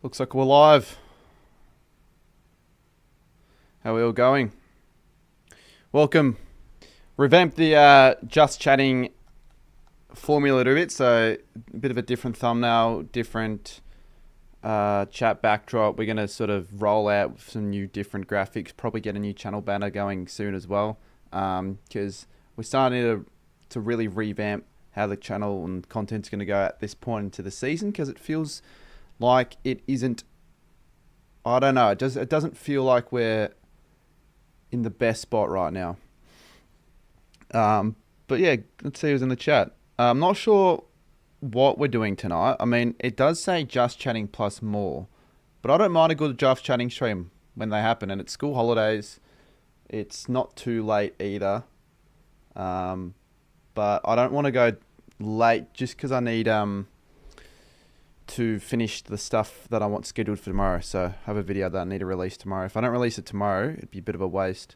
Looks like we're live. How are we all going? Welcome. Revamped the Just Chatting formula a little bit, so a bit of a different thumbnail, different chat backdrop. We're going to sort of roll out some new different graphics, probably get a new channel banner going soon as well, because we're starting to really revamp how the channel and content's going to go at this point into the season, because it feels like it isn't, I don't know, it doesn't feel like we're in the best spot right now. But yeah, let's see who's in the chat. I'm not sure what we're doing tonight. I mean, it does say Just Chatting plus more, but I don't mind a good Just Chatting stream when they happen, and it's school holidays. It's not too late either. But I don't want to go late just because I need to finish the stuff that I want scheduled for tomorrow. So I have a video that I need to release tomorrow. If I don't release it tomorrow, it'd be a bit of a waste.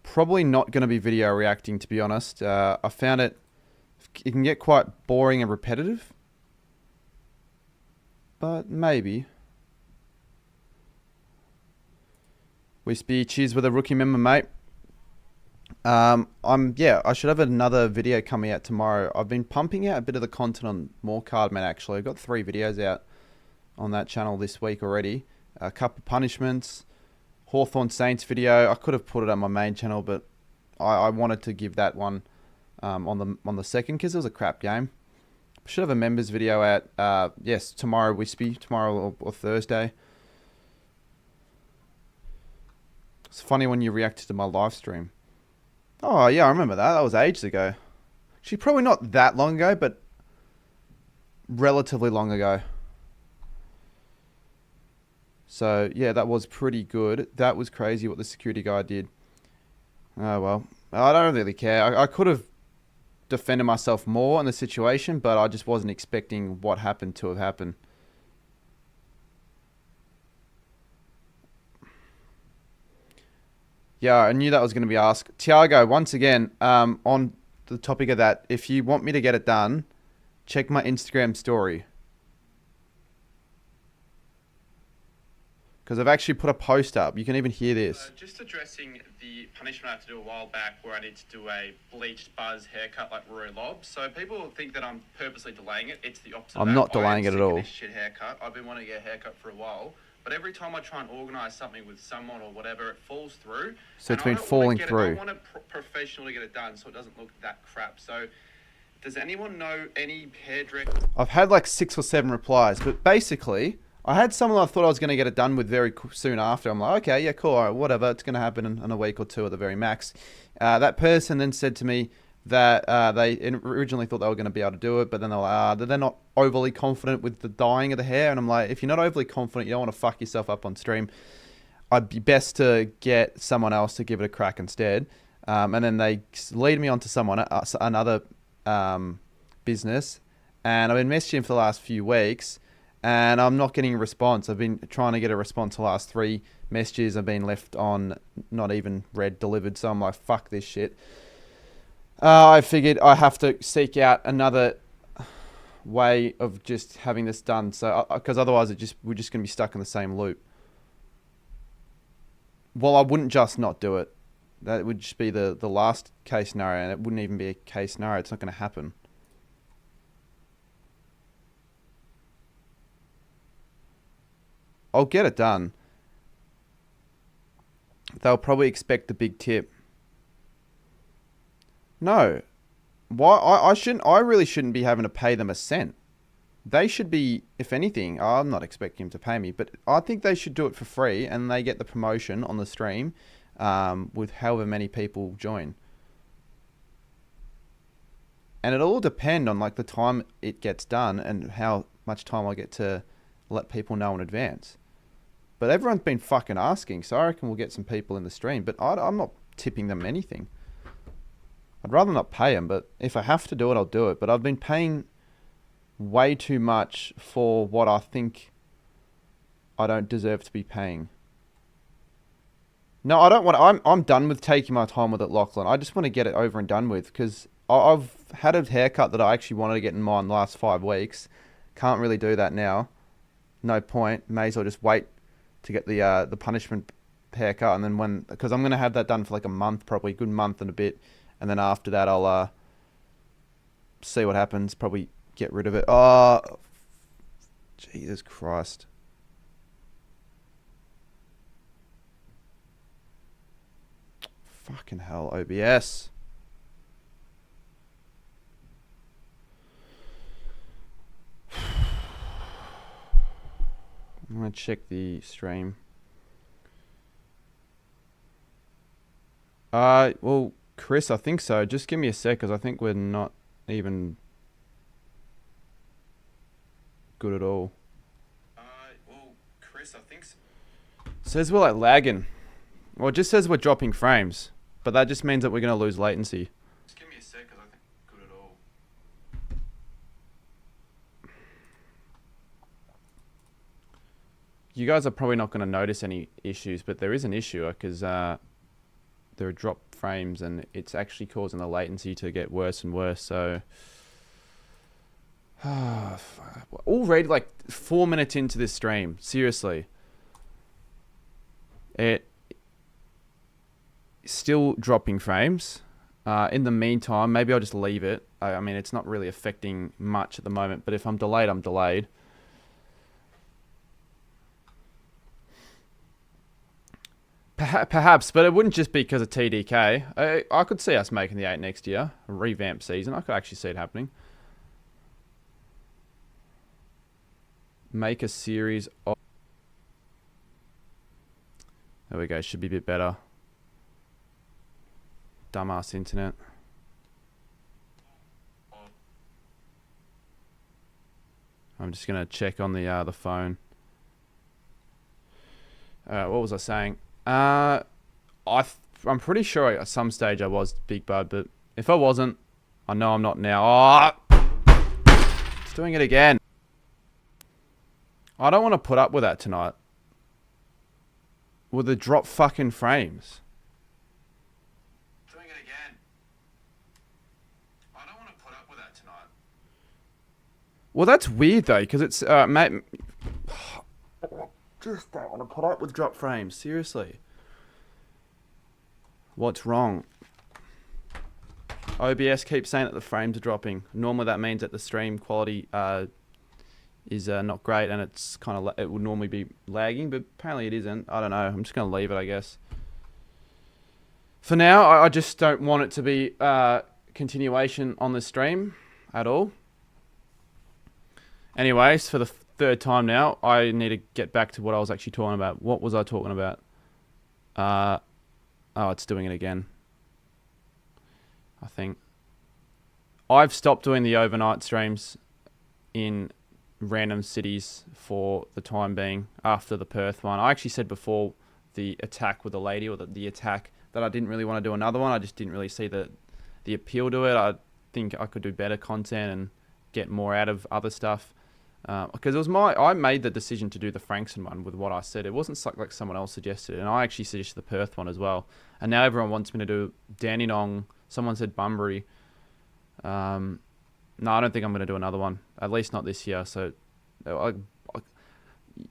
Probably not going to be video reacting, to be honest. I found it can get quite boring and repetitive. But maybe. Wispy, cheers with a rookie member, mate. I should have another video coming out tomorrow. I've been pumping out a bit of the content on More Cardman, actually. I've got 3 videos out on that channel this week already. A couple punishments, Hawthorn Saints video. I could have put it on my main channel, but I wanted to give that one on the second because it was a crap game. Should have a members video out. Yes, tomorrow, Wispy, tomorrow or Thursday. It's funny when you reacted to my live stream. Oh, yeah, I remember that. That was ages ago. Actually, probably not that long ago, but relatively long ago. So, yeah, that was pretty good. That was crazy what the security guy did. Oh, well. I don't really care. I could have defended myself more in the situation, but I just wasn't expecting what happened to have happened. Yeah, I knew that was going to be asked. Tiago, once again, on the topic of that, if you want me to get it done, check my Instagram story. Because I've actually put a post up. You can even hear this. Just addressing the punishment I had to do a while back where I need to do a bleached buzz haircut like Roy Lobb. So people think that I'm purposely delaying it. It's the opposite. I'm not delaying it at all. This shit haircut. I've been wanting to get a haircut for a while. But every time I try and organise something with someone or whatever, it falls through. So it's been falling through. I want a professional to get it done so it doesn't look that crap. So does anyone know any hairdresser? I've had like 6 or 7 replies, but basically, I had someone I thought I was going to get it done with very soon after. I'm like, okay, yeah, cool, all right, whatever. It's going to happen in a week or 2 at the very max. That person then said to me that they originally thought they were going to be able to do it, but then they were like, they're not overly confident with the dyeing of the hair. And I'm like, if you're not overly confident, you don't want to fuck yourself up on stream. I'd be best to get someone else to give it a crack instead. And then they lead me on to another business. And I've been messaging for the last few weeks, and I'm not getting a response. I've been trying to get a response the last 3 messages. I've been left on not even read delivered. So I'm like, fuck this shit. I figured I have to seek out another way of just having this done. So, because otherwise we're just going to be stuck in the same loop. Well, I wouldn't just not do it. That would just be the last case scenario, and it wouldn't even be a case scenario. It's not going to happen. I'll get it done. They'll probably expect the big tip. No. Why? I really shouldn't be having to pay them a cent. They should be, if anything, I'm not expecting them to pay me, but I think they should do it for free, and they get the promotion on the stream with however many people join. And it'll all depend on like the time it gets done and how much time I get to let people know in advance. But everyone's been fucking asking, so I reckon we'll get some people in the stream. But I'm not tipping them anything. I'd rather not pay them, but if I have to do it, I'll do it. But I've been paying way too much for what I think I don't deserve to be paying. No, I don't want. I'm done with taking my time with it, Lachlan. I just want to get it over and done with, because I've had a haircut that I actually wanted to get in mine the last 5 weeks. Can't really do that now. No point. May as well just wait to get the punishment haircut, and then because I'm gonna have that done for like a month, probably a good month and a bit, and then after that I'll see what happens. Probably get rid of it. Oh, Jesus Christ! Fucking hell, OBS. I'm gonna check the stream. Well, Chris, I think so. Just give me a sec, because I think we're not even good at all. Well, Chris, I think so. Says we're like lagging. Well, it just says we're dropping frames, but that just means that we're gonna lose latency. Just give me a sec, because I think good at all. You guys are probably not gonna notice any issues, but there is an issue, because there are drop frames, and it's actually causing the latency to get worse and worse. So already like 4 minutes into this stream, seriously, it still dropping frames. In the meantime, maybe I'll just leave it. I mean, it's not really affecting much at the moment, but if I'm delayed, I'm delayed. Perhaps, but it wouldn't just be because of TDK. I could see us making the 8 next year, a revamped season. I could actually see it happening. Make a series of... There we go, should be a bit better. Dumbass internet. I'm just gonna check on the phone. What was I saying? I'm pretty sure at some stage I was Big Bud, but if I wasn't, I know I'm not now. Oh, it's doing it again. I don't want to put up with that tonight. With the drop fucking frames. Doing it again. I don't want to put up with that tonight. Well, that's weird though, because it's mate. Just don't want to put up with drop frames. Seriously. What's wrong? OBS keeps saying that the frames are dropping. Normally that means that the stream quality is not great, and it's kind of it would normally be lagging, but apparently it isn't. I don't know. I'm just gonna leave it, I guess. For now, I just don't want it to be continuation on the stream at all. Anyways, for the third time now, I need to get back to what I was actually talking about. What was I talking about? Oh, it's doing it again. I think. I've stopped doing the overnight streams in random cities for the time being after the Perth one. I actually said before the attack with the lady, or the attack, that I didn't really want to do another one. I just didn't really see the appeal to it. I think I could do better content and get more out of other stuff. Because it was I made the decision to do the Frankson one with what I said. It wasn't like someone else suggested it, and I actually suggested the Perth one as well. And now everyone wants me to do Dandenong. Someone said Bunbury. No, I don't think I'm going to do another one. At least not this year. So,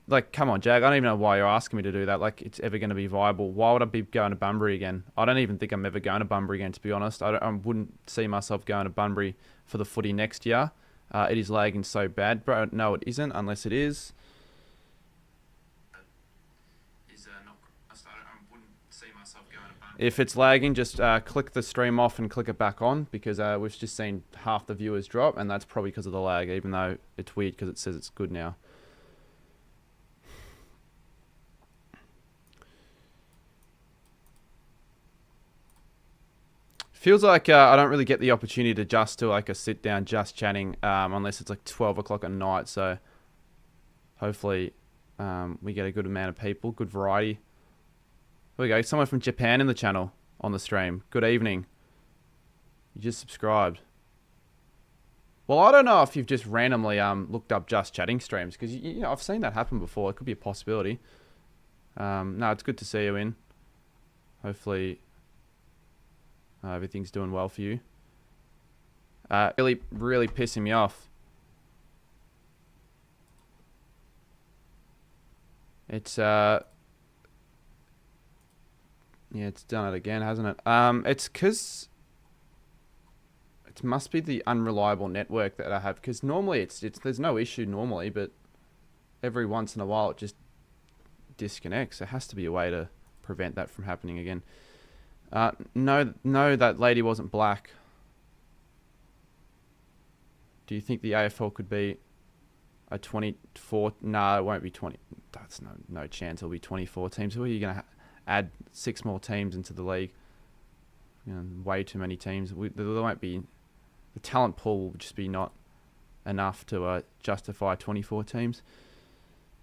like, come on, Jag. I don't even know why you're asking me to do that. Like, it's ever going to be viable. Why would I be going to Bunbury again? I don't even think I'm ever going to Bunbury again, to be honest. I wouldn't see myself going to Bunbury for the footy next year. It is lagging so bad. Bro, no, it isn't, unless it is. If it's lagging, just click the stream off and click it back on, because we've just seen half the viewers drop, and that's probably because of the lag, even though it's weird because it says it's good now. Feels like I don't really get the opportunity to just do like a sit down, just chatting, unless it's like 12 o'clock at night. So hopefully we get a good amount of people, good variety. There we go. Someone from Japan in the channel on the stream. Good evening. You just subscribed. Well, I don't know if you've just randomly looked up just chatting streams, because you know, I've seen that happen before. It could be a possibility. No, it's good to see you in. Hopefully everything's doing well for you. Really, really pissing me off. It's yeah, it's done it again, hasn't it? It's because it must be the unreliable network that I have. Because normally it's there's no issue normally, but every once in a while it just disconnects. There has to be a way to prevent that from happening again. No, that lady wasn't black. Do you think the AFL could be a 24? No, it won't be 20. That's no chance. It'll be 24 teams. Who are you going to add 6 more teams into the league? You know, way too many teams. There won't be. The talent pool will just be not enough to justify 24 teams.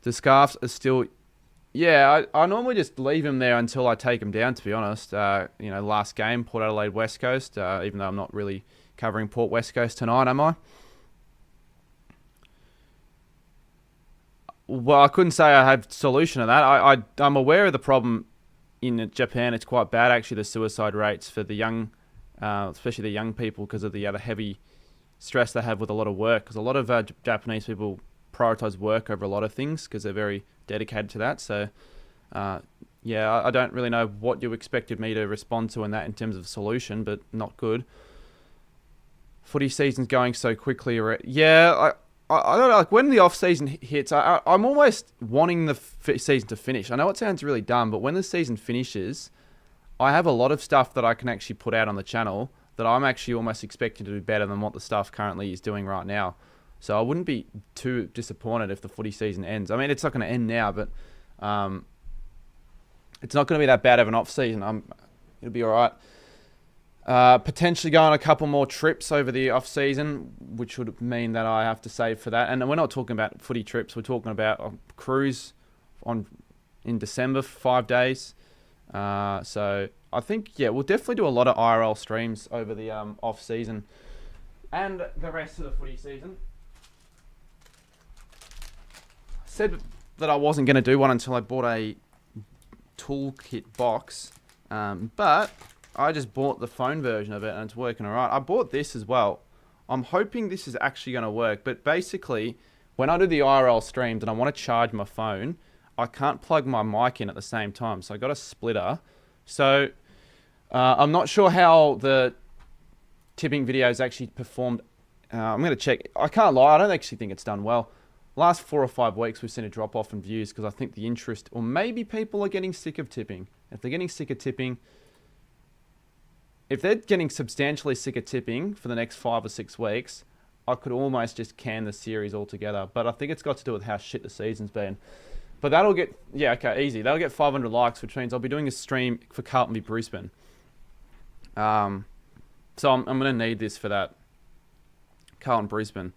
The scarves are still. Yeah, I normally just leave them there until I take them down, to be honest. Last game, Port Adelaide West Coast, even though I'm not really covering Port West Coast tonight, am I? Well, I couldn't say I have a solution to that. I'm aware of the problem in Japan. It's quite bad, actually, the suicide rates for the young, especially the young people, because of the heavy stress they have with a lot of work. Because a lot of Japanese people prioritize work over a lot of things because they're very dedicated to that. So, yeah, I don't really know what you expected me to respond to in that in terms of solution, but not good. Footy season's going so quickly. Yeah, I don't know. Like when the off season hits, I'm almost wanting the season to finish. I know it sounds really dumb, but when the season finishes, I have a lot of stuff that I can actually put out on the channel that I'm actually almost expecting to do better than what the stuff currently is doing right now. So I wouldn't be too disappointed if the footy season ends. I mean, it's not going to end now, but it's not going to be that bad of an off season. It'll be all right. Potentially go on a couple more trips over the off season, which would mean that I have to save for that. And we're not talking about footy trips. We're talking about a cruise in December for 5 days. So I think, yeah, we'll definitely do a lot of IRL streams over the off season and the rest of the footy season. Said that I wasn't going to do one until I bought a toolkit box, but I just bought the phone version of it and it's working all right. I bought this as well. I'm hoping this is actually going to work, but basically when I do the IRL streams and I want to charge my phone, I can't plug my mic in at the same time, so I got a splitter. So I'm not sure how the tipping videos actually performed. I'm going to check. I can't lie, I don't actually think it's done well. Last 4 or 5 weeks, we've seen a drop off in views because I think the interest, or maybe people are getting sick of tipping. If they're getting sick of tipping, if they're getting substantially sick of tipping for the next 5 or 6 weeks, I could almost just can the series altogether. But I think it's got to do with how shit the season's been. But that'll get, yeah, okay, easy. That'll get 500 likes, which means I'll be doing a stream for Carlton v Brisbane. So I'm going to need this for that. Carlton Brisbane.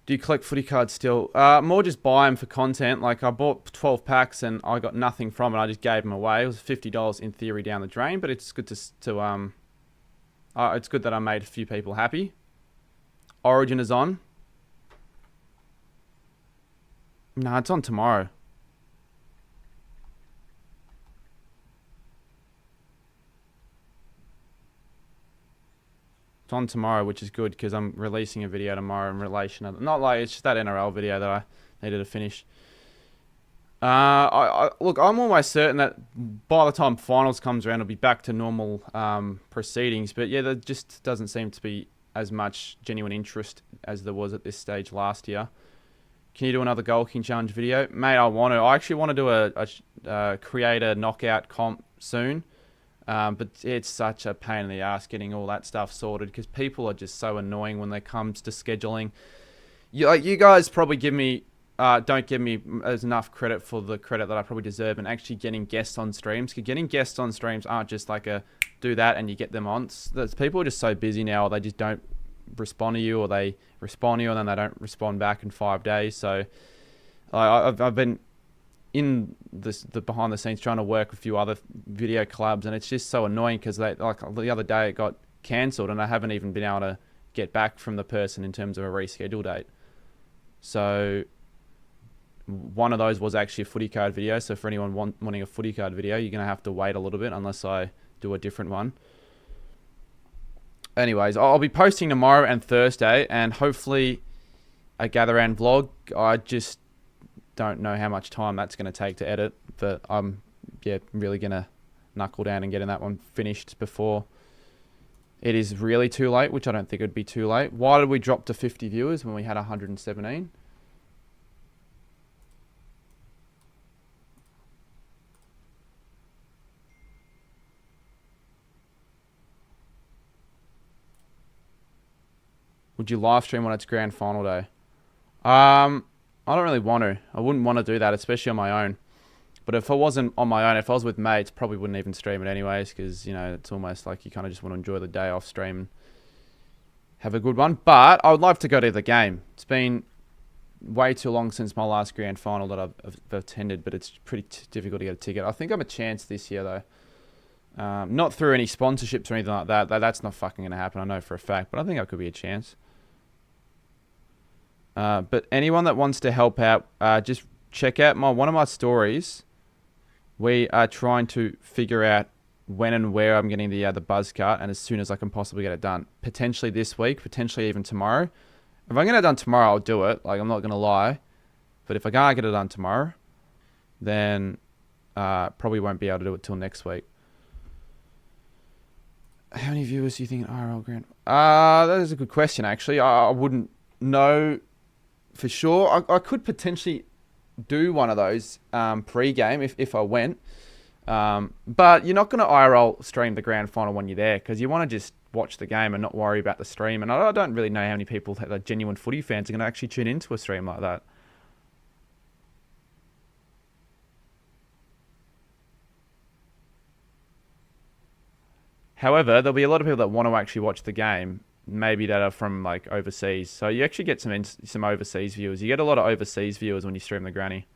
Do you collect footy cards still? More just buy them for content. Like I bought 12 packs and I got nothing from it. I just gave them away. It was $50 in theory down the drain, but it's good to it's good that I made a few people happy. Origin is on. No, it's on tomorrow. It's on tomorrow, which is good because I'm releasing a video tomorrow in relation to... Not like it's just that NRL video that I needed to finish. Look, I'm almost certain that by the time finals comes around, it'll be back to normal proceedings. But yeah, there just doesn't seem to be as much genuine interest as there was at this stage last year. Can you do another Goal King Challenge video? Mate, I want to. I actually want to do a creator knockout comp soon. But it's such a pain in the ass getting all that stuff sorted because people are just so annoying when it comes to scheduling. You guys probably don't give me as enough credit for the credit that I probably deserve and actually getting guests on streams. Because getting guests on streams aren't just like a do that and you get them on. People are just so busy now, or they just don't respond to you, or they respond to you and then they don't respond back in 5 days. So I've been in the behind the scenes trying to work with a few other video collabs, and it's just so annoying because like the other day it got cancelled and I haven't even been able to get back from the person in terms of a reschedule date. So one of those was actually a footy card video. So for anyone wanting a footy card video, you're going to have to wait a little bit unless I do a different one. anyways, I'll be posting tomorrow and Thursday, and hopefully a gather round vlog. I just don't know how much time that's going to take to edit, but I'm really going to knuckle down and getting that one finished before it is really too late, which I don't think it would be too late. Why did we drop to 50 viewers when we had 117? Would you live stream on its grand final day? I don't really want to. I wouldn't want to do that, especially on my own. But if I wasn't on my own, if I was with mates, probably wouldn't even stream it anyways, because, you know, it's almost like you kind of just want to enjoy the day off stream and have a good one. But I would love to go to the game. It's been way too long since my last grand final that I've attended, but it's pretty difficult to get a ticket. I think I'm a chance this year, though. Not through any sponsorships or anything like that. That's not fucking going to happen, I know for a fact, but I think I could be a chance. But anyone that wants to help out, just check out one of my stories. We are trying to figure out when and where I'm getting the buzz cut, and as soon as I can possibly get it done. Potentially this week, potentially even tomorrow. If I get it done tomorrow, I'll do it. Like, I'm not going to lie. But if I can't get it done tomorrow, then probably won't be able to do it till next week. How many viewers do you think IRL Grand? That is a good question, actually. I wouldn't know for sure. I could potentially do one of those pre-game if I went. But you're not going to IRL stream the grand final when you're there, because you want to just watch the game and not worry about the stream. And I don't really know how many people that are genuine footy fans are going to actually tune into a stream like that. However, there'll be a lot of people that want to actually watch the game, maybe that are from like overseas. So you actually get some overseas viewers. You get a lot of overseas viewers when you stream the granny.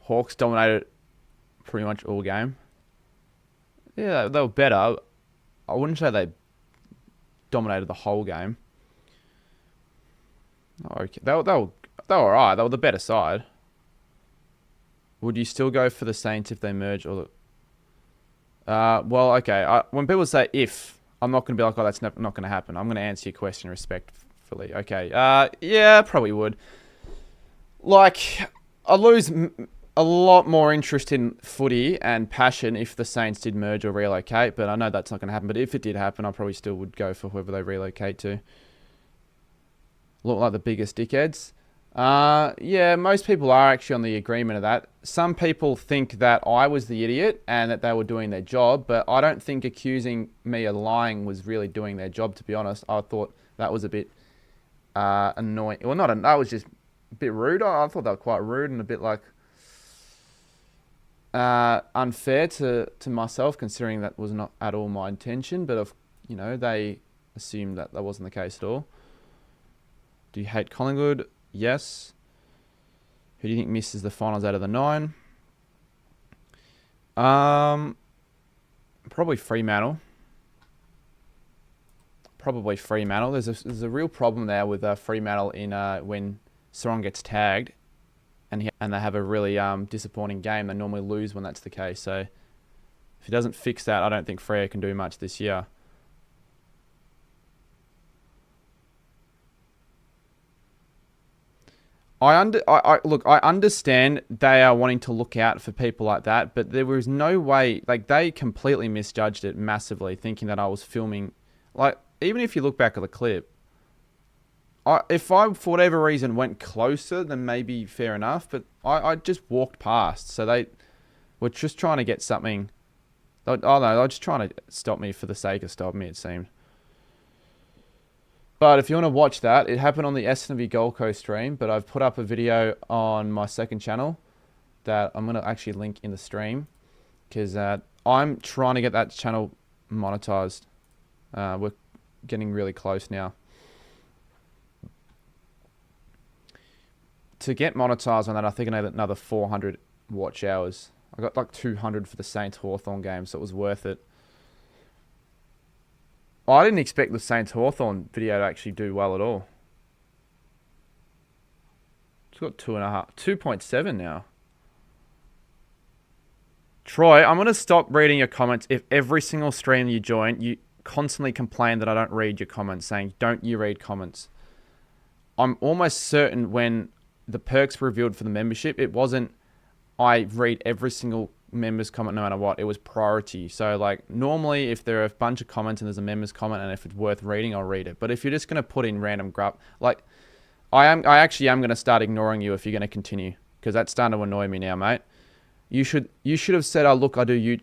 Hawks dominated pretty much all game. Yeah, they were better. I wouldn't say they dominated the whole game. Okay, they were alright. They were the better side. Would you still go for the Saints if they merge? Or well, okay. When people say if, I'm not going to be like, oh, that's not going to happen. I'm going to answer your question respectfully. Okay. Yeah, probably would. Like, I'd lose a lot more interest in footy and passion if the Saints did merge or relocate, but I know that's not going to happen. But if it did happen, I probably still would go for whoever they relocate to. Look like the biggest dickheads. Yeah, most people are actually on the agreement of that. Some people think that I was the idiot and that they were doing their job, but I don't think accusing me of lying was really doing their job, to be honest. I thought that was a bit annoying. Well, that was just a bit rude. I thought they were quite rude and a bit like unfair to myself, considering that was not at all my intention. But you know, they assumed that wasn't the case at all. Do you hate Collingwood? Yes. Who do you think misses the finals out of the 9? Probably Fremantle. There's a real problem there with Fremantle in when Sarong gets tagged, and they have a really disappointing game. They normally lose when that's the case. So if he doesn't fix that, I don't think Freo can do much this year. Look, I understand they are wanting to look out for people like that, but there was no way, like, they completely misjudged it massively, thinking that I was filming. Like, even if you look back at the clip, if I, for whatever reason, went closer, then maybe fair enough, but I just walked past, so they were just trying to get something. Oh no, they were just trying to stop me for the sake of stopping me, it seemed. But if you want to watch that, it happened on the SNV Gold Coast stream, but I've put up a video on my second channel that I'm going to actually link in the stream, because I'm trying to get that channel monetized. We're getting really close now. To get monetized on that, I think I need another 400 watch hours. I got like 200 for the Saints Hawthorn game, so it was worth it. I didn't expect the Saints Hawthorn video to actually do well at all. It's got 2.7 now. Troy, I'm going to stop reading your comments if every single stream you join, you constantly complain that I don't read your comments, saying, don't you read comments? I'm almost certain when the perks were revealed for the membership, it wasn't I read every single member's comment no matter what. It was priority. So like normally if there are a bunch of comments and there's a member's comment and if it's worth reading, I'll read it. But if you're just going to put in random grup, like I actually am going to start ignoring you if you're going to continue, because that's starting to annoy me now, mate. You should have said, oh, look, I do you.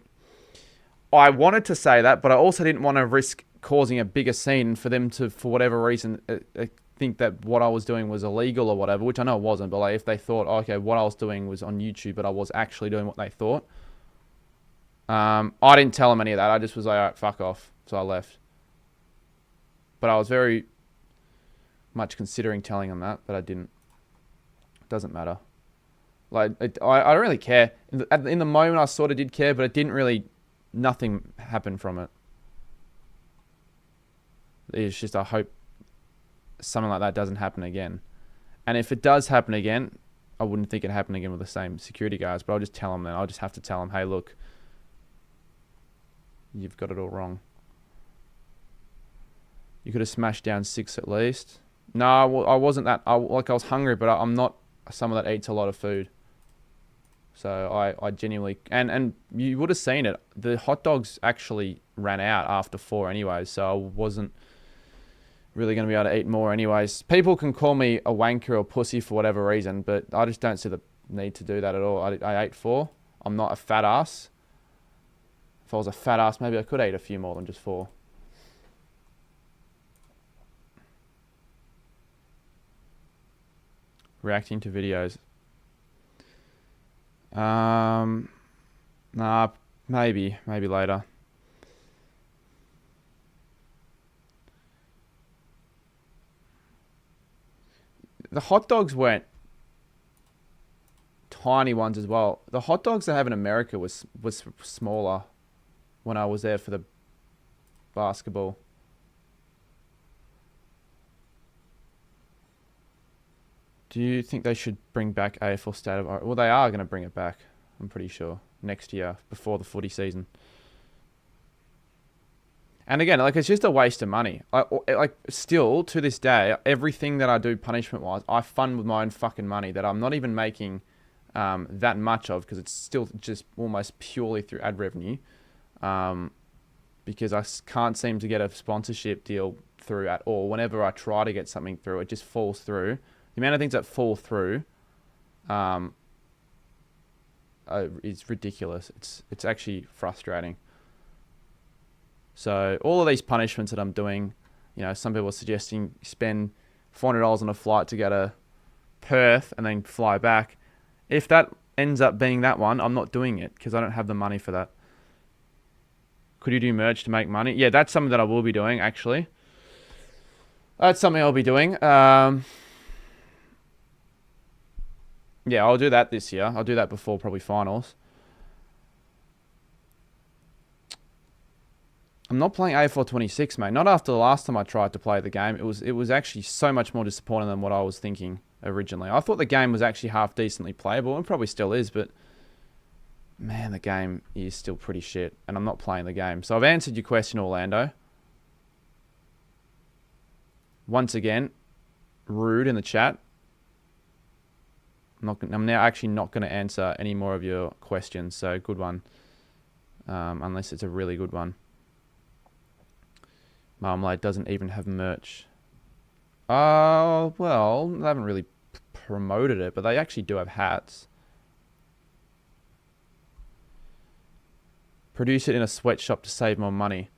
I wanted to say that, but I also didn't want to risk causing a bigger scene for them to, for whatever reason, think that what I was doing was illegal or whatever, which I know it wasn't. But like, if they thought, oh, okay, what I was doing was on YouTube, but I was actually doing what they thought. I didn't tell them any of that. I just was like, all right, fuck off. So I left. But I was very much considering telling them that, but I didn't. It doesn't matter. Like, I don't really care. In the moment, I sort of did care, but it didn't really, nothing happened from it. It's just, I hope something like that doesn't happen again. And if it does happen again, I wouldn't think it happened again with the same security guards, but I'll just tell them then. I'll just have to tell them, hey, look, you've got it all wrong. You could have smashed down 6 at least. No, I wasn't that. I was hungry, but I'm not someone that eats a lot of food. So I genuinely... And you would have seen it. The hot dogs actually ran out after 4 anyways, so I wasn't really going to be able to eat more anyways. People can call me a wanker or pussy for whatever reason, but I just don't see the need to do that at all. I ate 4. I'm not a fat ass. If I was a fat ass, maybe I could eat a few more than just 4. Reacting to videos. Nah, maybe later. The hot dogs weren't tiny ones as well. The hot dogs they have in America was smaller when I was there for the basketball. Do you think they should bring back AFL State of Origin? Well, they are going to bring it back, I'm pretty sure, next year, before the footy season. And again, like, it's just a waste of money. Like, still, to this day, everything that I do punishment-wise, I fund with my own fucking money that I'm not even making that much of, because it's still just almost purely through ad revenue. Because I can't seem to get a sponsorship deal through at all. Whenever I try to get something through, it just falls through. The amount of things that fall through is ridiculous. It's actually frustrating. So all of these punishments that I'm doing, you know, some people are suggesting spend $400 on a flight to go to Perth and then fly back. If that ends up being that one, I'm not doing it because I don't have the money for that. Could you do merch to make money? Yeah, that's something that I will be doing, actually. That's something I'll be doing. Yeah, I'll do that this year. I'll do that before probably finals. I'm not playing AFL 26, mate. Not after the last time I tried to play the game. It was actually so much more disappointing than what I was thinking originally. I thought the game was actually half decently playable, and probably still is, but man, the game is still pretty shit, and I'm not playing the game. So I've answered your question, Orlando. Once again, rude in the chat. I'm now actually not going to answer any more of your questions, so good one. Unless it's a really good one. Marmalade doesn't even have merch. Oh, well, they haven't really promoted it, but they actually do have hats. Produce it in a sweatshop to save more money.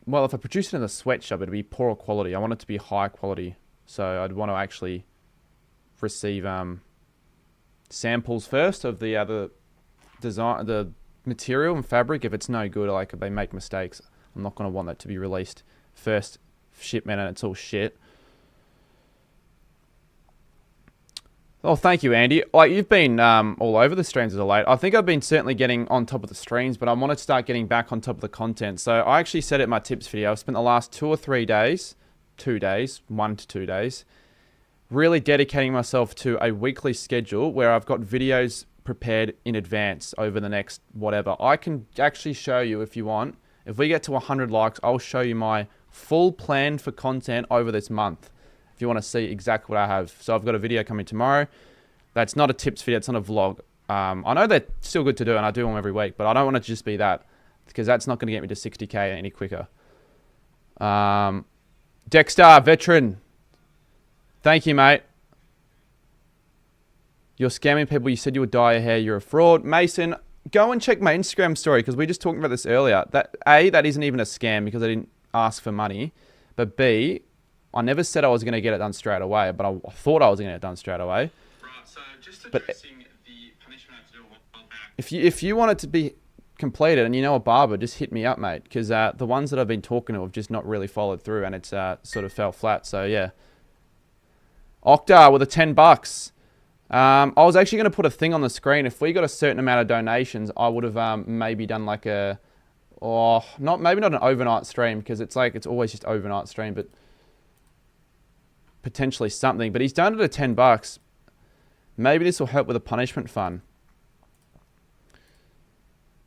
Well, if I produce it in a sweatshop, it'd be poor quality. I want it to be high quality. So I'd want to actually receive samples first of the design, the material and fabric. If it's no good, like if they make mistakes, I'm not going to want that to be released first shipment and it's all shit. Oh, thank you, Andy. Like, you've been all over the streams as of late. I think I've been certainly getting on top of the streams, but I want to start getting back on top of the content. So I actually said it in my tips video. I've spent the last 2 or 3 days, 2 days, 1 to 2 days, really dedicating myself to a weekly schedule where I've got videos prepared in advance over the next whatever. I can actually show you if you want. If we get to 100 likes, I'll show you my full plan for content over this month. If you want to see exactly what I have. So I've got a video coming tomorrow. That's not a tips video. It's not a vlog. I know they're still good to do, and I do them every week, but I don't want it to just be that, because that's not going to get me to 60k any quicker. Dexter, veteran. Thank you, mate. You're scamming people. You said you would dye your hair. You're a fraud. Mason, go and check my Instagram story, because we just talked about this earlier. That isn't even a scam, because I didn't ask for money. But B, I never said I was going to get it done straight away, but I thought I was going to get it done straight away. Right, so just addressing the punishment I have to do a while back. If you want it to be completed and you know a barber, just hit me up, mate, because the ones that I've been talking to have just not really followed through, and it's sort of fell flat. So yeah. Octa with a $10. I was actually going to put a thing on the screen. If we got a certain amount of donations, I would have maybe done like maybe not an overnight stream, because it's always just overnight stream, but potentially something. But he's done it at $10. Maybe this will help with a punishment fund.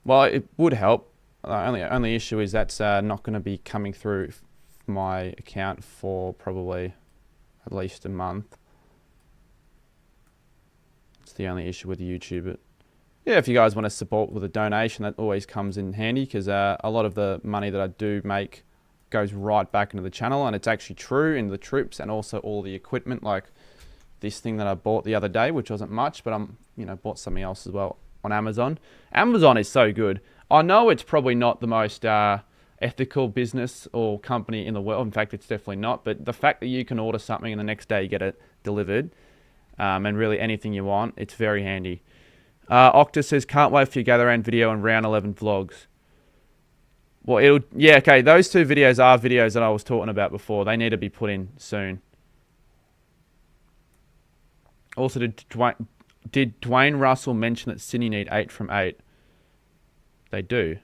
Well, it would help. Only issue is that's not going to be coming through my account for probably at least a month. It's the only issue with YouTube. But yeah, if you guys want to support with a donation, that always comes in handy, because a lot of the money that I do make goes right back into the channel, and it's actually true in the troops and also all the equipment, like this thing that I bought the other day, which wasn't much, but bought something else as well on Amazon. Amazon is so good. I know it's probably not the most ethical business or company in the world. In fact, it's definitely not. But the fact that you can order something and the next day you get it delivered, and really anything you want, it's very handy. Octa says, can't wait for your gather round video and round 11 vlogs. Well, okay, those two videos are videos that I was talking about before. They need to be put in soon. Also, did Dwayne Russell mention that Sydney need 8 from 8? They do.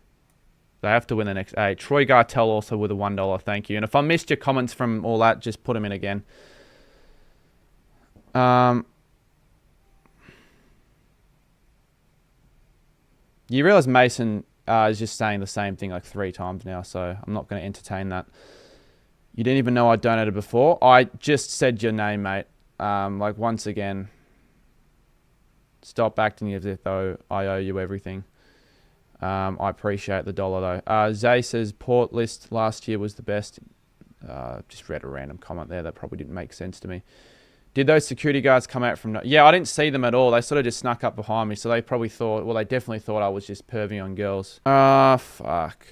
They have to win the next 8. Troy Gartell also with a $1. Thank you. And if I missed your comments from all that, just put them in again. You realize Mason is just saying the same thing like 3 times now, so I'm not going to entertain that. You didn't even know I donated before. I just said your name, mate. Like, once again, stop acting as if though I owe you everything. I appreciate the $1 though. Zay says port list last year was the best. Just read a random comment there that probably didn't make sense to me. Did those security guards come out from... Yeah, I didn't see them at all. They sort of just snuck up behind me, so they probably thought... Well, they definitely thought I was just perving on girls. Fuck.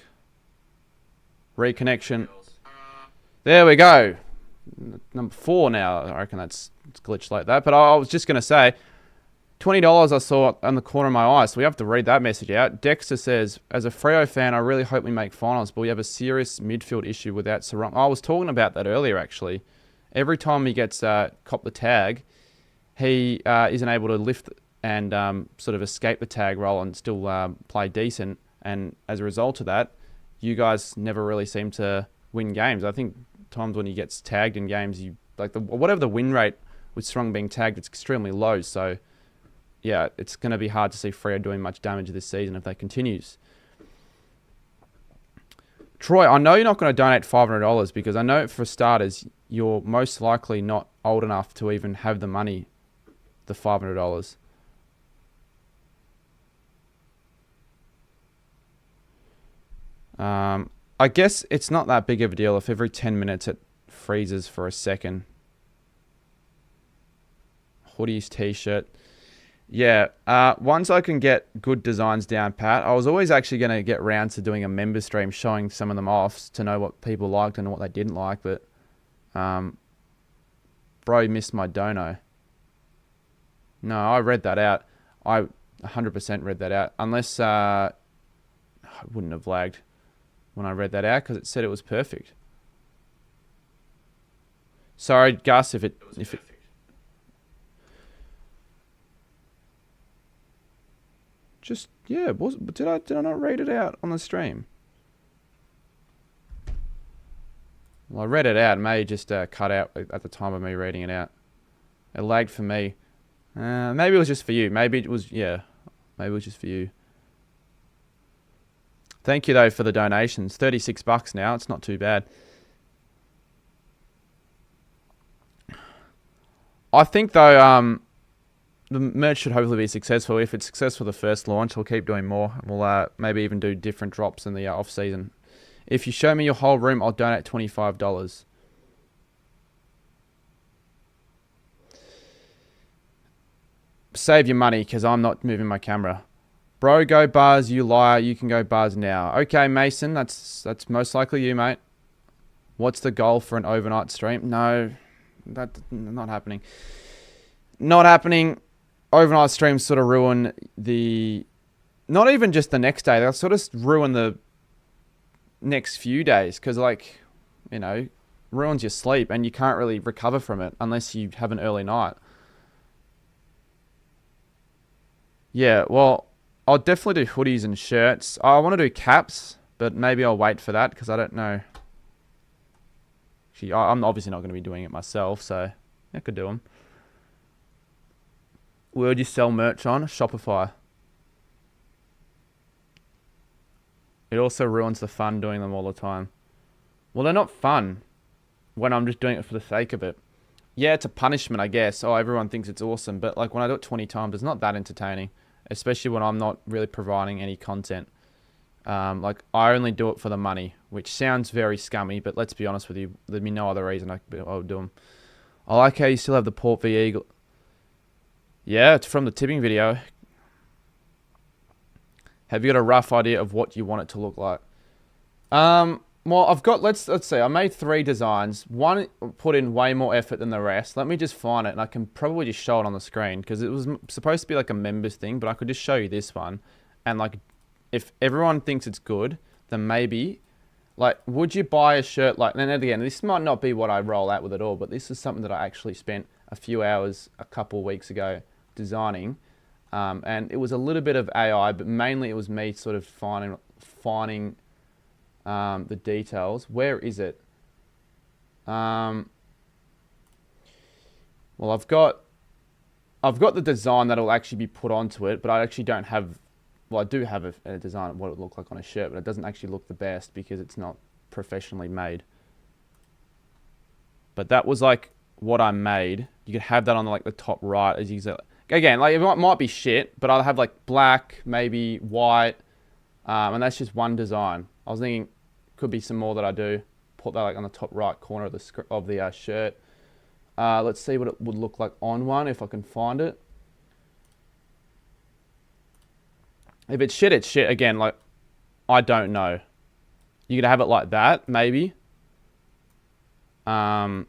Reconnection. There we go. Number 4 now. I reckon it's glitched like that. But I was just going to say... $20 I saw on the corner of my eye, so we have to read that message out. Dexter says, as a Freo fan, I really hope we make finals, but we have a serious midfield issue without Sarong. I was talking about that earlier, actually. Every time he gets cop the tag, he isn't able to lift and sort of escape the tag role and still play decent. And as a result of that, you guys never really seem to win games. I think times when he gets tagged in games, whatever the win rate with Sarong being tagged, it's extremely low. So yeah, it's going to be hard to see Freo doing much damage this season if that continues. Troy, I know you're not going to donate $500 because I know for starters, you're most likely not old enough to even have the money, the $500. I guess it's not that big of a deal if every 10 minutes it freezes for a second. Hoodies, t-shirt. Yeah, once I can get good designs down pat, I was always actually going to get round to doing a member stream showing some of them off to know what people liked and what they didn't like, but bro missed my dono. No, I read that out. I 100% read that out, unless I wouldn't have lagged when I read that out because it said it was perfect. Sorry, Gus, if it just, yeah, did I not read it out on the stream? Well, I read it out. It may just cut out at the time of me reading it out. It lagged for me. Maybe it was just for you. Maybe it was, yeah. Maybe it was just for you. Thank you, though, for the donations. $36 now. It's not too bad. I think, though, the merch should hopefully be successful. If it's successful the first launch, we'll keep doing more. We'll maybe even do different drops in the off-season. If you show me your whole room, I'll donate $25. Save your money, because I'm not moving my camera. Bro, go bars, you liar. You can go bars now. Okay, Mason, that's most likely you, mate. What's the goal for an overnight stream? No, that's not happening. Not happening. Overnight streams sort of ruin the... Not even just the next day. They'll sort of ruin the next few days, because, like, you know, ruins your sleep, and you can't really recover from it unless you have an early night. Yeah, well, I'll definitely do hoodies and shirts. I want to do caps, but maybe I'll wait for that because I don't know. Actually, I'm obviously not going to be doing it myself, so I could do them. Where do you sell merch on? Shopify. It also ruins the fun doing them all the time. Well, they're not fun when I'm just doing it for the sake of it. Yeah, it's a punishment, I guess. Oh, everyone thinks it's awesome. But like when I do it 20 times, it's not that entertaining. Especially when I'm not really providing any content. Like I only do it for the money, which sounds very scummy, but let's be honest with you. There'd be no other reason I would do them. I like how you still have the Port v Eagle. Yeah, it's from the tipping video. Have you got a rough idea of what you want it to look like? Well, I've got, let's see, I made 3 designs. One put in way more effort than the rest. Let me just find it, and I can probably just show it on the screen, because it was supposed to be like a members thing, but I could just show you this one. And like, if everyone thinks it's good, then maybe, like, would you buy a shirt like, and again, this might not be what I roll out with at all, but this is something that I actually spent a few hours a couple of weeks ago designing. And it was a little bit of AI, but mainly it was me sort of finding the details. Where is it? Well, I've got the design that'll actually be put onto it, but I actually don't have. Well, I do have a design of what it would look like on a shirt, but it doesn't actually look the best because it's not professionally made. But that was like what I made. You could have that on like the top right, as you said. Again, like it might be shit, but I'll have like black, maybe white, and that's just one design. I was thinking, could be some more that I do. Put that like on the top right corner of the shirt. Let's see what it would look like on one if I can find it. If it's shit, it's shit. Again, like I don't know. You could have it like that, maybe. But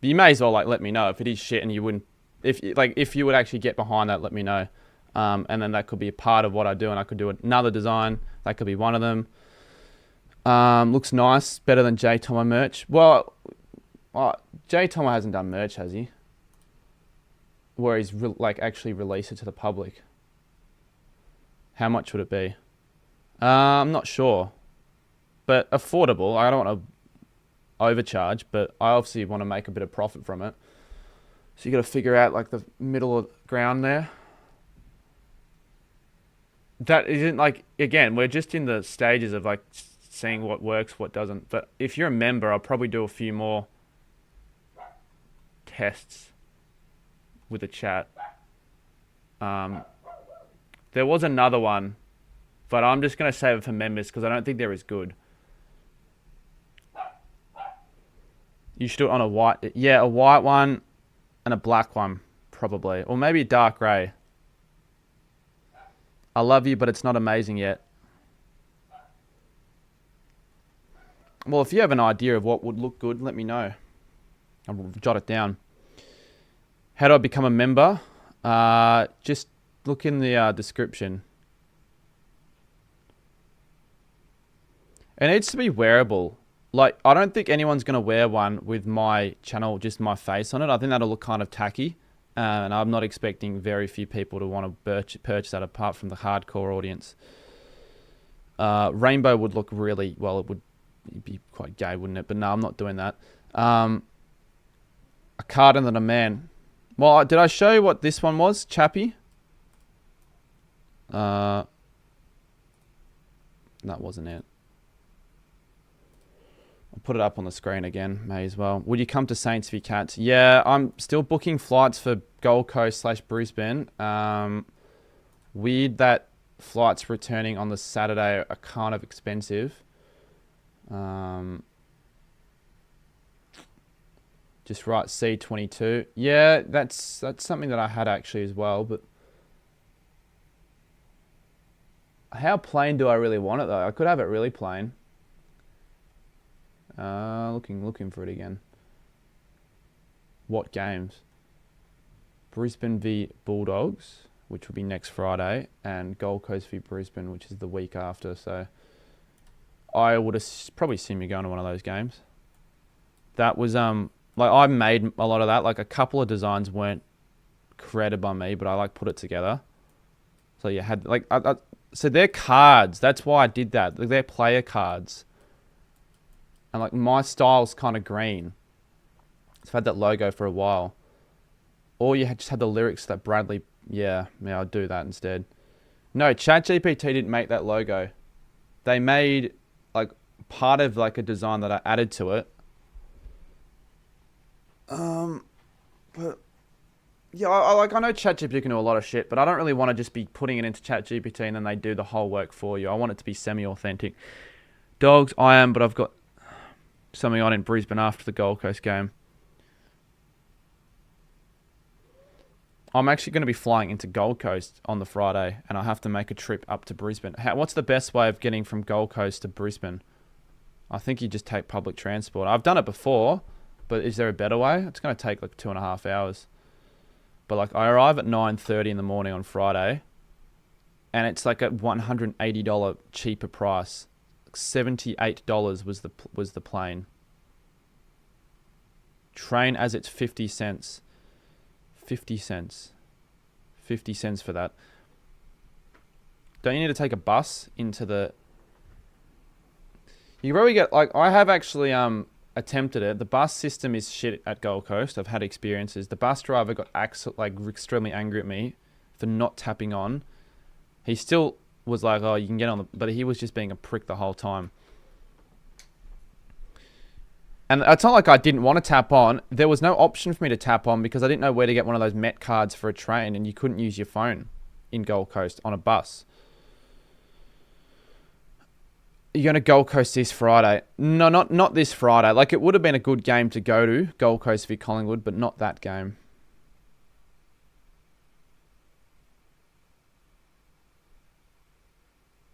you may as well like let me know if it is shit and you wouldn't. If you would actually get behind that, let me know. And then that could be a part of what I do, and I could do another design. That could be one of them. Looks nice, better than J Tomo merch. Well, J Tomo hasn't done merch, has he? Where he's like actually released it to the public. How much would it be? I'm not sure, but affordable. I don't want to overcharge, but I obviously want to make a bit of profit from it. So you got to figure out like the middle of the ground there. That isn't like, again, we're just in the stages of like seeing what works, what doesn't. But if you're a member, I'll probably do a few more tests with the chat. There was another one, but I'm just going to save it for members because I don't think they're as good. You should do it on a white, yeah, a white one and a black one, probably. Or maybe a dark grey. I love you, but it's not amazing yet. Well, if you have an idea of what would look good, let me know. I'll jot it down. How do I become a member? Just look in the description. It needs to be wearable. Like, I don't think anyone's going to wear one with my channel, just my face on it. I think that'll look kind of tacky. And I'm not expecting very few people to want to purchase that apart from the hardcore audience. Rainbow would look really, well, it would be quite gay, wouldn't it? But no, I'm not doing that. A card and then a man. Well, did I show you what this one was, Chappie? That wasn't it. I'll put it up on the screen again. May as well. Would you come to Saints v Cats? Yeah, I'm still booking flights for Gold Coast / Brisbane. Weird that flights returning on the Saturday are kind of expensive. Just write C22. Yeah, that's something that I had actually as well. But how plain do I really want it though? I could have it really plain. Looking for it again. What games? Brisbane v Bulldogs, which will be next Friday, and Gold Coast v Brisbane, which is the week after. So I would probably assume you're going to one of those games. That was like I made a lot of that. Like a couple of designs weren't created by me, but I like put it together. So you had like so they're cards. That's why I did that. They're player cards. And like my style's kind of green. I've had that logo for a while. Or you just had the lyrics that Bradley. Yeah, I'll do that instead. No, ChatGPT didn't make that logo. They made like part of like a design that I added to it. But yeah, I know ChatGPT can do a lot of shit, but I don't really want to just be putting it into ChatGPT and then they do the whole work for you. I want it to be semi-authentic. Dogs, I am, but I've got something on in Brisbane after the Gold Coast game. I'm actually going to be flying into Gold Coast on the Friday, and I have to make a trip up to Brisbane. What's the best way of getting from Gold Coast to Brisbane? I think you just take public transport. I've done it before, but is there a better way? It's going to take like 2.5 hours. But like I arrive at 9:30 in the morning on Friday, and it's like a $180 cheaper price. $78 was the plane. Train as it's 50 cents. 50 cents. 50 cents for that. Don't you need to take a bus into the... You probably get... Like, I have actually attempted it. The bus system is shit at Gold Coast. I've had experiences. The bus driver got extremely angry at me for not tapping on. He still was like, oh, you can get on the... But he was just being a prick the whole time. And it's not like I didn't want to tap on. There was no option for me to tap on because I didn't know where to get one of those Met cards for a train, and you couldn't use your phone in Gold Coast on a bus. You're going to Gold Coast this Friday. No, not this Friday. Like, it would have been a good game to go to, Gold Coast v Collingwood, but not that game.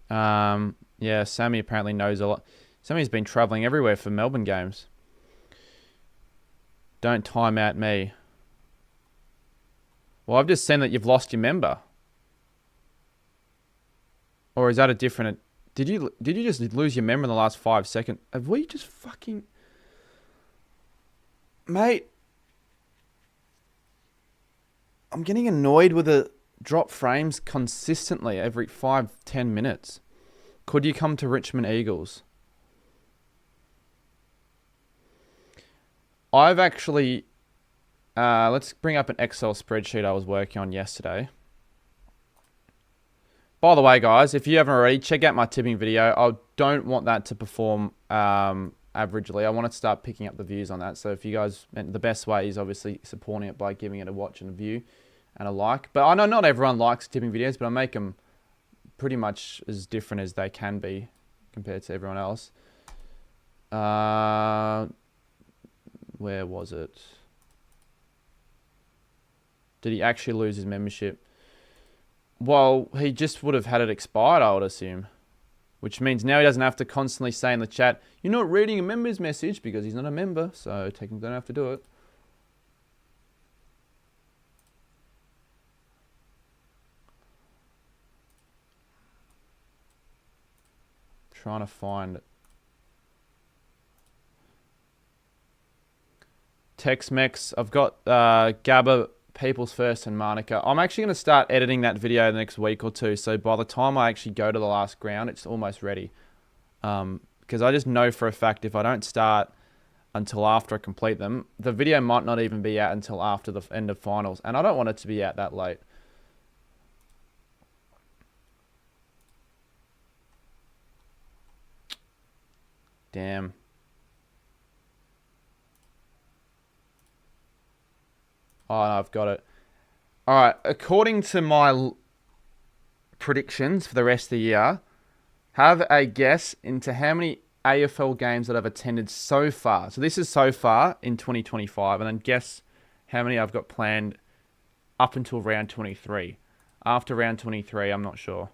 Yeah, Sammy apparently knows a lot. Sammy's been travelling everywhere for Melbourne games. Don't time out me. Well, I've just seen that you've lost your member. Or is that a different... Did you just lose your member in the last 5 seconds? Have we just fucking... Mate. I'm getting annoyed with the drop frames consistently every 5-10 minutes. Could you come to Richmond Eagles? I've actually... let's bring up an Excel spreadsheet I was working on yesterday. By the way, guys, if you haven't already, check out my tipping video. I don't want that to perform averagely. I want to start picking up the views on that. So if you guys... The best way is obviously supporting it by giving it a watch and a view and a like. But I know not everyone likes tipping videos, but I make them pretty much as different as they can be compared to everyone else. Where was it? Did he actually lose his membership? Well, he just would have had it expired, I would assume. Which means now he doesn't have to constantly say in the chat, you're not reading a member's message because he's not a member, so technically don't have to do it. Trying to find it. Tex-Mex. I've got Gabba, People's First, and Monica. I'm actually going to start editing that video the next week or two. So by the time I actually go to the last ground, it's almost ready. Because I just know for a fact if I don't start until after I complete them, the video might not even be out until after the end of finals. And I don't want it to be out that late. Damn. Oh, no, I've got it. All right. According to my predictions for the rest of the year, have a guess into how many AFL games that I've attended so far. So this is so far in 2025, and then guess how many I've got planned up until round 23. After round 23, I'm not sure.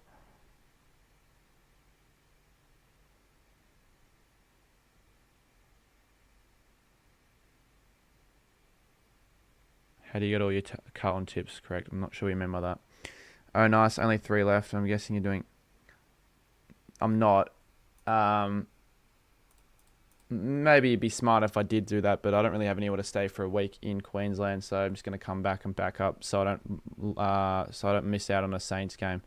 How do you get all your Carlton tips correct? I'm not sure you remember that. Oh, nice. Only 3 left. I'm guessing you're doing... I'm not. Maybe it'd be smart if I did do that, but I don't really have anywhere to stay for a week in Queensland, so I'm just going to come back and back up so I don't miss out on a Saints game.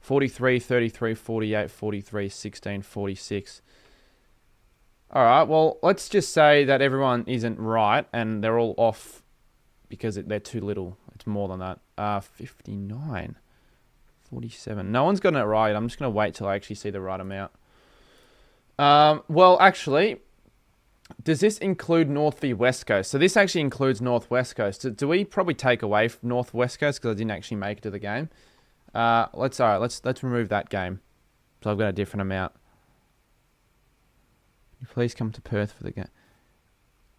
43, 33, 48, 43, 16, 46. All right, well, let's just say that everyone isn't right and they're all off because they're too little. It's more than that. 59, 47. No one's gotten it right. I'm just going to wait till I actually see the right amount. Well, actually, does this include North v West Coast? So this actually includes North West Coast. Do we probably take away North West Coast because I didn't actually make it to the game? Let's remove that game. So I've got a different amount. Please come to Perth for the game.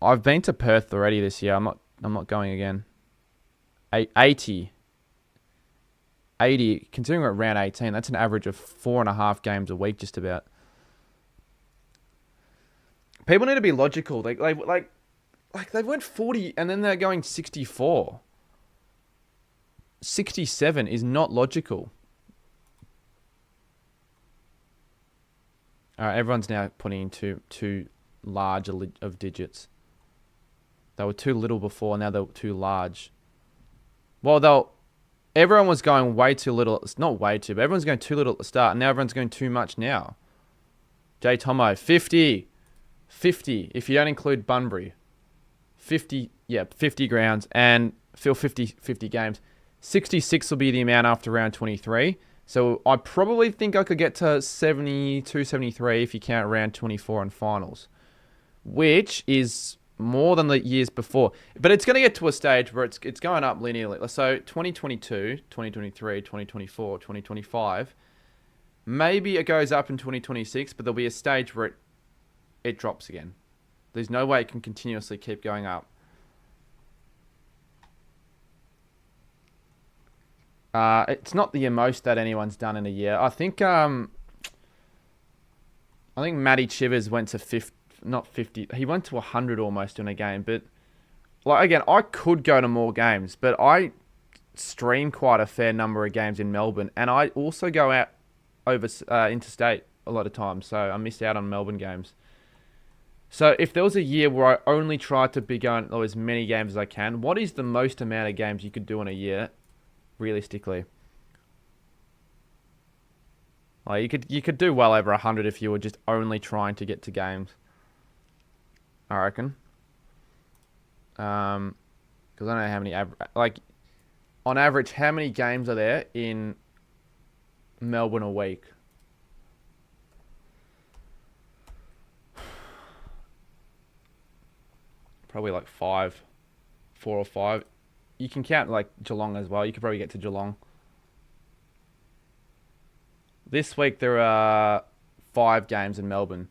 I've been to Perth already this year. I'm not going again. 80. Considering we're at round 18, that's an average of 4.5 games a week, just about. People need to be logical. They went 40 and then they're going 64. 67 is not logical. All right, everyone's now putting in too large of digits. They were too little before, now they're too large. Well, everyone was going way too little. It's not way too, but everyone's going too little at the start, and now everyone's going too much now. J Tomo, 50. 50, if you don't include Bunbury. 50 grounds, and Phil, 50 games. 66 will be the amount after round 23. So I probably think I could get to 72, 73 if you count round 24 and finals, which is more than the years before. But it's going to get to a stage where it's going up linearly. So 2022, 2023, 2024, 2025, maybe it goes up in 2026, but there'll be a stage where it drops again. There's no way it can continuously keep going up. It's not the most that anyone's done in a year. I think Matty Chivers went to 50, not 50. He went to 100 almost in a game. But again, I could go to more games, but I stream quite a fair number of games in Melbourne, and I also go out over interstate a lot of times, so I missed out on Melbourne games. So if there was a year where I only tried to be going to as many games as I can, what is the most amount of games you could do in a year, realistically? You could do well over 100 if you were just only trying to get to games, I reckon. Because I don't know how many on average, how many games are there in Melbourne a week? Probably like 4 or 5. You can count like Geelong as well. You could probably get to Geelong. This week there are 5 games in Melbourne.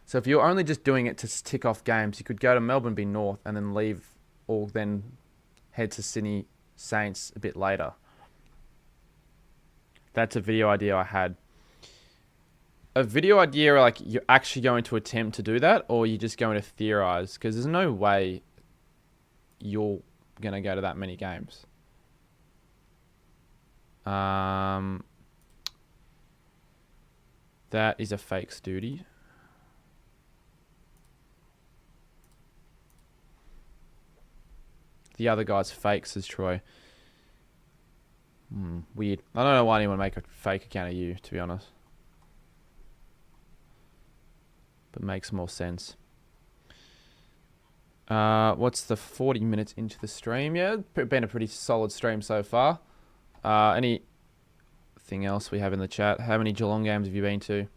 So if you're only just doing it to tick off games, you could go to Melbourne, be North, and then leave, or then head to Sydney Saints a bit later. That's a video idea I had. A video idea, like you're actually going to attempt to do that, or you're just going to theorize, because there's no way you're going to go to that many games. That is a fake Studi. The other guy's fake, says Troy. Weird. I don't know why anyone would make a fake account of you, to be honest. But makes more sense. What's the 40 minutes into the stream? Yeah, been a pretty solid stream so far. Anything else we have in the chat? How many Geelong games have you been to?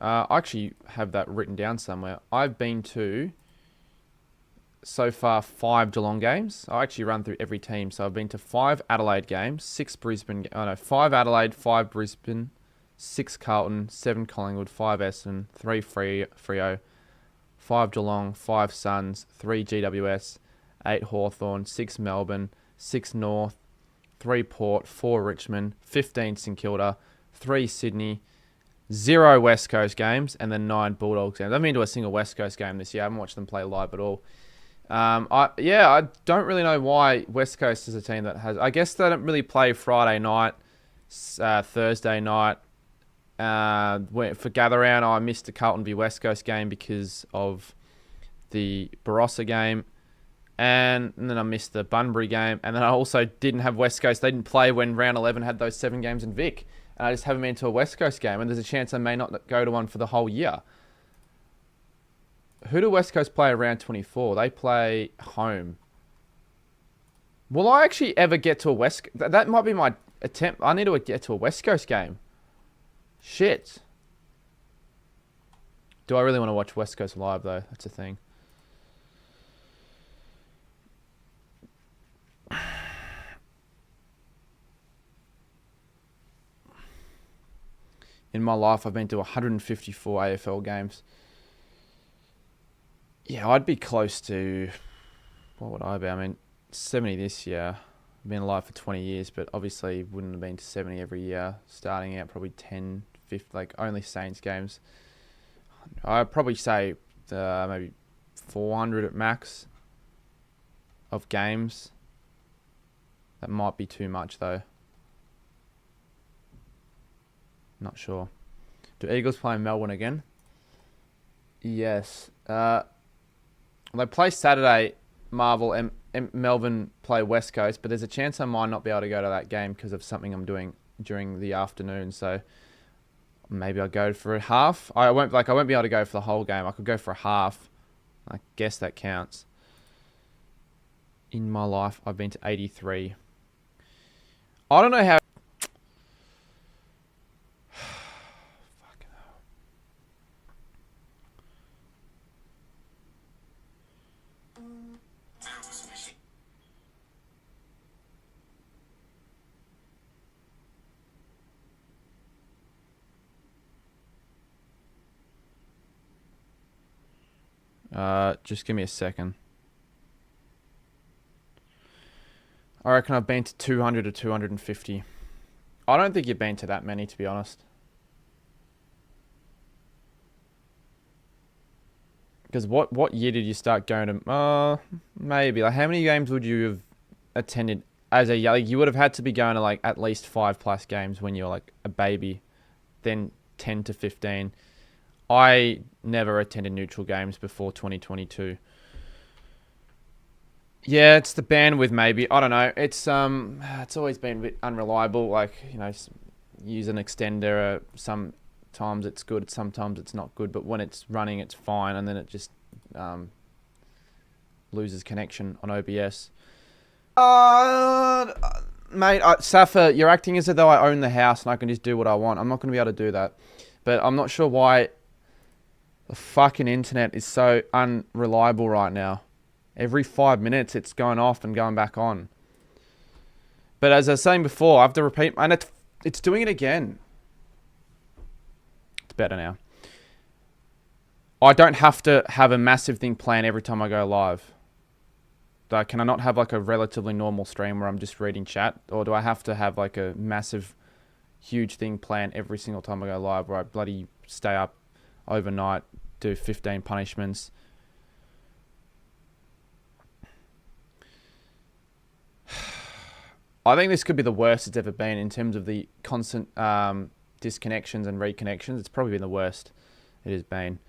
I actually have that written down somewhere. I've been to, so far, 5 Geelong games. I actually run through every team. So I've been to 5 Adelaide games, 6 Brisbane, 5 Adelaide, 5 Brisbane, 6 Carlton, 7 Collingwood, 5 Essendon, 3 Freo, 5 Geelong, 5 Suns, 3 GWS, 8 Hawthorn, 6 Melbourne, 6 North, 3 Port, 4 Richmond, 15 St Kilda, 3 Sydney, 0 West Coast games, and then 9 Bulldogs games. I haven't been to a single West Coast game this year. I haven't watched them play live at all. I don't really know why West Coast is a team that has... I guess they don't really play Friday night, Thursday night. For Gather Round, I missed the Carlton v West Coast game because of the Barossa game. And then I missed the Bunbury game. And then I also didn't have West Coast. They didn't play when round 11 had those 7 games in Vic. And I just haven't been to a West Coast game. And there's a chance I may not go to one for the whole year. Who do West Coast play around 24? They play home. Will I actually ever get to a West... That might be my attempt. I need to get to a West Coast game. Shit. Do I really want to watch West Coast live, though? That's the thing. In my life, I've been to 154 AFL games. Yeah, I'd be close to... What would I be? I mean, 70 this year. I've been alive for 20 years, but obviously wouldn't have been to 70 every year. Starting out probably 10, 50, like only Saints games. I'd probably say maybe 400 at max of games. That might be too much, though. Not sure. Do Eagles play Melbourne again? Yes. They play Saturday, Marvel, and Melbourne play West Coast, but there's a chance I might not be able to go to that game because of something I'm doing during the afternoon. So maybe I'll go for a half. I won't be able to go for the whole game. I could go for a half. I guess that counts. In my life, I've been to 83. I don't know how... Just give me a second. I reckon I've been to 200 to 250. I don't think you've been to that many, to be honest. Because what year did you start going to... maybe. Like, how many games would you have attended as a... Like, you would have had to be going to, like, at least 5+ games when you're, like, a baby. Then 10 to 15. I never attended neutral games before 2022. Yeah, it's the bandwidth, maybe. I don't know. It's always been a bit unreliable. Like, you know, use an extender. Sometimes it's good, sometimes it's not good. But when it's running, it's fine, and then it just loses connection on OBS. Mate, Safa, you're acting as though I own the house and I can just do what I want. I'm not going to be able to do that. But I'm not sure why the fucking internet is so unreliable right now. Every 5 minutes, it's going off and going back on. But as I was saying before, I have to repeat, and it's doing it again. It's better now. I don't have to have a massive thing planned every time I go live. Can I not have like a relatively normal stream where I'm just reading chat? Or do I have to have like a massive, huge thing planned every single time I go live where I bloody stay up overnight, do 15 punishments? I think this could be the worst it's ever been in terms of the constant disconnections and reconnections. It's probably been the worst it has been.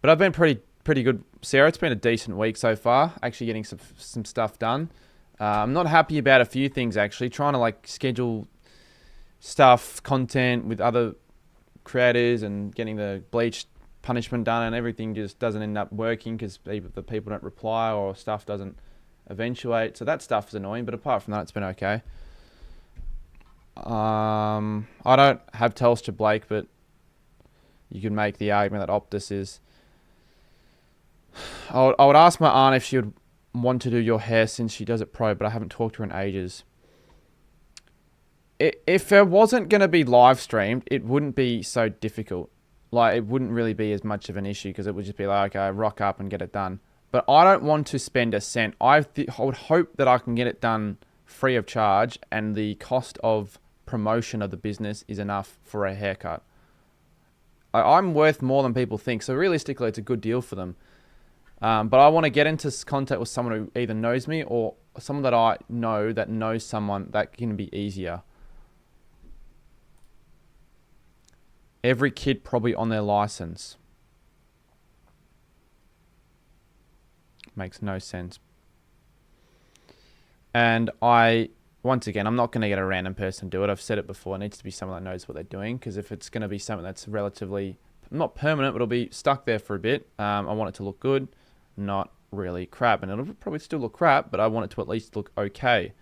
But I've been pretty good, Sarah. It's been a decent week so far, actually getting some stuff done. I'm not happy about a few things, actually. Trying to like schedule stuff, content with other creators and getting the bleach punishment done, and everything just doesn't end up working because either the people don't reply or stuff doesn't eventuate. So that stuff is annoying, but apart from that, it's been okay. I don't have Telstra Blake, but you could make the argument that Optus is. I would ask my aunt if she would want to do your hair since she does it pro, but I haven't talked to her in ages. If it wasn't going to be live streamed, it wouldn't be so difficult. Like, it wouldn't really be as much of an issue because it would just be like, okay, rock up and get it done. But I don't want to spend a cent. I would hope that I can get it done free of charge and the cost of promotion of the business is enough for a haircut. I'm worth more than people think. So realistically, it's a good deal for them. But I want to get into contact with someone who either knows me or someone that I know that knows someone that can be easier. Every kid probably on their license. Makes no sense. And once again, I'm not going to get a random person to do it. I've said it before. It needs to be someone that knows what they're doing. Because if it's going to be something that's relatively, not permanent, but it'll be stuck there for a bit. I want it to look good, not really crap. And it'll probably still look crap, but I want it to at least look okay.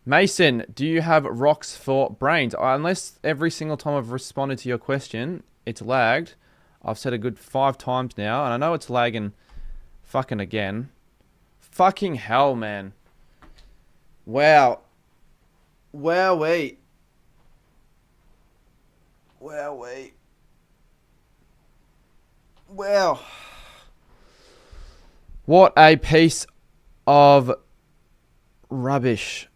Mason, do you have rocks for brains? Unless every single time I've responded to your question, it's lagged. I've said a good 5 times now, and I know it's lagging fucking again. Fucking hell, man. Wow. Wowee. Wowee. Wow. What a piece of rubbish.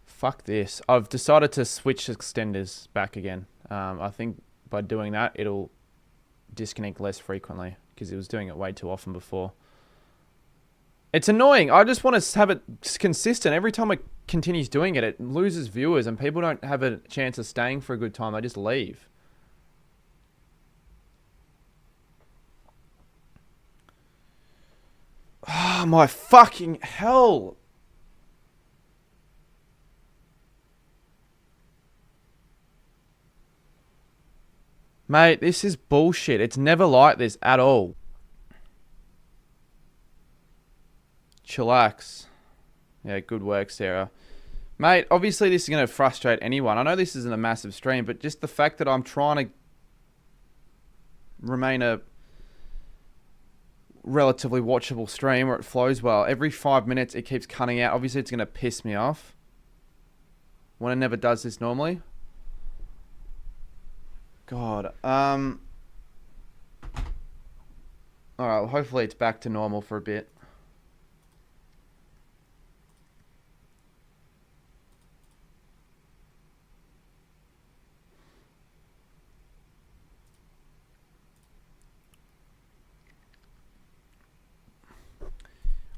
Fuck this. I've decided to switch extenders back again. I think by doing that, it'll disconnect less frequently because it was doing it way too often before. It's annoying. I just want to have it consistent. Every time it continues doing it, it loses viewers and people don't have a chance of staying for a good time. They just leave. Oh, my fucking hell. Mate, this is bullshit. It's never like this at all. Chillax. Yeah, good work, Sarah. Mate, obviously this is going to frustrate anyone. I know this isn't a massive stream, but just the fact that I'm trying to remain a relatively watchable stream where it flows well. Every 5 minutes it keeps cutting out. Obviously it's going to piss me off when it never does this normally. God. Alright, well, hopefully it's back to normal for a bit.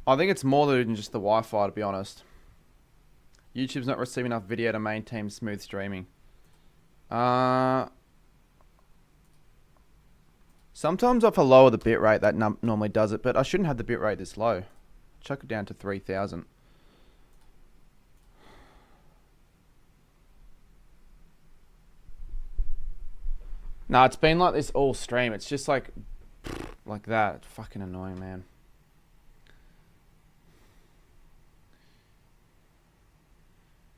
I think it's more than just the Wi-Fi, to be honest. YouTube's not receiving enough video to maintain smooth streaming. Sometimes if I lower the bitrate, that normally does it, but I shouldn't have the bitrate this low. Chuck it down to 3000. Nah, it's been like this all stream. It's just like that. It's fucking annoying, man.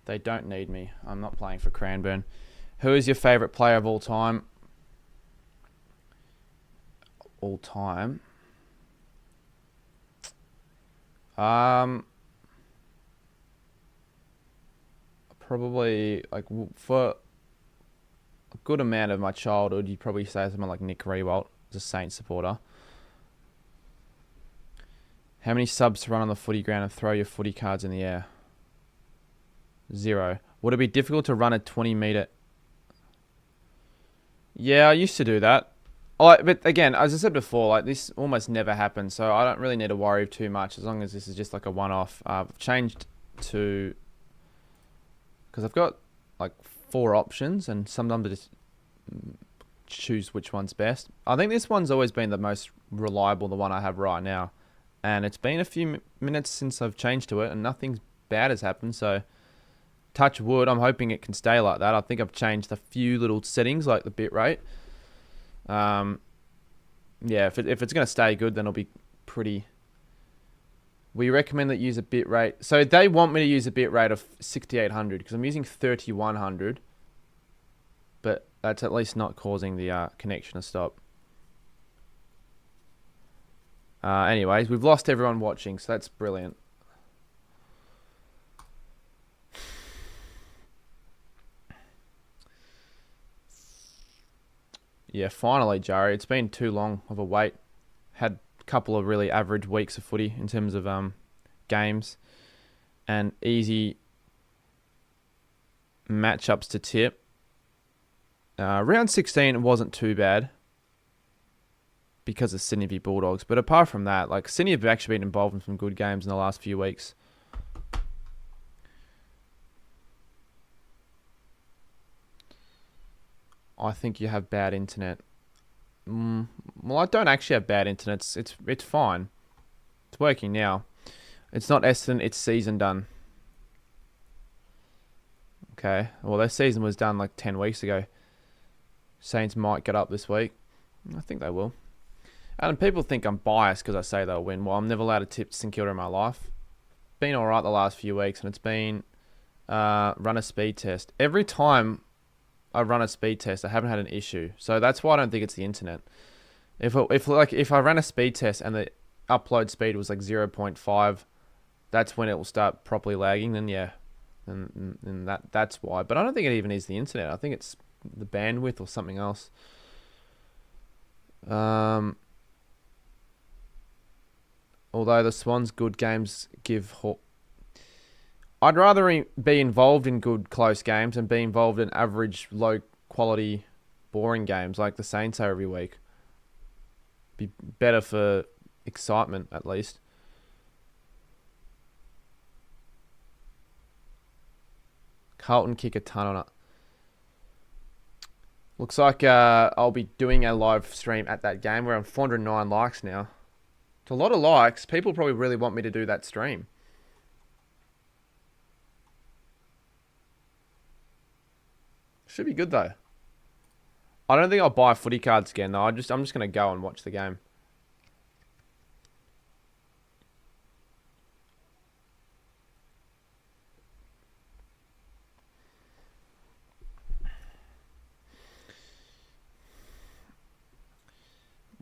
They don't need me. I'm not playing for Cranbourne. Who is your favourite player of all time? All time? Probably, like, for a good amount of my childhood, you'd probably say someone like Nick Rewalt, as a Saints supporter. How many subs to run on the footy ground and throw your footy cards in the air? 0. Would it be difficult to run a 20 meter? Yeah, I used to do that. But again, as I said before, like this almost never happens, so I don't really need to worry too much as long as this is just like a one-off. I've changed to, because I've got like 4 options, and sometimes I just choose which one's best. I think this one's always been the most reliable, the one I have right now, and it's been a few minutes since I've changed to it, and nothing bad has happened. So, touch wood, I'm hoping it can stay like that. I think I've changed a few little settings, like the bitrate. Yeah, if it's going to stay good, then it'll be pretty We recommend that you use a bit rate. So they want me to use a bit rate of 6800 because I'm using 3100. But that's at least not causing the connection to stop. Anyways, we've lost everyone watching, so that's brilliant. Yeah, finally, Jari. It's been too long of a wait. Had a couple of really average weeks of footy in terms of games and easy matchups to tip. Round 16 wasn't too bad because of Sydney v Bulldogs. But apart from that, like Sydney have actually been involved in some good games in the last few weeks. I think you have bad internet. Well, I don't actually have bad internet. It's fine. It's working now. It's not Essendon, it's season done. Okay. Well, their season was done like 10 weeks ago. Saints might get up this week. I think they will. And people think I'm biased because I say they'll win. Well, I'm never allowed to tip St Kilda in my life. Been alright the last few weeks, and it's been run a speed test. Every time I run a speed test, I haven't had an issue. So that's why I don't think it's the internet. If I ran a speed test and the upload speed was like 0.5, that's when it will start properly lagging. Then yeah, and that's why. But I don't think it even is the internet. I think it's the bandwidth or something else. Although the Swans' good games give hope. I'd rather be involved in good, close games and be involved in average, low-quality, boring games like the Saints are every week. Be better for excitement, at least. Carlton kick a ton on it. Looks like I'll be doing a live stream at that game. We're on 409 likes now. It's a lot of likes. People probably really want me to do that stream. Should be good though. I don't think I'll buy footy cards again though. I'm just gonna go and watch the game.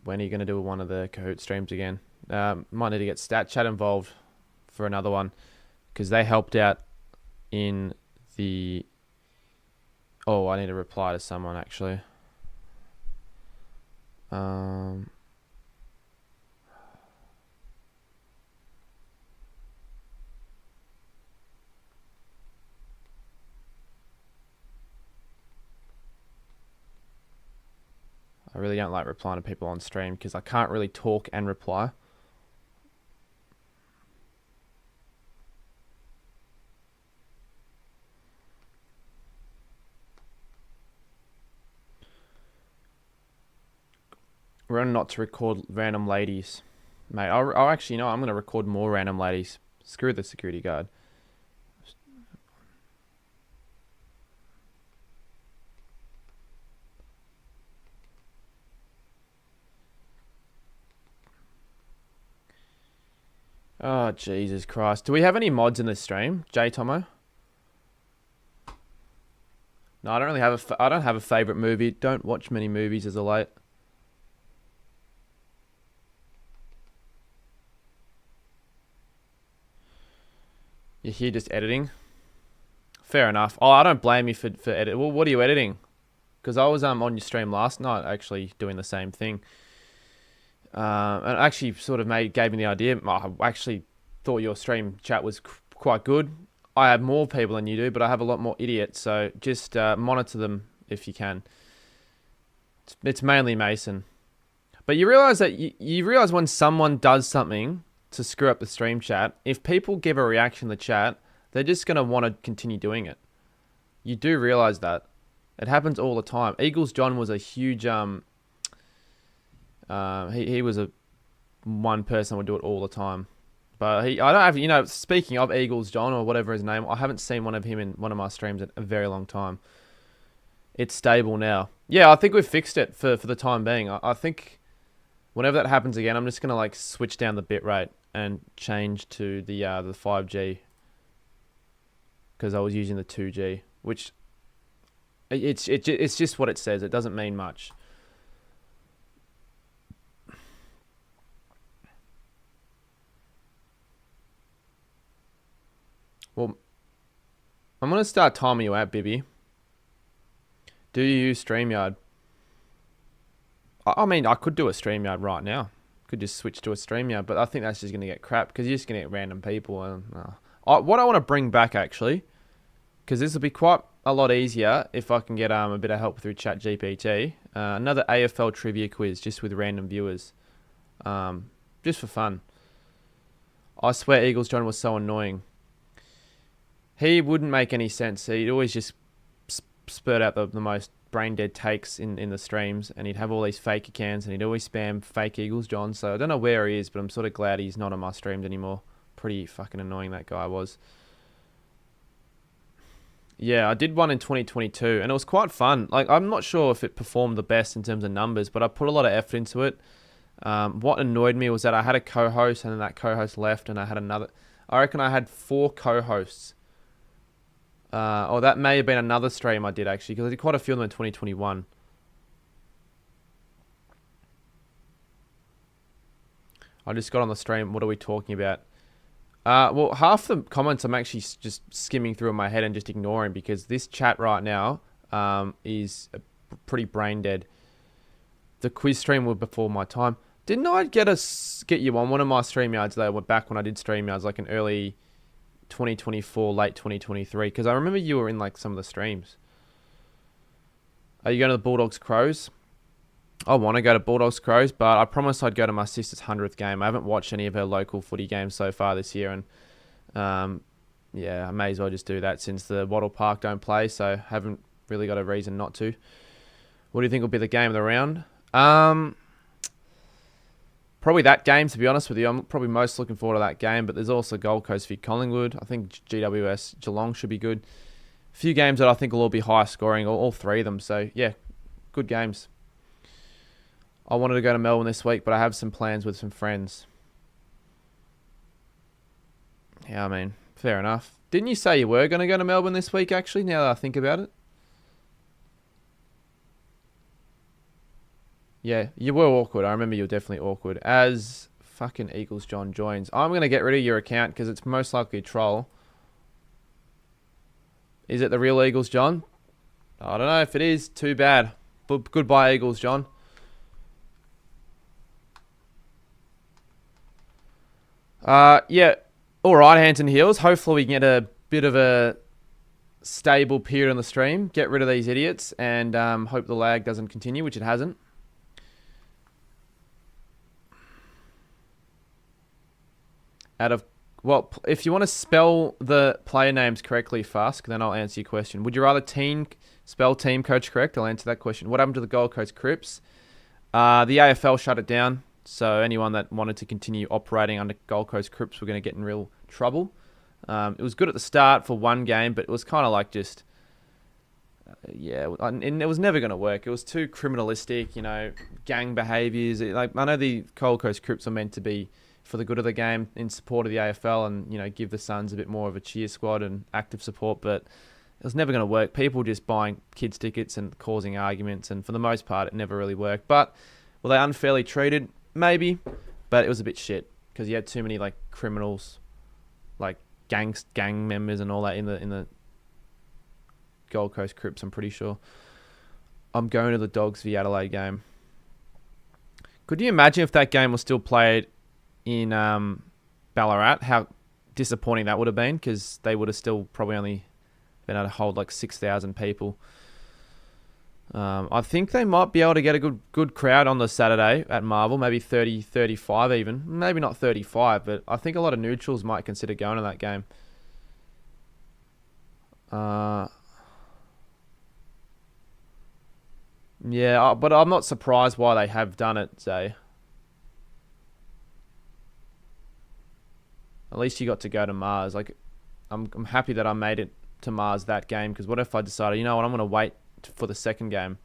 When are you gonna do one of the Kahoot streams again? Might need to get Stat Chat involved for another one because they helped out in the. Oh, I need to reply to someone actually. I really don't like replying to people on stream because I can't really talk and reply. We're on not to record random ladies. Mate, I'll actually, I'm going to record more random ladies. Screw the security guard. Oh, Jesus Christ. Do we have any mods in this stream? J Tomo? No, I don't really have I don't have a favourite movie. Don't watch many movies as of late. You're here just editing? Fair enough. Oh, I don't blame you for edit. Well, what are you editing? Because I was on your stream last night actually doing the same thing. And actually sort of gave me the idea. I actually thought your stream chat was quite good. I have more people than you do, but I have a lot more idiots. So just monitor them if you can. It's mainly Mason. But you realise that you realise when someone does something to screw up the stream chat, if people give a reaction in the chat, they're just going to want to continue doing it. You do realise that. It happens all the time. Eagles John was a huge... he was one person would do it all the time. But I don't have, speaking of Eagles John or whatever his name, I haven't seen one of him in one of my streams in a very long time. It's stable now. Yeah, I think we've fixed it for the time being. I think whenever that happens again, I'm just going to switch down the bit rate and changed to the 5G because I was using the 2G, which it's just what it says. It doesn't mean much. Well, I'm going to start timing you out, Bibby. Do you use StreamYard? I mean, I could do a StreamYard right now. Could just switch to a StreamYard, but I think that's just going to get crap because you're just going to get random people. And what I want to bring back, actually, because this will be quite a lot easier if I can get a bit of help through ChatGPT. Another AFL trivia quiz just with random viewers. Just for fun. I swear Eagles John was so annoying. He wouldn't make any sense. He'd always just spurt out the most brain dead takes in the streams, and he'd have all these fake accounts, and he'd always spam fake Eagles John. So I don't know where he is, but I'm sort of glad he's not on my streams anymore. Pretty fucking annoying that guy was. Yeah, I did one in 2022, and it was quite fun. Like, I'm not sure if it performed the best in terms of numbers, but I put a lot of effort into it. What annoyed me was that I had a co-host, and then that co-host left, and I had another. I reckon I had 4 co-hosts. Or that may have been another stream I did, actually, because I did quite a few of them in 2021. I just got on the stream. What are we talking about? Well, half the comments I'm actually just skimming through in my head and just ignoring because this chat right now is pretty brain dead. The quiz stream was before my time. Didn't I get you on one of my StreamYards though? Back when I did StreamYards, like in early 2024, late 2023, because I remember you were in like some of the streams. Are you going to the Bulldogs Crows? I want to go to Bulldogs Crows, but I promised I'd go to my sister's 100th game. I haven't watched any of her local footy games so far this year, and yeah, I may as well just do that since the Wattle Park don't play, so haven't really got a reason not to. What do you think will be the game of the round? Probably that game, to be honest with you. I'm probably most looking forward to that game, but there's also Gold Coast v Collingwood. I think GWS Geelong should be good. A few games that I think will all be high scoring, all 3 of them. So, yeah, good games. I wanted to go to Melbourne this week, but I have some plans with some friends. Yeah, I mean, fair enough. Didn't you say you were going to go to Melbourne this week, actually, now that I think about it? Yeah, you were awkward. I remember you were definitely awkward. As fucking Eagles John joins. I'm going to get rid of your account because it's most likely a troll. Is it the real Eagles John? I don't know if it is. Too bad. But goodbye, Eagles John. Yeah. All right, hands and heels. Hopefully we can get a bit of a stable period on the stream. Get rid of these idiots and hope the lag doesn't continue, which it hasn't. Well, if you want to spell the player names correctly, Fusk, then I'll answer your question. Would you rather spell team coach correct? I'll answer that question. What happened to the Gold Coast Crips? The AFL shut it down, so anyone that wanted to continue operating under Gold Coast Crips were going to get in real trouble. It was good at the start for one game, but it was kind of like just... yeah, and it was never going to work. It was too criminalistic, gang behaviours. Like, I know the Gold Coast Crips are meant to be for the good of the game in support of the AFL and, give the Suns a bit more of a cheer squad and active support, but it was never going to work. People just buying kids' tickets and causing arguments, and for the most part, it never really worked. But were they unfairly treated? Maybe, but it was a bit shit because you had too many, like, criminals, like gang members and all that in the Gold Coast Crips, I'm pretty sure. I'm going to the Dogs v Adelaide game. Could you imagine if that game was still played in Ballarat, how disappointing that would have been, because they would have still probably only been able to hold like 6,000 people. I think they might be able to get a good crowd on the Saturday at Marvel, maybe 30, 35 even. Maybe not 35, but I think a lot of neutrals might consider going to that game. Yeah, but I'm not surprised why they have done it, Zay. At least you got to go to Mars. Like, I'm happy that I made it to Mars that game, because what if I decided, you know what, I'm going to wait for the second game.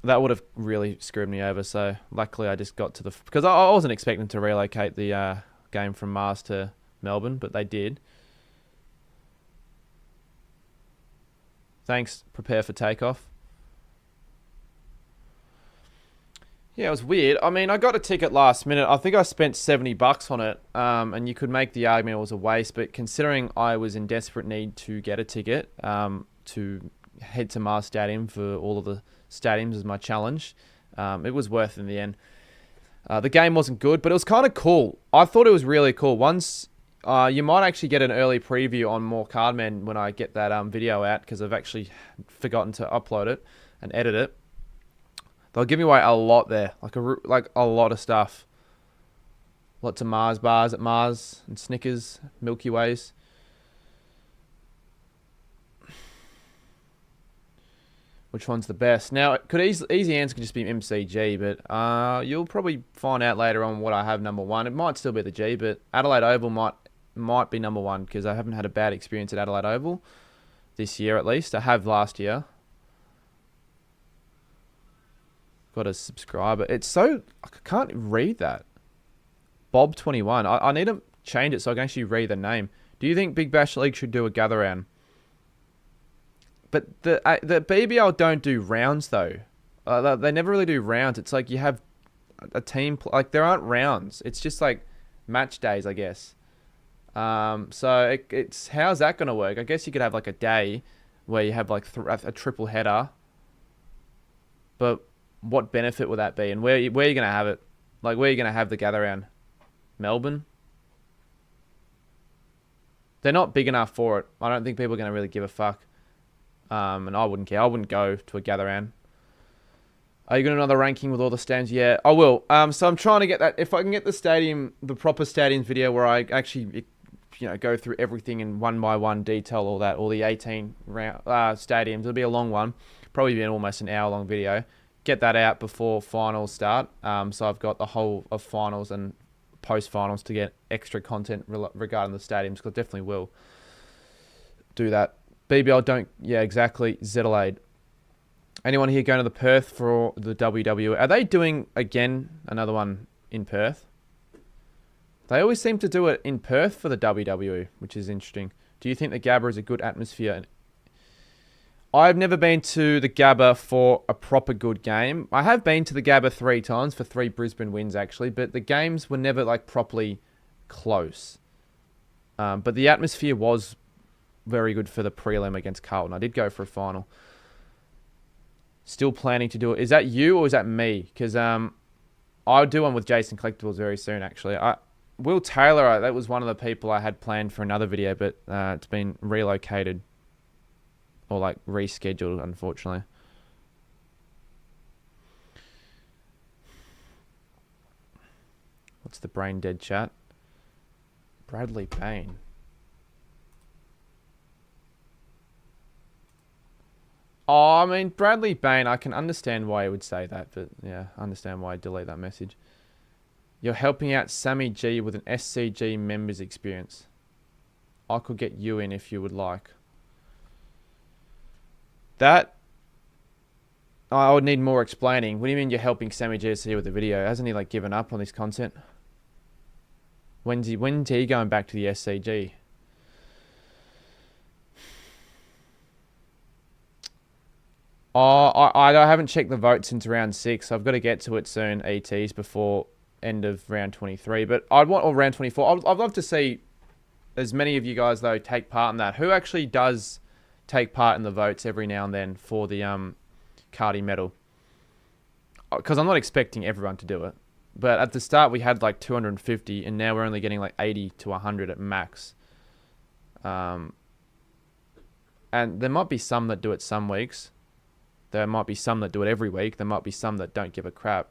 That would have really screwed me over. So luckily, I just got to the because I wasn't expecting to relocate the game from Mars to Melbourne, but they did. Thanks. Prepare for takeoff. Yeah, it was weird. I mean, I got a ticket last minute. I think I spent $70 on it, and you could make the argument it was a waste. But considering I was in desperate need to get a ticket to head to Mars Stadium for all of the stadiums as my challenge, it was worth it in the end. The game wasn't good, but it was kind of cool. I thought it was really cool. Once you might actually get an early preview on More Cardmen when I get that video out, because I've actually forgotten to upload it and edit it. They'll give me away a lot there, like a lot of stuff. Lots of Mars bars at Mars and Snickers, Milky Ways. Which one's the best? Now, it could easy answer could just be MCG, but you'll probably find out later on what I have number one. It might still be the G, but Adelaide Oval might be number one because I haven't had a bad experience at Adelaide Oval this year, at least. I have last year. Got a subscriber. It's so... I can't read that. Bob21. I need to change it so I can actually read the name. Do you think Big Bash League should do a gather round? But the BBL don't do rounds, though. They never really do rounds. It's like you have a team... Like, there aren't rounds. It's just like match days, I guess. So it's... How's that going to work? I guess you could have like a day where you have like a triple header. But... what benefit would that be? And where are you going to have it? Like, where are you going to have the gather round? Melbourne? They're not big enough for it. I don't think people are going to really give a fuck. And I wouldn't care. I wouldn't go to a gather round. Are you going to another ranking with all the stands? Yeah, I will. So I'm trying to get that. If I can get the proper stadiums video where I actually, go through everything in one by one detail, all the 18 stadiums. It'll be a long one. Probably be almost an hour long video. Get that out before finals start. So I've got the whole of finals and post-finals to get extra content regarding the stadiums, because I definitely will do that. BBL don't... Yeah, exactly. Zettelade. Anyone here going to the Perth for the WWE? Are they doing, again, another one in Perth? They always seem to do it in Perth for the WWE, which is interesting. Do you think the Gabba is a good atmosphere? I've never been to the Gabba for a proper good game. I have been to the Gabba 3 times for 3 Brisbane wins, actually, but the games were never like properly close. But the atmosphere was very good for the prelim against Carlton. I did go for a final. Still planning to do it. Is that you or is that me? Because I'll do one with Jason Collectibles very soon, actually. Will Taylor, that was one of the people I had planned for another video, but it's been relocated. Or like rescheduled, unfortunately. What's the brain dead chat? Bradley Payne. Oh, I mean, Bradley Payne, I can understand why he would say that, but yeah, I understand why he'd delete that message. You're helping out Sammy G with an SCG members experience. I could get you in if you would like. That, I would need more explaining. What do you mean you're helping Sammy GSC with the video? Hasn't he like given up on this content? When's he going back to the SCG? I haven't checked the vote since round 6. I've got to get to it soon, ETs, before end of round 23. But or round 24. I'd love to see as many of you guys, though, take part in that. Who actually does take part in the votes every now and then for the Cardi medal? Because I'm not expecting everyone to do it. But at the start, we had like 250, and now we're only getting like 80 to 100 at max. And there might be some that do it some weeks. There might be some that do it every week. There might be some that don't give a crap.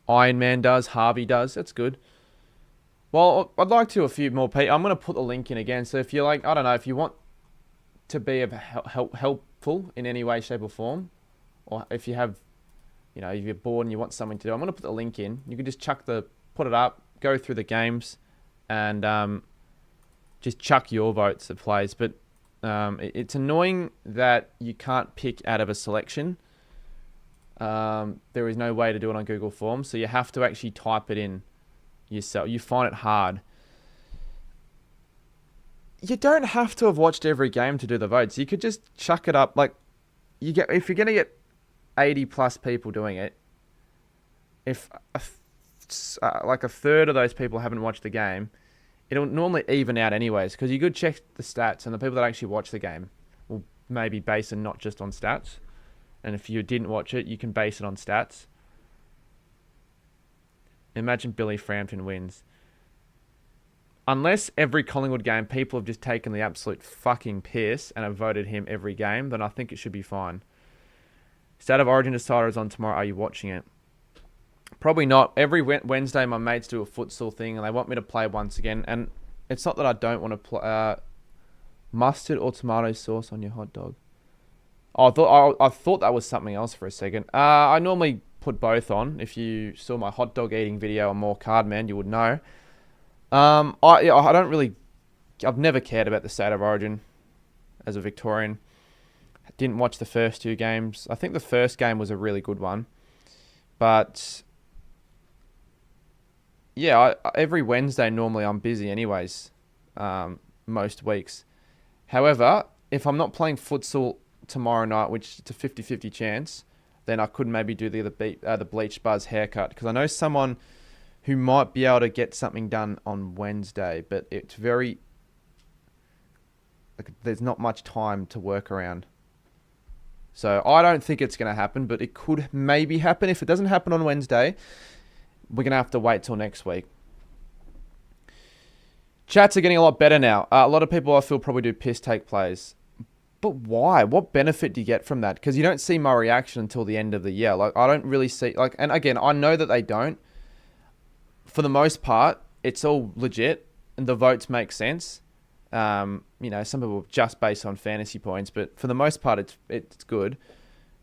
Iron Man does. Harvey does. That's good. Well, I'd like to a few more people. I'm going to put the link in again. So if you're like, I don't know, if you want to be of helpful in any way, shape or form, or if you have, if you're bored and you want something to do, I'm going to put the link in. You can just put it up, go through the games, and just chuck your votes at plays. But it's annoying that you can't pick out of a selection. There is no way to do it on Google Forms, so you have to actually type it in yourself. You find it hard. You don't have to have watched every game to do the votes. You could just chuck it up. Like, if you're gonna get 80 plus people doing it, if like a third of those people haven't watched the game, it'll normally even out anyways, because you could check the stats, and the people that actually watch the game will maybe base it not just on stats. And if you didn't watch it, you can base it on stats. Imagine Billy Frampton wins. Unless every Collingwood game people have just taken the absolute fucking piss and have voted him every game, then I think it should be fine. State of Origin Decider is on tomorrow. Are you watching it? Probably not. Every Wednesday, my mates do a futsal thing, and they want me to play once again. And it's not that I don't want to play. Mustard or tomato sauce on your hot dog? Oh, I thought that was something else for a second. I normally put both on. If you saw my hot dog eating video on More Cardman, you would know. I don't really. I've never cared about the State of Origin as a Victorian. Didn't watch the first two games. I think the first game was a really good one, but yeah, every Wednesday normally I'm busy anyways. Most weeks. However, if I'm not playing futsal tomorrow night, which it's a 50-50 chance, then I could maybe do the bleach buzz haircut, because I know someone who might be able to get something done on Wednesday, but it's very, like, there's not much time to work around. So I don't think it's going to happen, but it could maybe happen. If it doesn't happen on Wednesday, we're going to have to wait till next week. Chats are getting a lot better now. A lot of people, I feel, probably do piss take plays. But why? What benefit do you get from that? Because you don't see my reaction until the end of the year. Like, I don't really see, like, and again, I know that they don't. For the most part, it's all legit and the votes make sense. Some people just based on fantasy points, but for the most part, it's good.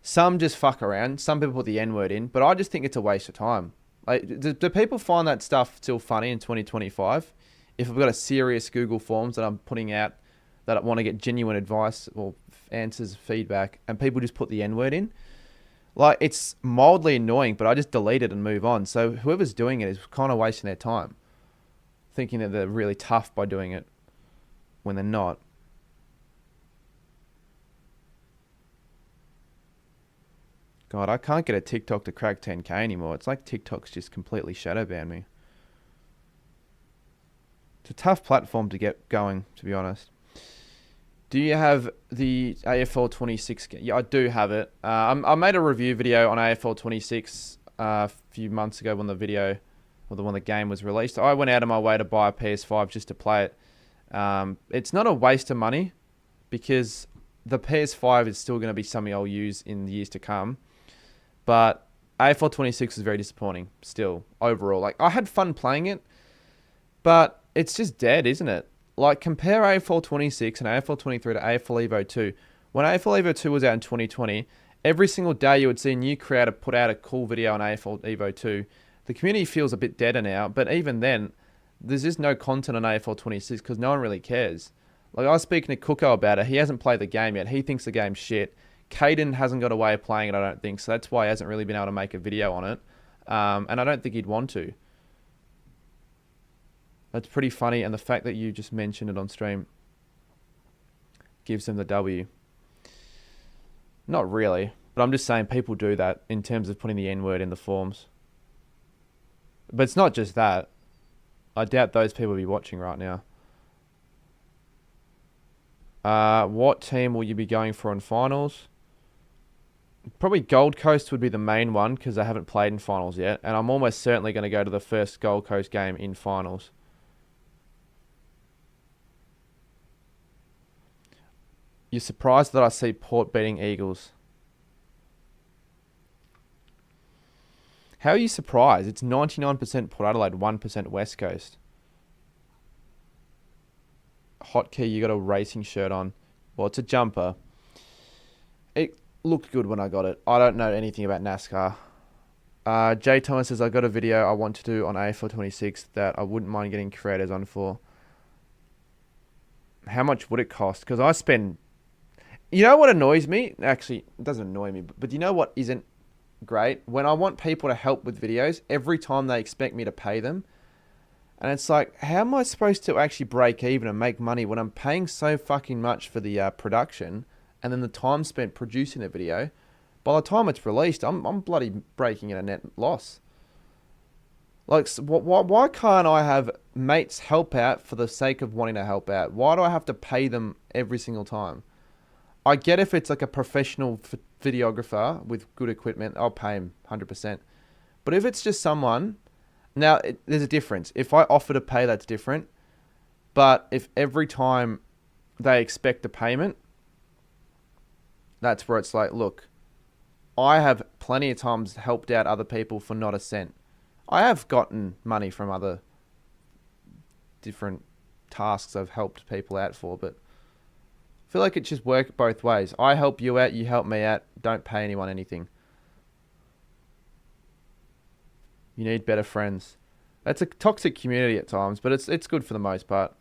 Some just fuck around. Some people put the N-word in, but I just think it's a waste of time. Like, do people find that stuff still funny in 2025? If I've got a serious Google Forms that I'm putting out that I want to get genuine advice or answers, feedback, and people just put the N-word in, like, it's mildly annoying, but I just delete it and move on. So whoever's doing it is kind of wasting their time, thinking that they're really tough by doing it when they're not. God, I can't get a TikTok to crack 10K anymore. It's like TikTok's just completely shadow banned me. It's a tough platform to get going, to be honest. Do you have the AFL 26? Yeah, I do have it. I made a review video on AFL 26 a few months ago when the game was released. I went out of my way to buy a PS5 just to play it. It's not a waste of money, because the PS5 is still going to be something I'll use in the years to come. But AFL 26 is very disappointing still, overall. Like, I had fun playing it, but it's just dead, isn't it? Like, compare AFL 26 and AFL 23 to AFL Evo 2. When AFL Evo 2 was out in 2020, every single day you would see a new creator put out a cool video on AFL Evo 2. The community feels a bit deader now, but even then, there's just no content on AFL 26 because no one really cares. Like, I was speaking to Cooko about it. He hasn't played the game yet. He thinks the game's shit. Caden hasn't got a way of playing it, I don't think. So that's why he hasn't really been able to make a video on it. And I don't think he'd want to. That's pretty funny. And the fact that you just mentioned it on stream gives them the W. Not really. But I'm just saying people do that in terms of putting the N-word in the forms. But it's not just that. I doubt those people will be watching right now. What team will you be going for in finals? Probably Gold Coast would be the main one because they haven't played in finals yet. And I'm almost certainly going to go to the first Gold Coast game in finals. You're surprised that I see Port beating Eagles. How are you surprised? It's 99% Port Adelaide, 1% West Coast. Hotkey, you got a racing shirt on. Well, it's a jumper. It looked good when I got it. I don't know anything about NASCAR. Jay Thomas says, I got a video I want to do on AFL 26 that I wouldn't mind getting creators on for. How much would it cost? Because I spend... You know what annoys me? Actually, it doesn't annoy me, but you know what isn't great. When I want people to help with videos, every time they expect me to pay them. And it's like, how am I supposed to actually break even and make money when I'm paying so fucking much for the production and then the time spent producing the video? By the time it's released, I'm bloody breaking in a net loss. Like, why can't I have mates help out for the sake of wanting to help out? Why do I have to pay them every single time? I get if it's like a professional videographer with good equipment, I'll pay him 100%. But if it's just someone... Now, there's a difference. If I offer to pay, that's different. But if every time they expect a payment, that's where it's like, look, I have plenty of times helped out other people for not a cent. I have gotten money from other different tasks I've helped people out for, but I feel like it just works both ways. I help you out, you help me out. Don't pay anyone anything. You need better friends. That's a toxic community at times, but it's good for the most part.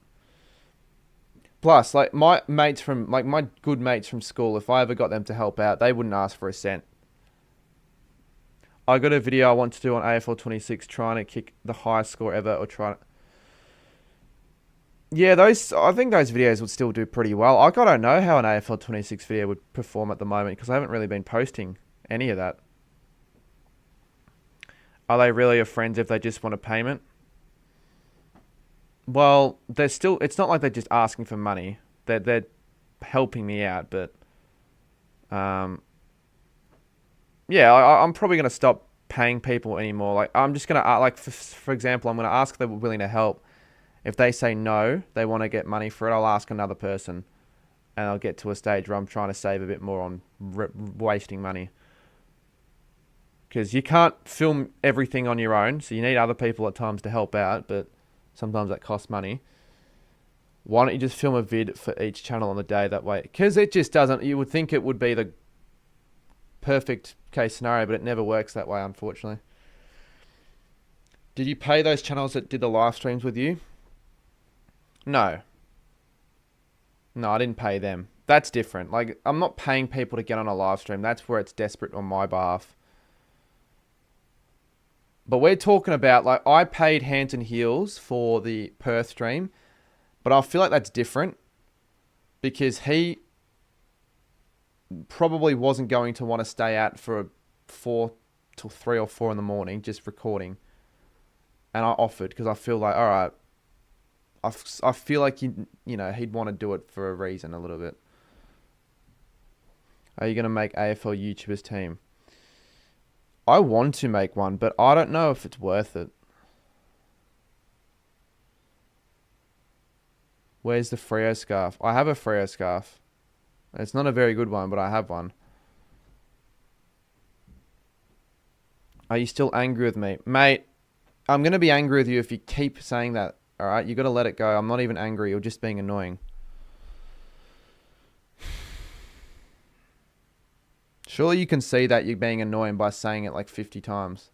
Plus, like my good mates from school, if I ever got them to help out, they wouldn't ask for a cent. I got a video I want to do on AFL 26 trying to kick the highest score ever or trying to... Yeah, I think those videos would still do pretty well. I don't know how an AFL 26 video would perform at the moment because I haven't really been posting any of that. Are they really your friends if they just want a payment? Well, it's not like they're just asking for money. They're helping me out, but yeah, I'm probably going to stop paying people anymore. Like, I'm just going to, like, for example, I'm going to ask if they're willing to help. If they say no, they want to get money for it, I'll ask another person. And I'll get to a stage where I'm trying to save a bit more on wasting money. Because you can't film everything on your own, so you need other people at times to help out, but sometimes that costs money. Why don't you just film a vid for each channel on the day that way? Because it just doesn't... You would think it would be the perfect case scenario, but it never works that way, unfortunately. Did you pay those channels that did the live streams with you? No. No, I didn't pay them. That's different. Like, I'm not paying people to get on a live stream. That's where it's desperate on my behalf. But we're talking about, like, I paid Hands and Heels for the Perth stream, but I feel like that's different because he probably wasn't going to want to stay out for 4 till 3 or 4 in the morning just recording. And I offered because I feel like, all right, I feel like, you know, he'd want to do it for a reason a little bit. Are you going to make AFL YouTubers team? I want to make one, but I don't know if it's worth it. Where's the Freo scarf? I have a Freo scarf. It's not a very good one, but I have one. Are you still angry with me? Mate, I'm going to be angry with you if you keep saying that. All right? You got to let it go. I'm not even angry. You're just being annoying. Surely you can see that you're being annoying by saying it like 50 times.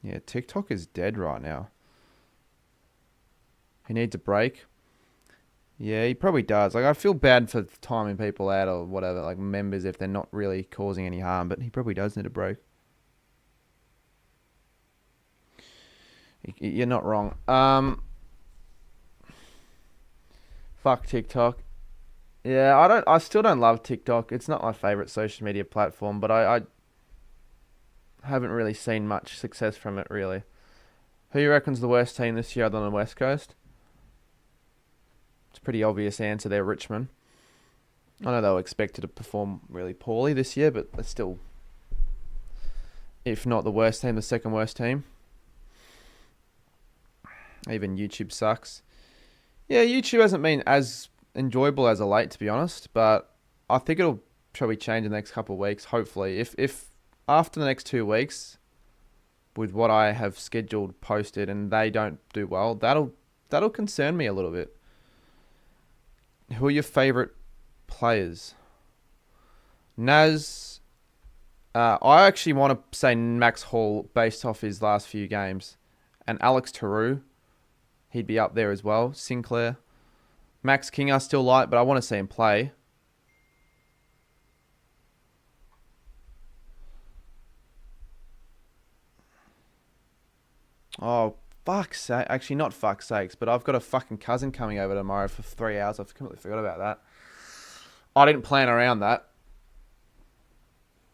Yeah, TikTok is dead right now. He needs a break. Yeah, he probably does. Like, I feel bad for timing people out or whatever, like members, if they're not really causing any harm, but he probably does need a break. You're not wrong. Fuck TikTok. Yeah, I still don't love TikTok. It's not my favorite social media platform, but I haven't really seen much success from it, really. Who you reckon's the worst team this year other than the West Coast? It's a pretty obvious answer there, Richmond. I know they were expected to perform really poorly this year, but they're still, if not the worst team, the second worst team. Even YouTube sucks. Yeah, YouTube hasn't been as enjoyable as of late, to be honest, but I think it'll probably change in the next couple of weeks, hopefully. If after the next 2 weeks, with what I have scheduled posted, and they don't do well, that'll concern me a little bit. Who are your favourite players? Naz, I actually want to say Max Hall based off his last few games. And Alex Taru, he'd be up there as well. Sinclair. Max King I still like, but I want to see him play. Oh, fuck's sake. Actually, not fuck's sakes, but I've got a fucking cousin coming over tomorrow for 3 hours. I've completely forgot about that. I didn't plan around that.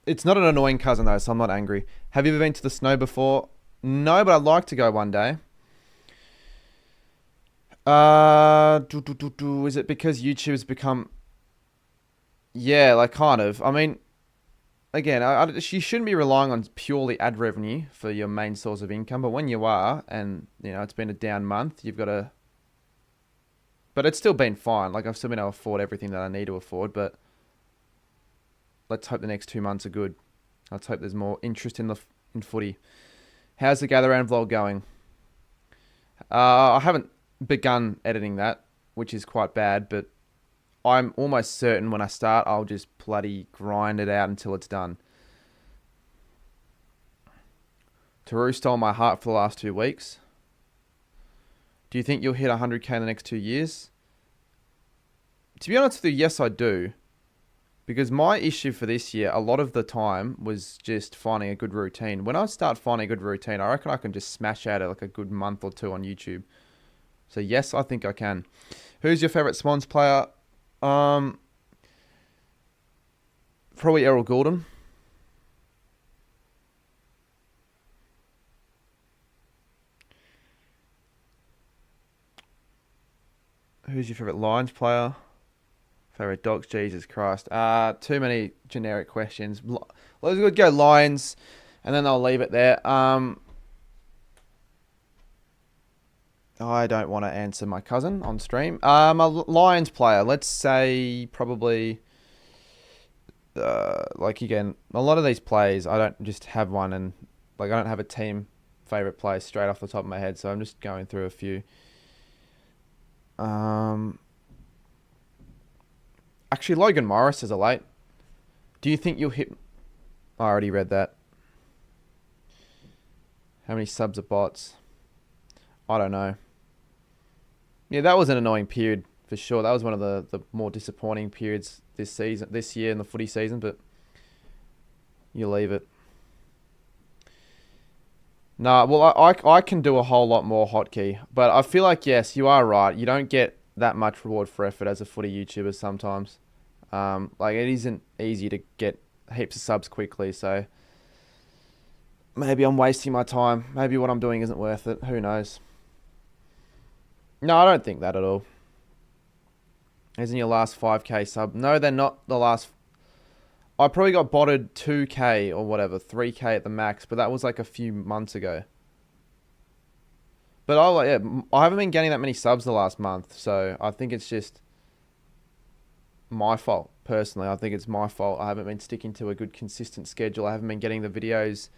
It's not an annoying cousin, though, so I'm not angry. Have you ever been to the snow before? No, but I'd like to go one day. Is it because YouTube's become... Yeah, like, kind of. I mean, again, you shouldn't be relying on purely ad revenue for your main source of income, but when you are, and, you know, it's been a down month, you've got to... But it's still been fine. Like, I've still been able to afford everything that I need to afford, but... Let's hope the next 2 months are good. Let's hope there's more interest in footy. How's the Gather Round vlog going? I haven't begun editing that, which is quite bad, but I'm almost certain when I start, I'll just bloody grind it out until it's done. Taru stole my heart for the last 2 weeks. Do you think you'll hit 100k in the next 2 years? To be honest with you, yes, I do. Because my issue for this year, a lot of the time, was just finding a good routine. When I start finding a good routine, I reckon I can just smash out like a good month or 2 on YouTube. So yes, I think I can. Who's your favourite Swans player? Probably Errol Goulden. Who's your favourite Lions player? Favorite dogs? Jesus Christ. Too many generic questions. Let's go Lions, and then I'll leave it there. I don't want to answer my cousin on stream. A Lions player. Let's say probably... like, again, a lot of these plays, I don't just have one, and like I don't have a team favourite play straight off the top of my head, so I'm just going through a few. Actually, Logan Morris is a late. Do you think you'll hit... I already read that. How many subs are bots? I don't know. Yeah, that was an annoying period for sure. That was one of the more disappointing periods this year in the footy season, but you leave it. No, well, I can do a whole lot more hotkey, but I feel like, yes, you are right. You don't get that much reward for effort as a footy YouTuber sometimes. Like, it isn't easy to get heaps of subs quickly, so maybe I'm wasting my time. Maybe what I'm doing isn't worth it. Who knows? No, I don't think that at all. Isn't your last 5k sub? No, they're not the last... I probably got botted 2k or whatever, 3k at the max, but that was like a few months ago. But I haven't been getting that many subs the last month, so I think it's just my fault, personally. I think it's my fault. I haven't been sticking to a good, consistent schedule. I haven't been getting the videos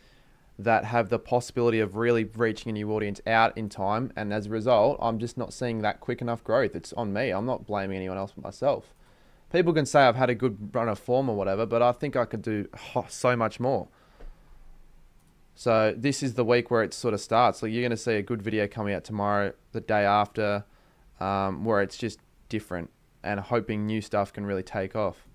that have the possibility of really reaching a new audience out in time, and as a result, I'm just not seeing that quick enough growth. It's on me. I'm not blaming anyone else but myself. People can say I've had a good run of form or whatever, but I think I could do so much more. So this is the week where it sort of starts. Like, you're going to see a good video coming out tomorrow, the day after, where it's just different, and hoping new stuff can really take off.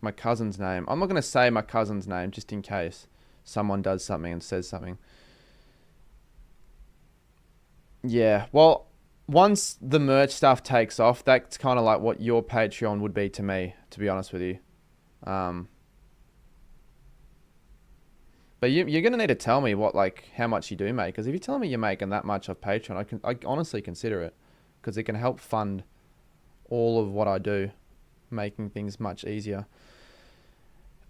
My cousin's name. I'm not going to say my cousin's name just in case someone does something and says something. Yeah, well, once the merch stuff takes off, that's kind of like what your Patreon would be to me, to be honest with you. But you're going to need to tell me how much you do make. Because if you're telling me you're making that much off Patreon, I honestly consider it. Because it can help fund all of what I do, making things much easier.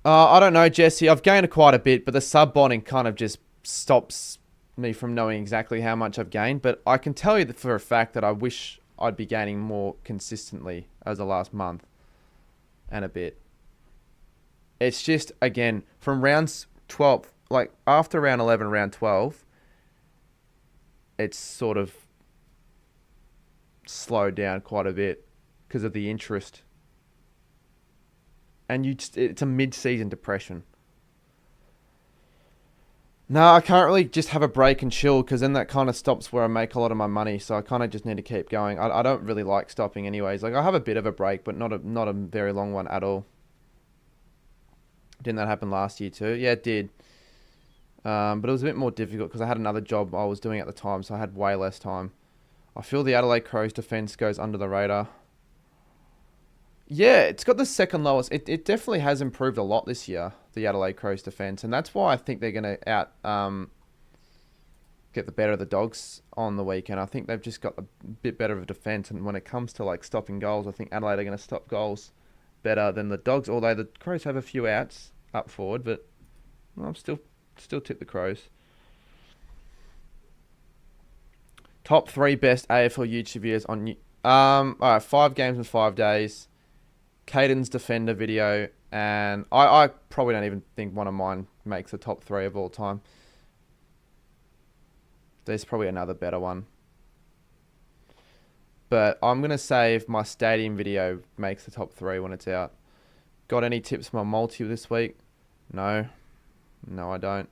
I don't know, Jesse. I've gained quite a bit, but the sub bonding kind of just stops me from knowing exactly how much I've gained. But I can tell you that for a fact that I wish I'd be gaining more consistently as the last month and a bit. It's just, again, from round 12, like after round 11, round 12, it's sort of slowed down quite a bit because of the interest. And it's a mid-season depression. No, I can't really just have a break and chill because then that kind of stops where I make a lot of my money. So I kind of just need to keep going. I don't really like stopping anyways. Like I have a bit of a break, but not a very long one at all. Didn't that happen last year too? Yeah, it did. But it was a bit more difficult because I had another job I was doing at the time, so I had way less time. I feel the Adelaide Crows defence goes under the radar. Yeah, it's got the second lowest. It definitely has improved a lot this year, the Adelaide Crows defence, and that's why I think they're going to get the better of the Dogs on the weekend. I think they've just got a bit better of a defence, and when it comes to like stopping goals, I think Adelaide are going to stop goals better than the Dogs, although the Crows have a few outs up forward, but I'm still tip the Crows. Top 3 best AFL YouTube videos on... Alright, 5 games in 5 days. Caden's Defender video, and I probably don't even think one of mine makes the top 3 of all time. There's probably another better one. But I'm going to say if my stadium video makes the top 3 when it's out. Got any tips for my multi this week? No. No, I don't.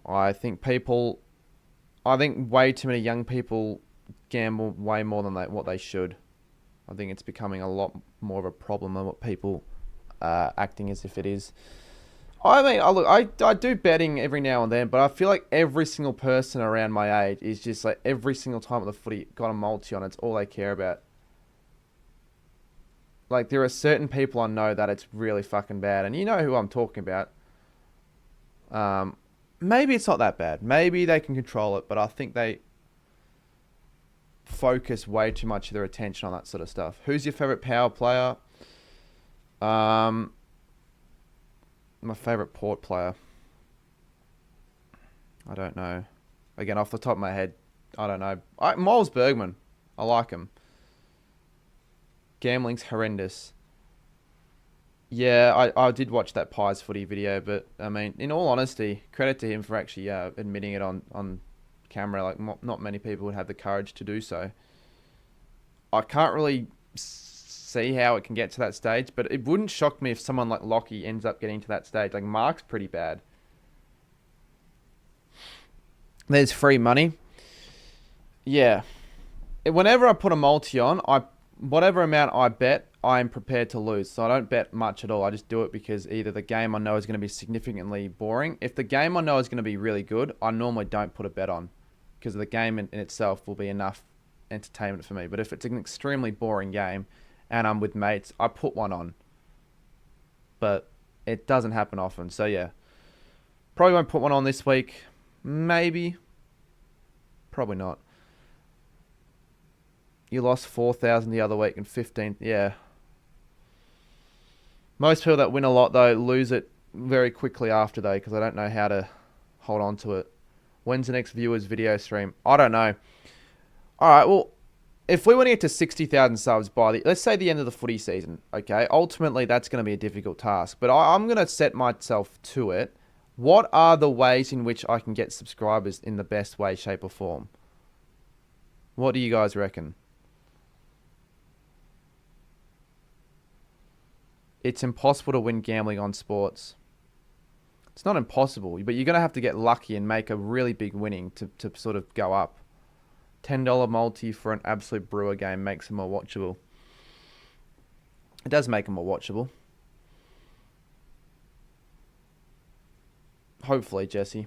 I think way too many young people gamble way more than what they should. I think it's becoming a lot more of a problem than what people are acting as if it is. I mean, I do betting every now and then, but I feel like every single person around my age is just like every single time at the footy got a multi on. It's all they care about. Like there are certain people I know that it's really fucking bad, and you know who I'm talking about. Maybe it's not that bad. Maybe they can control it, but I think they focus way too much of their attention on that sort of stuff. Who's your favourite power player? My favourite Port player. I don't know. Again, off the top of my head, I don't know. Miles Bergman. I like him. Gambling's horrendous. Yeah, I did watch that Pies footy video, but I mean, in all honesty, credit to him for actually admitting it on camera. Like, not many people would have the courage to do so. I can't really see how it can get to that stage, but it wouldn't shock me if someone like Lockie ends up getting to that stage. Like, Mark's pretty bad. There's free money. Yeah. Whenever I put a multi on, whatever amount I bet, I'm prepared to lose. So I don't bet much at all. I just do it because either the game I know is going to be significantly boring. If the game I know is going to be really good, I normally don't put a bet on because the game in itself will be enough entertainment for me. But if it's an extremely boring game and I'm with mates, I put one on. But it doesn't happen often. So yeah, probably won't put one on this week. Maybe. Probably not. You lost 4,000 the other week and 15. Yeah. Most people that win a lot, though, lose it very quickly after, though, because I don't know how to hold on to it. When's the next viewer's video stream? I don't know. All right, well, if we want to get to 60,000 subs by let's say the end of the footy season, okay, ultimately that's going to be a difficult task, but I'm going to set myself to it. What are the ways in which I can get subscribers in the best way, shape, or form? What do you guys reckon? It's impossible to win gambling on sports. It's not impossible, but you're going to have to get lucky and make a really big winning to sort of go up. $10 multi for an absolute brewer game makes it more watchable. It does make it more watchable. Hopefully, Jesse.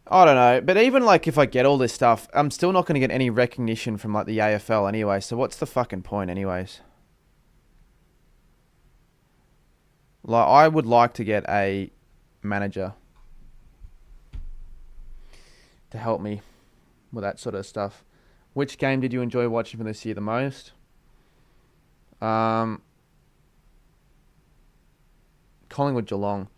I don't know, but even like if I get all this stuff, I'm still not going to get any recognition from like the AFL anyway, so what's the fucking point anyways? Like, I would like to get a manager to help me with that sort of stuff. Which game did you enjoy watching from this year the most? Collingwood Geelong.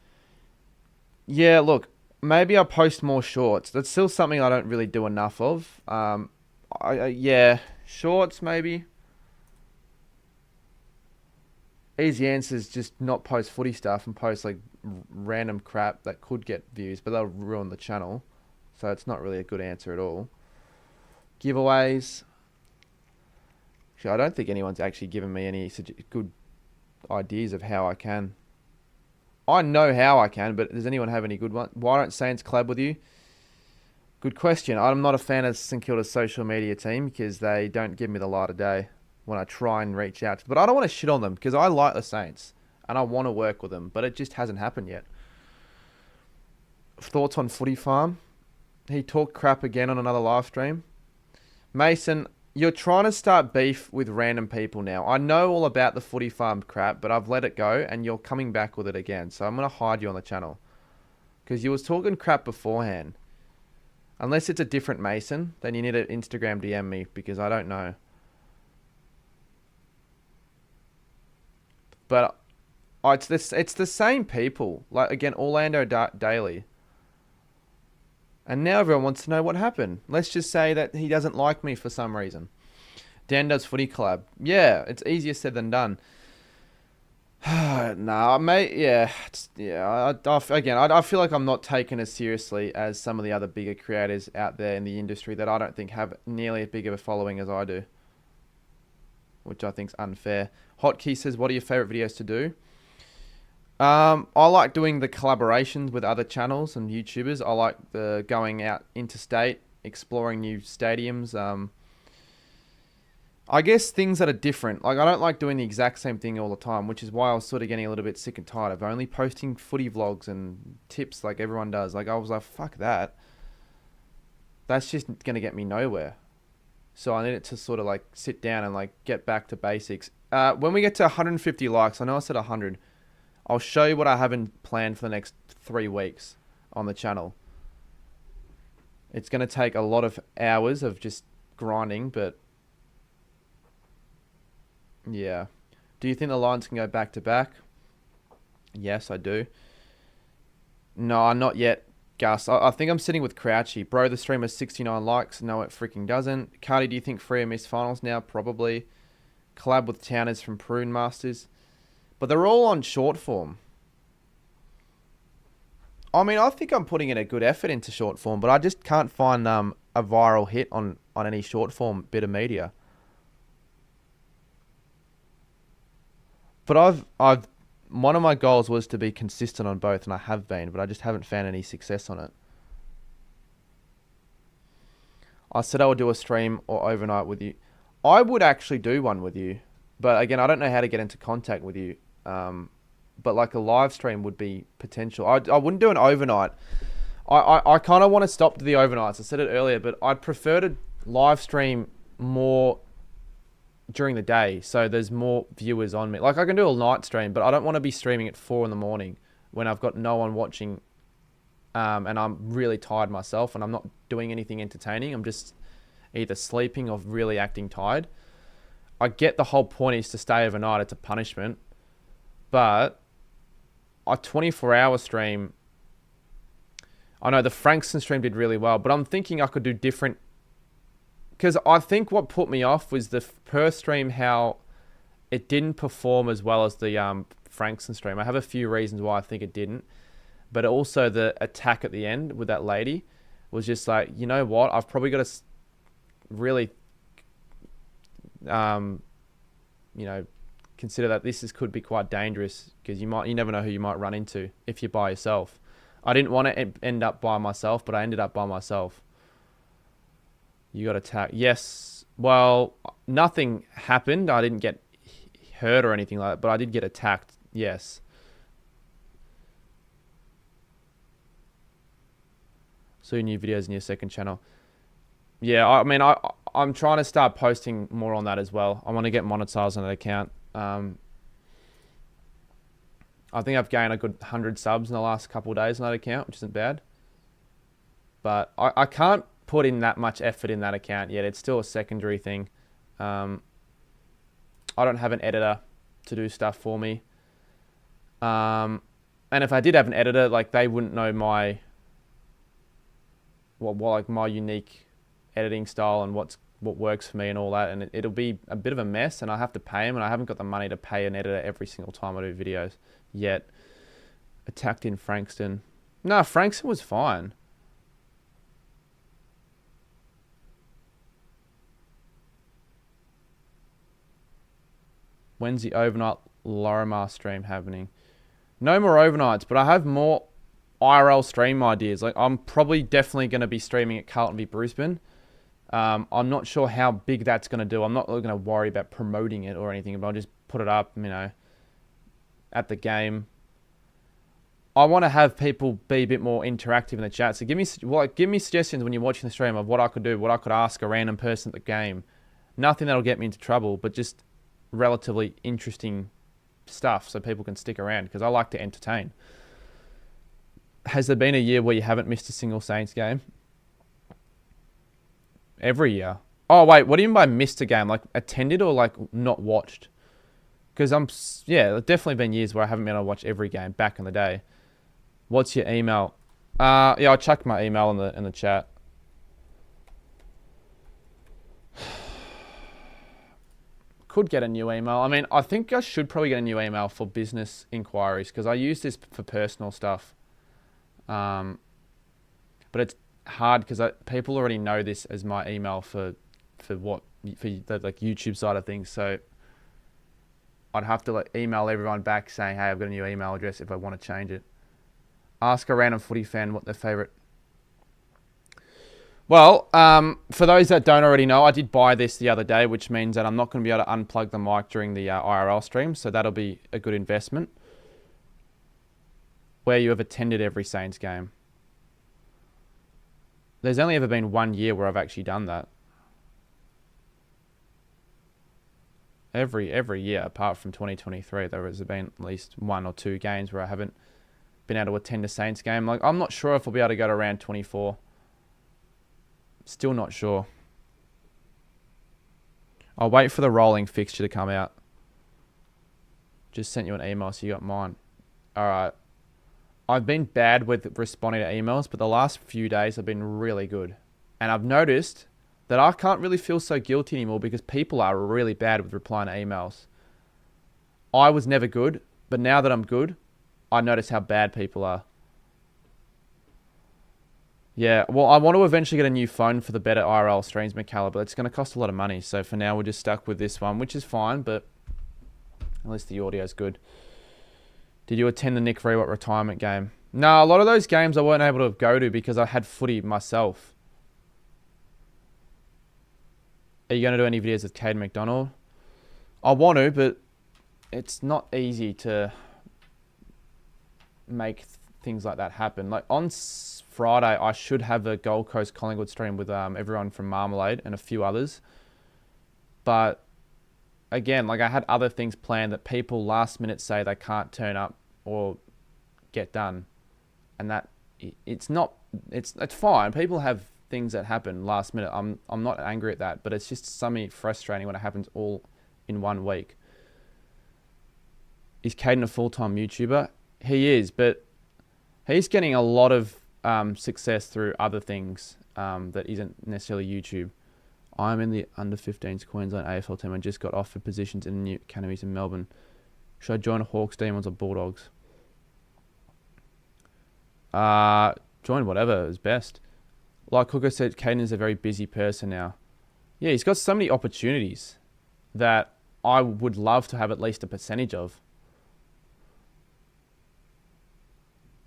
Yeah, look, maybe I'll post more shorts. That's still something I don't really do enough of. Yeah, shorts maybe. Easy answer is just not post footy stuff and post like random crap that could get views, but they'll ruin the channel. So it's not really a good answer at all. Giveaways. Actually, I don't think anyone's actually given me any good ideas of how I can. I know how I can, but does anyone have any good one? Why don't Saints collab with you? Good question. I'm not a fan of St Kilda's social media team because they don't give me the light of day when I try and reach out. But I don't want to shit on them because I like the Saints and I want to work with them, but it just hasn't happened yet. Thoughts on Footy Farm? He talked crap again on another live stream. Mason, you're trying to start beef with random people now. I know all about the Footy Farm crap, but I've let it go and you're coming back with it again. So I'm going to hide you on the channel because you was talking crap beforehand. Unless it's a different Mason, then you need to Instagram DM me because I don't know. But it's the same people. Like, again, Orlando Daily. And now everyone wants to know what happened. Let's just say that he doesn't like me for some reason. Dan does footy collab. Yeah, it's easier said than done. Nah, mate. Yeah, I feel like I'm not taken as seriously as some of the other bigger creators out there in the industry that I don't think have nearly as big of a following as I do, which I think's unfair. Hotkey says, "What are your favorite videos to do?" I like doing the collaborations with other channels and YouTubers. I like the going out interstate, exploring new stadiums. I guess things that are different. Like, I don't like doing the exact same thing all the time, which is why I was sort of getting a little bit sick and tired of only posting footy vlogs and tips like everyone does. Like, I was like, fuck that. That's just going to get me nowhere. So I needed to sort of like sit down and like get back to basics. When we get to 150 likes, I know I said 100, I'll show you what I have in plan for the next 3 weeks on the channel. It's going to take a lot of hours of just grinding, but yeah. Do you think the Lions can go back to back? Yes, I do. No, not yet, Gus. I think I'm sitting with Crouchy. Bro, the stream has 69 likes. No, it freaking doesn't. Cardi, do you think Freo miss finals now? Probably. Collab with Towners from Prune Masters. But they're all on short form. I mean, I think I'm putting in a good effort into short form, but I just can't find a viral hit on any short form bit of media. But I've one of my goals was to be consistent on both, and I have been, but I just haven't found any success on it. I said I would do a stream or overnight with you. I would actually do one with you, but again, I don't know how to get into contact with you. But like a live stream would be potential. I wouldn't do an overnight. I kind of want to stop the overnights. I said it earlier, but I'd prefer to live stream more during the day, so there's more viewers on me. Like, I can do a night stream, but I don't want to be streaming at 4 a.m. when I've got no one watching, and I'm really tired myself, and I'm not doing anything entertaining. I'm just either sleeping or really acting tired. I get the whole point is to stay overnight. It's a punishment, but a 24-hour stream, I know the Frankston stream did really well, but I'm thinking I could do different. Because I think what put me off was the Perth stream, how it didn't perform as well as the Frankston stream. I have a few reasons why I think it didn't. But also the attack at the end with that lady was just like, you know what? I've probably got to really, consider that this could be quite dangerous because you never know who you might run into if you're by yourself. I didn't want to end up by myself, but I ended up by myself. You got attacked. Yes. Well, nothing happened. I didn't get hurt or anything like that, but I did get attacked. Yes. So new videos in your second channel. Yeah, I mean, I'm trying to start posting more on that as well. I want to get monetized on that account. I think I've gained a good 100 subs in the last couple of days on that account, which isn't bad. But I can't put in that much effort in that account yet. It's still a secondary thing. I don't have an editor to do stuff for me. And if I did have an editor, like, they wouldn't know my my unique editing style and what works for me and all that, and it'll be a bit of a mess, and I have to pay him, and I haven't got the money to pay an editor every single time I do videos yet. Attacked in Frankston. No, Frankston was fine. When's the overnight Lorimar stream happening? No more overnights, but I have more IRL stream ideas. Like, I'm probably definitely going to be streaming at Carlton v Brisbane. I'm not sure how big that's going to do. I'm not going to worry about promoting it or anything, but I'll just put it up, at the game. I want to have people be a bit more interactive in the chat. So give me suggestions when you're watching the stream of what I could do, what I could ask a random person at the game. Nothing that'll get me into trouble, but just relatively interesting stuff so people can stick around, because I like to entertain. Has there been a year where you haven't missed a single Saints game? Every year. Oh, wait, what do you mean by missed a game? Like attended or like not watched? Because there's definitely been years where I haven't been able to watch every game back in the day. What's your email? I'll chuck my email in the chat. Could get a new email. I mean, I think I should probably get a new email for business inquiries, because I use this for personal stuff. But it's hard because people already know this as my email for the like YouTube side of things. So I'd have to email everyone back saying, hey, I've got a new email address if I want to change it. Ask a random footy fan what their favourite. Well, for those that don't already know, I did buy this the other day, which means that I'm not going to be able to unplug the mic during the IRL stream. So that'll be a good investment. Where you have attended every Saints game. There's only ever been 1 year where I've actually done that. Every year, apart from 2023, there has been at least 1 or 2 games where I haven't been able to attend a Saints game. Like, I'm not sure if I'll be able to go to round 24. Still not sure. I'll wait for the rolling fixture to come out. Just sent you an email, so you got mine. Alright. I've been bad with responding to emails, but the last few days have been really good. And I've noticed that I can't really feel so guilty anymore, because people are really bad with replying to emails. I was never good, but now that I'm good, I notice how bad people are. Yeah, well, I want to eventually get a new phone for the better IRL streams, McCallum, but it's going to cost a lot of money. So for now, we're just stuck with this one, which is fine, but at least the audio is good. Did you attend the Nick Rewat retirement game? No, a lot of those games I weren't able to go to because I had footy myself. Are you going to do any videos with Caden McDonald? I want to, but it's not easy to make things like that happen. Like on Friday, I should have a Gold Coast Collingwood stream with everyone from Marmalade and a few others. But again, like I had other things planned that people last minute say they can't turn up or get done. And that it's fine. People have things that happen last minute. I'm not angry at that, but it's just something frustrating when it happens all in 1 week. Is Caden a full-time YouTuber? He is, but he's getting a lot of success through other things that isn't necessarily YouTube. I'm in the under-15s Queensland AFL team. I just got offered positions in the new academies in Melbourne. Should I join Hawks, Demons, or Bulldogs? Join whatever is best. Like Hooker said, Caden is a very busy person now. Yeah, he's got so many opportunities that I would love to have at least a percentage of.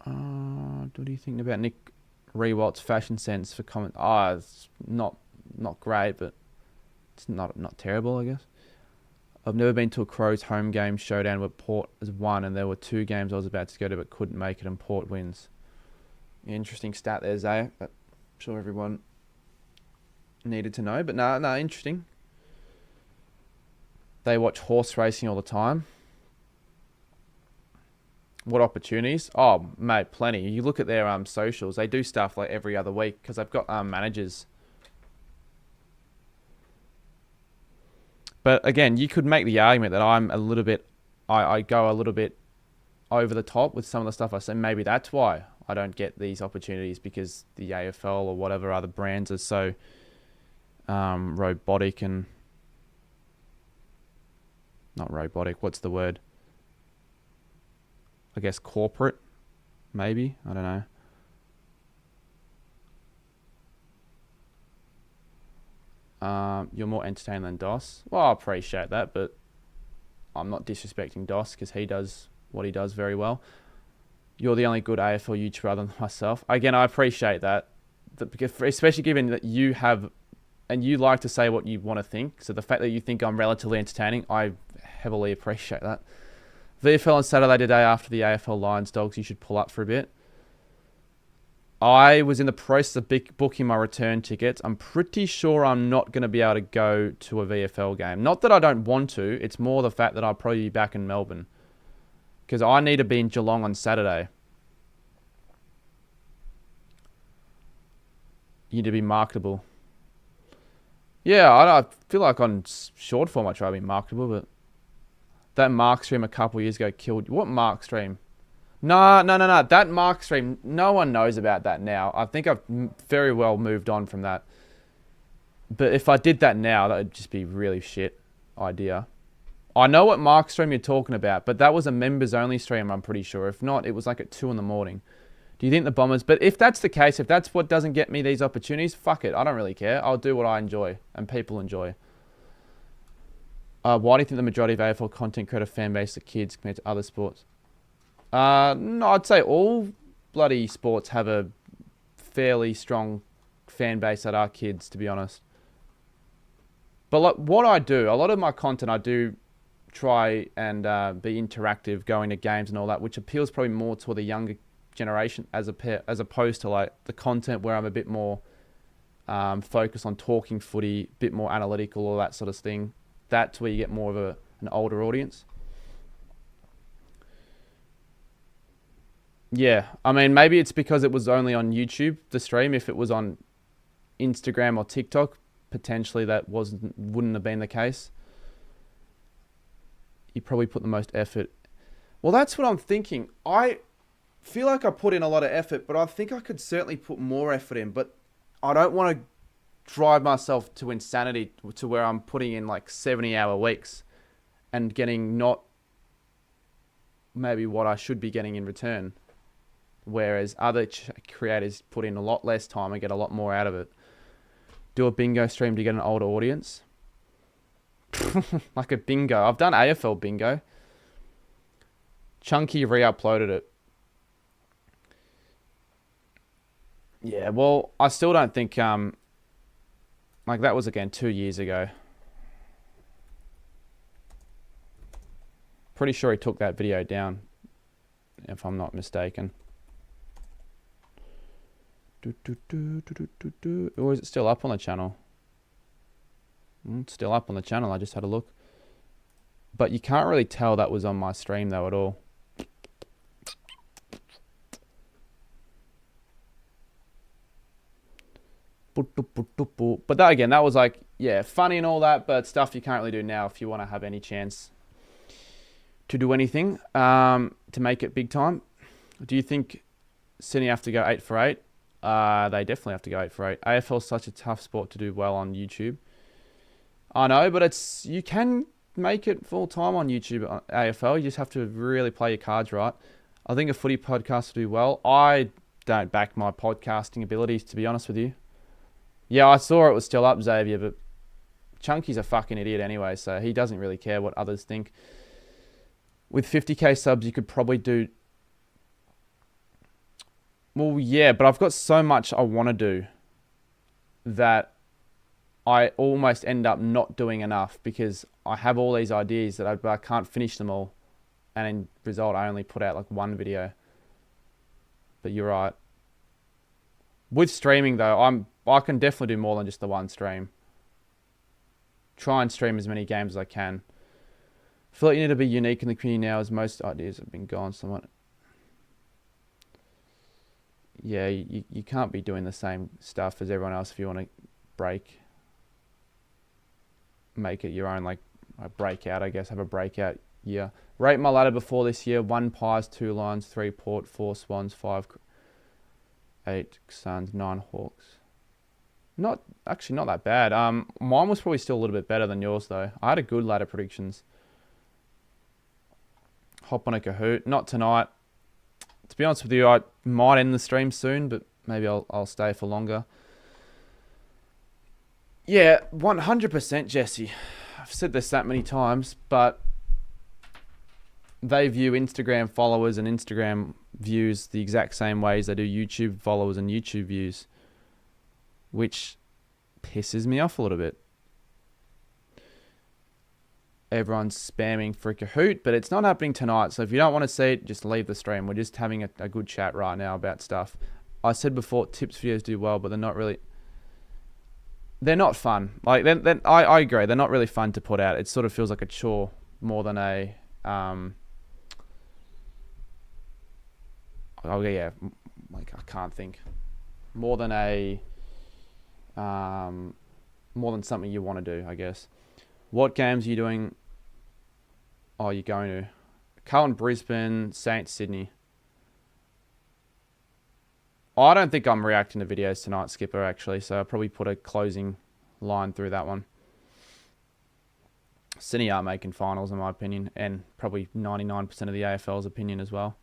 What do you think about Nick Rewalt's fashion sense for comment? It's not great, but it's not terrible, I guess. I've never been to a Crows home game showdown where Port has won, and there were 2 games I was about to go to but couldn't make it, and Port wins. Interesting stat there, Zay. I'm sure everyone needed to know, but no, interesting. They watch horse racing all the time. What opportunities? Oh, mate, plenty. You look at their socials. They do stuff like every other week because they've got managers. But again, you could make the argument that I'm a little bit... I go a little bit over the top with some of the stuff I say. Maybe that's why I don't get these opportunities, because the AFL or whatever other brands are so robotic and... Not robotic. What's the word? I guess corporate, maybe. I don't know. You're more entertaining than DOS. Well, I appreciate that, but I'm not disrespecting Dos because he does what he does very well. You're the only good AFL YouTuber other than myself. Again, I appreciate that, especially given that you have, and you like to say what you want to think. So the fact that you think I'm relatively entertaining, I heavily appreciate that. VFL on Saturday today after the AFL Lions Dogs, you should pull up for a bit. I was in the process of booking my return tickets. I'm pretty sure I'm not going to be able to go to a VFL game. Not that I don't want to. It's more the fact that I'll probably be back in Melbourne. Because I need to be in Geelong on Saturday. You need to be marketable. Yeah, I feel like on short form I try to be marketable, but that Mark stream a couple years ago killed... What Mark stream? No. That Mark stream, no one knows about that now. I think I've very well moved on from that. But if I did that now, that would just be really shit idea. I know what Mark stream you're talking about, but that was a members only stream, I'm pretty sure. If not, it was like at 2 in the morning. Do you think the Bombers... But if that's the case, if that's what doesn't get me these opportunities, fuck it. I don't really care. I'll do what I enjoy and people enjoy. Why do you think the majority of AFL content creator fan base are kids compared to other sports? No, I'd say all bloody sports have a fairly strong fan base that are kids, to be honest. But like, what I do, a lot of my content I do try and be interactive, going to games and all that, which appeals probably more to the younger generation as opposed to like the content where I'm a bit more focused on talking footy, a bit more analytical, all that sort of thing. That's where you get more of an older audience. Yeah, I mean, maybe it's because it was only on YouTube, the stream. If it was on Instagram or TikTok, potentially that wouldn't have been the case. You probably put the most effort. Well, that's what I'm thinking. I feel like I put in a lot of effort, but I think I could certainly put more effort in. But I don't want to drive myself to insanity to where I'm putting in like 70-hour weeks and getting not maybe what I should be getting in return. Whereas other creators put in a lot less time and get a lot more out of it. Do a bingo stream to get an older audience. Like a bingo. I've done AFL bingo. Chunky re-uploaded it. Yeah, well, I still don't think... like, that was, again, 2 years ago. Pretty sure he took that video down, if I'm not mistaken. Or is it still up on the channel? It's still up on the channel. I just had a look. But you can't really tell that was on my stream, though, at all. But that, again, that was like, yeah, funny and all that, but stuff you can't really do now if you want to have any chance to do anything to make it big time. Do you think Sydney have to go 8 for 8? They definitely have to go 8 for 8. AFL is such a tough sport to do well on YouTube. I know, but you can make it full time on YouTube, AFL. You just have to really play your cards right. I think a footy podcast will do well. I don't back my podcasting abilities, to be honest with you. Yeah, I saw it was still up, Xavier, but Chunky's a fucking idiot anyway, so he doesn't really care what others think. With 50k subs, you could probably do... Well, yeah, but I've got so much I want to do that I almost end up not doing enough because I have all these ideas that I can't finish them all. And in result, I only put out like one video. But you're right. With streaming, though, I can definitely do more than just the one stream. Try and stream as many games as I can. I feel like you need to be unique in the community now as most ideas have been gone somewhat. Yeah, you can't be doing the same stuff as everyone else if you want to make it your own, like a breakout, I guess, have a breakout year. Rate my ladder before this year: 1 Pies, 2 Lions, 3 Port, 4 Swans, 5 8 Suns, 9 Hawks. Not that bad. Mine was probably still a little bit better than yours though. I had a good ladder predictions. Hop on a Kahoot. Not tonight. To be honest with you, I might end the stream soon, but maybe I'll stay for longer. Yeah, 100% Jesse. I've said this that many times, but they view Instagram followers and Instagram views the exact same ways they do YouTube followers and YouTube views, which pisses me off a little bit. Everyone's spamming for a Kahoot, but it's not happening tonight. So if you don't want to see it, just leave the stream. We're just having a good chat right now about stuff. I said before, tips videos do well, but they're not really... They're not fun. Like, I agree. They're not really fun to put out. It sort of feels like a chore more than a... oh, yeah. Like, I can't think. More than a... more than something you want to do, I guess. What games are you doing? Oh, you're going to Carlton, Brisbane, Saints, Sydney. I don't think I'm reacting to videos tonight, Skipper, actually, so I'll probably put a closing line through that one. Sydney are making finals, in my opinion, and probably 99% of the AFL's opinion as well.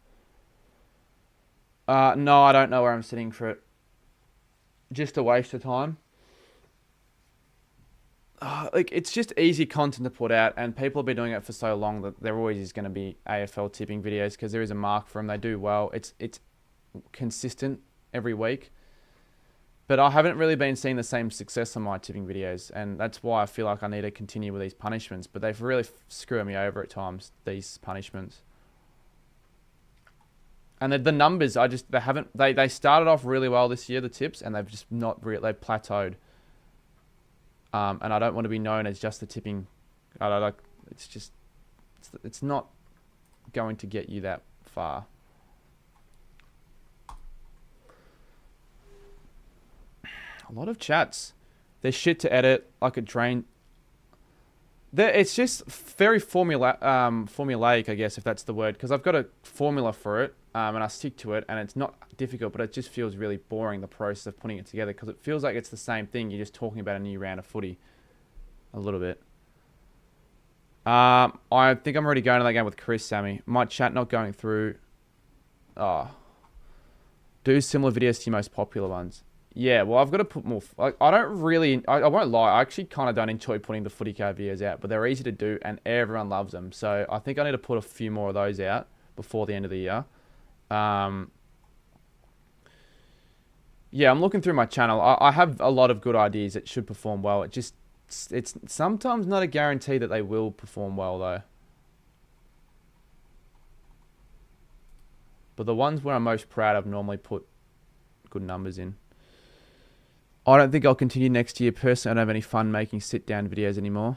No, I don't know where I'm sitting for it. Just a waste of time. Like, it's just easy content to put out, and people have been doing it for so long that there always is going to be AFL tipping videos because there is a mark for them. They do well. It's consistent every week, but I haven't really been seeing the same success on my tipping videos, and that's why I feel like I need to continue with these punishments. But they've really screwed me over at times, these punishments. And the numbers, they started off really well this year, the tips, and they've just not they've plateaued. And I don't want to be known as just the tipping. It's not going to get you that far. A lot of chats. There's shit to edit. I could drain. It's just very formulaic, I guess, if that's the word, because I've got a formula for it, and I stick to it, and it's not difficult, but it just feels really boring, the process of putting it together, because it feels like it's the same thing. You're just talking about a new round of footy a little bit. I think I'm already going to that game with Chris, Sammy. My chat not going through. Do similar videos to your most popular ones. Yeah, well, I've got to put more... Like, I don't really... I won't lie. I actually kind of don't enjoy putting the footy card videos out, but they're easy to do, and everyone loves them. So I think I need to put a few more of those out before the end of the year. Yeah, I'm looking through my channel. I have a lot of good ideas that should perform well. It's sometimes not a guarantee that they will perform well, though. But the ones where I'm most proud of normally put good numbers in. I don't think I'll continue next year. Personally, I don't have any fun making sit-down videos anymore.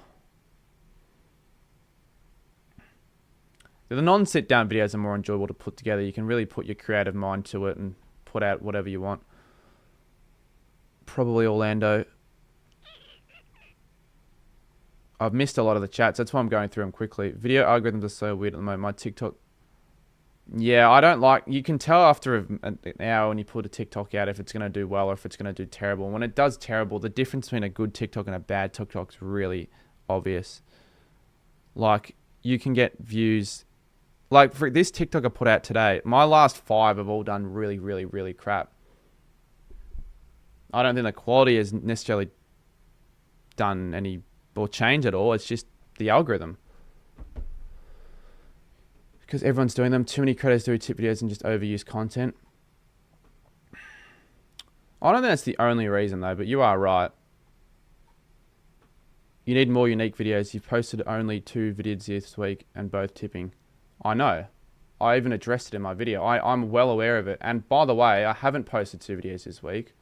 The non-sit-down videos are more enjoyable to put together. You can really put your creative mind to it and put out whatever you want. Probably Orlando. I've missed a lot of the chats. That's why I'm going through them quickly. Video algorithms are so weird at the moment. My TikTok... Yeah, I don't like... You can tell after an hour when you put a TikTok out if it's going to do well or if it's going to do terrible. When it does terrible, the difference between a good TikTok and a bad TikTok is really obvious. Like, you can get views... Like, for this TikTok I put out today, my last 5 have all done really, really, really crap. I don't think the quality has necessarily done any... or changed at all. It's just the algorithm. Because everyone's doing them. Too many creators do tip videos and just overuse content. I don't think that's the only reason, though, but you are right. You need more unique videos. You've posted only 2 videos this week and both tipping. I know. I even addressed it in my video. I'm well aware of it. And by the way, I haven't posted 2 videos this week.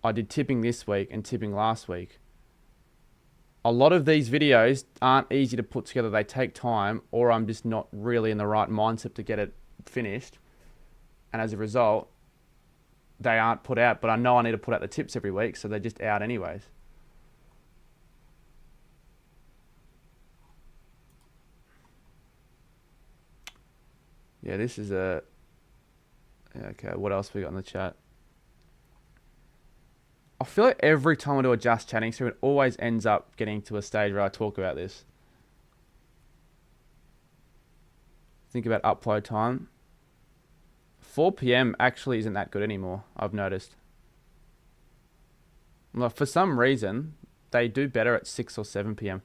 I did tipping this week and tipping last week. A lot of these videos aren't easy to put together. They take time, or I'm just not really in the right mindset to get it finished. And as a result, they aren't put out. But I know I need to put out the tips every week, so they're just out anyways. Yeah, this is a... Okay, what else we got in the chat? I feel like every time I do a Just Chatting stream, it always ends up getting to a stage where I talk about this. Think about upload time. 4 PM actually isn't that good anymore, I've noticed. Well, for some reason, they do better at 6 or 7 PM.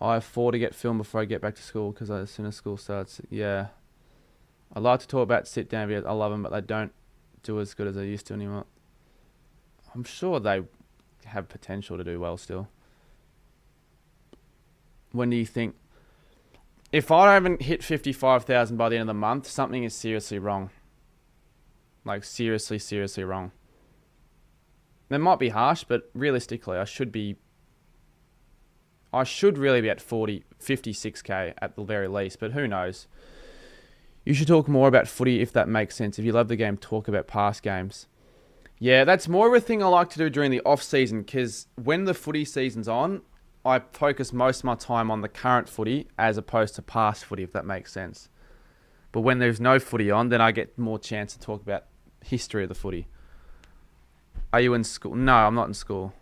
I have 4 to get filmed before I get back to school because as soon as school starts, yeah. I like to talk about sit-down videos. I love them, but they don't do as good as they used to anymore. I'm sure they have potential to do well still. When do you think? If I haven't hit 55,000 by the end of the month, something is seriously wrong. Like seriously, seriously wrong. That might be harsh, but realistically, I should really be at 56k at the very least, but who knows? You should talk more about footy if that makes sense. If you love the game, talk about past games. Yeah, that's more of a thing I like to do during the off-season, because when the footy season's on, I focus most of my time on the current footy as opposed to past footy, if that makes sense. But when there's no footy on, then I get more chance to talk about history of the footy. Are you in school? No, I'm not in school.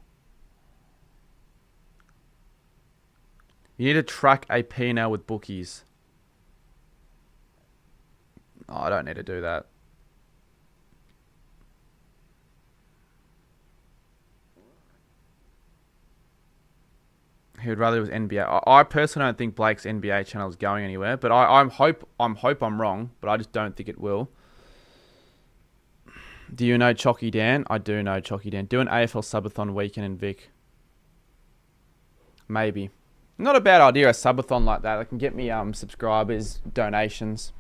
You need to track a P&L with bookies. Oh, I don't need to do that. He would rather it was NBA. I personally don't think Blake's NBA channel is going anywhere, but I hope I'm wrong, but I just don't think it will. Do you know Chalky Dan? I do know Chalky Dan. Do an AFL subathon weekend in Vic. Maybe. Not a bad idea, a subathon like that. That can get me subscribers, donations.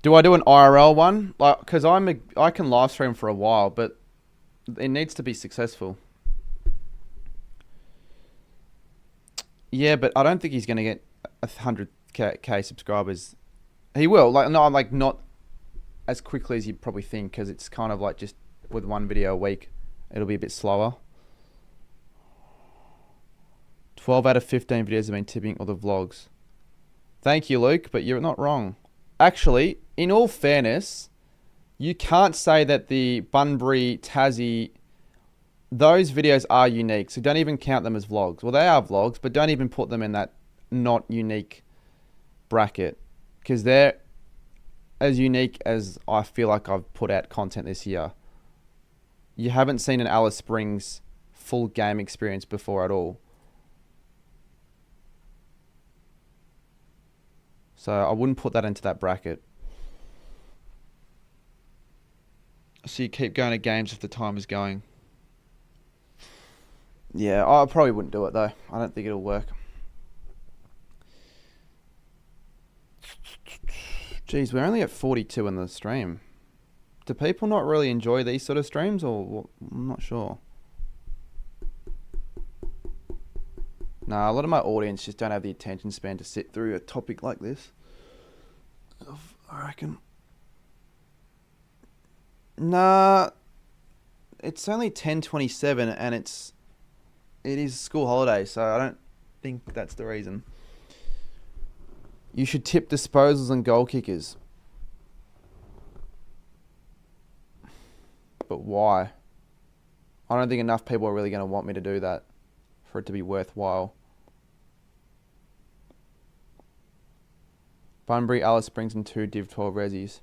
Do I do an IRL one? Like, because I can live stream for a while, but it needs to be successful. Yeah, but I don't think he's going to get 100k subscribers. He will. Not as quickly as you'd probably think, because it's kind of like just with one video a week, it'll be a bit slower. 12 out of 15 videos have been tipping or the vlogs. Thank you, Luke, but you're not wrong. Actually, in all fairness, you can't say that the Bunbury, Tassie, those videos are unique, so don't even count them as vlogs. Well, they are vlogs, but don't even put them in that not unique bracket, because they're as unique as I feel like I've put out content this year. You haven't seen an Alice Springs full game experience before at all. So I wouldn't put that into that bracket. So you keep going to games if the time is going. Yeah, I probably wouldn't do it though. I don't think it'll work. Geez, we're only at 42 in the stream. Do people not really enjoy these sort of streams, or what? I'm not sure. Nah, a lot of my audience just don't have the attention span to sit through a topic like this, I reckon. Nah, it's only 10:27 and it is school holiday, so I don't think that's the reason. You should tip disposals and goal kickers. But why? I don't think enough people are really going to want me to do that for it to be worthwhile. Bunbury, Alice Springs and 2 Div 12 resis.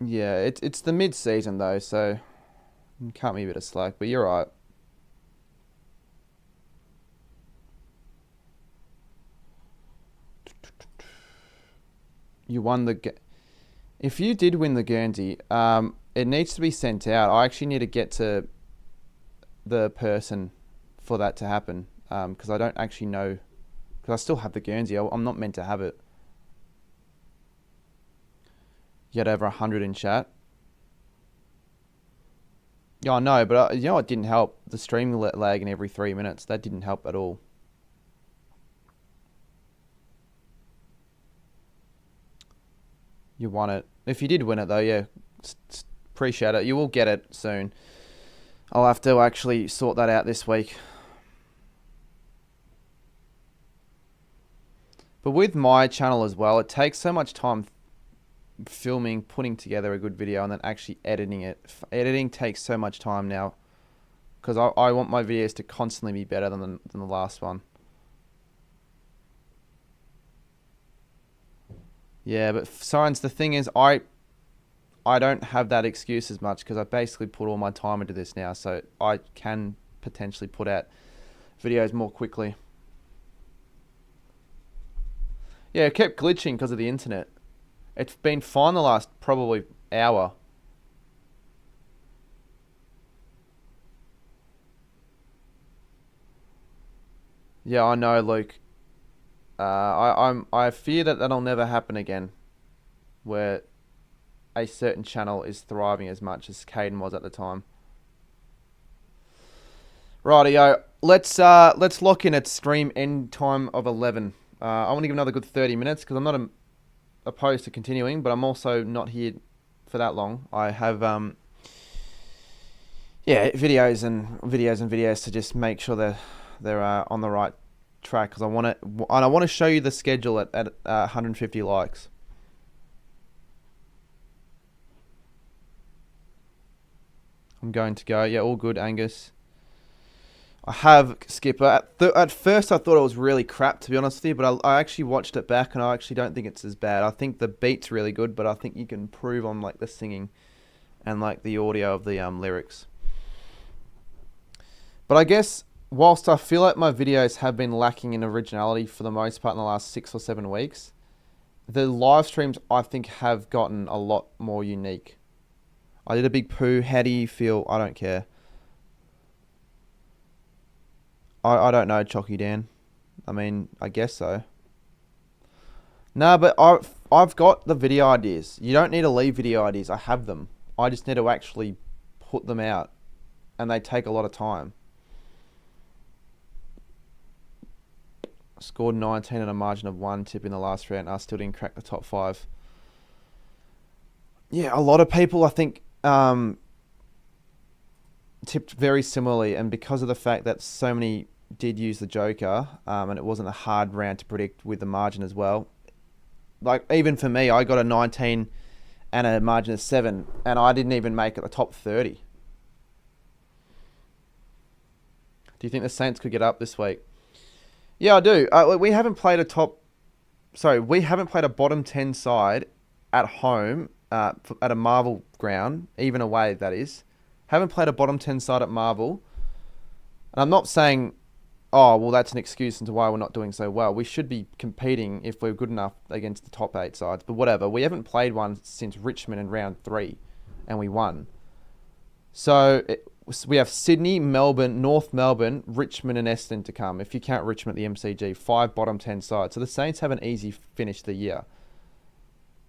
Yeah, it's the mid-season though, so you can't be a bit of slack, but you're right. You won the... If you did win the Guernsey, it needs to be sent out. I actually need to get to the person for that to happen, because I don't actually know, because I still have the Guernsey. I'm not meant to have it. You had over 100 in chat. Yeah, I know, but you know what didn't help? The stream lagging every 3 minutes. That didn't help at all. You won it. If you did win it though, yeah, appreciate it. You will get it soon. I'll have to actually sort that out this week. But with my channel as well, it takes so much time filming, putting together a good video, and then actually editing it. Editing takes so much time now, because I want my videos to constantly be better than the last one. Yeah, but Science, the thing is, I don't have that excuse as much because I basically put all my time into this now, so I can potentially put out videos more quickly. Yeah, it kept glitching because of the internet. It's been fine the last probably hour. Yeah, I know, Luke. I fear that that'll never happen again, where a certain channel is thriving as much as Caden was at the time. Rightio, let's lock in at stream end time of 11. I want to give another good 30 minutes because I'm not opposed to continuing, but I'm also not here for that long. I have videos to just make sure they're on the right track because I want to show you the schedule at 150 likes. I'm going to go. Yeah, all good, Angus. I have Skipper. At first, I thought it was really crap, to be honest with you, but I actually watched it back, and I actually don't think it's as bad. I think the beat's really good, but I think you can improve on like the singing and like the audio of the lyrics. But I guess whilst I feel like my videos have been lacking in originality for the most part in the last 6 or 7 weeks, the live streams I think have gotten a lot more unique. I did a big poo. How do you feel? I don't care. I don't know, Chalky Dan. I mean, I guess so. No, but I've got the video ideas. You don't need to leave video ideas. I have them. I just need to actually put them out. And they take a lot of time. Scored 19 and a margin of 1 tip in the last round. I still didn't crack the top 5. Yeah, a lot of people, I think, tipped very similarly, and because of the fact that so many did use the Joker, and it wasn't a hard round to predict with the margin as well. Like, even for me, I got a 19 and a margin of 7, and I didn't even make it the top 30. Do you think the Saints could get up this week? Yeah, I do. We haven't played a bottom 10 side at home, at a Marvel ground, even away, that is. Haven't played a bottom 10 side at Marvel. And I'm not saying, oh, well, that's an excuse into why we're not doing so well. We should be competing if we're good enough against the top 8 sides. But whatever. We haven't played one since Richmond in round 3, and we won. So we have Sydney, Melbourne, North Melbourne, Richmond and Essendon to come. If you count Richmond at the MCG, 5 bottom 10 sides. So the Saints have an easy finish to the year.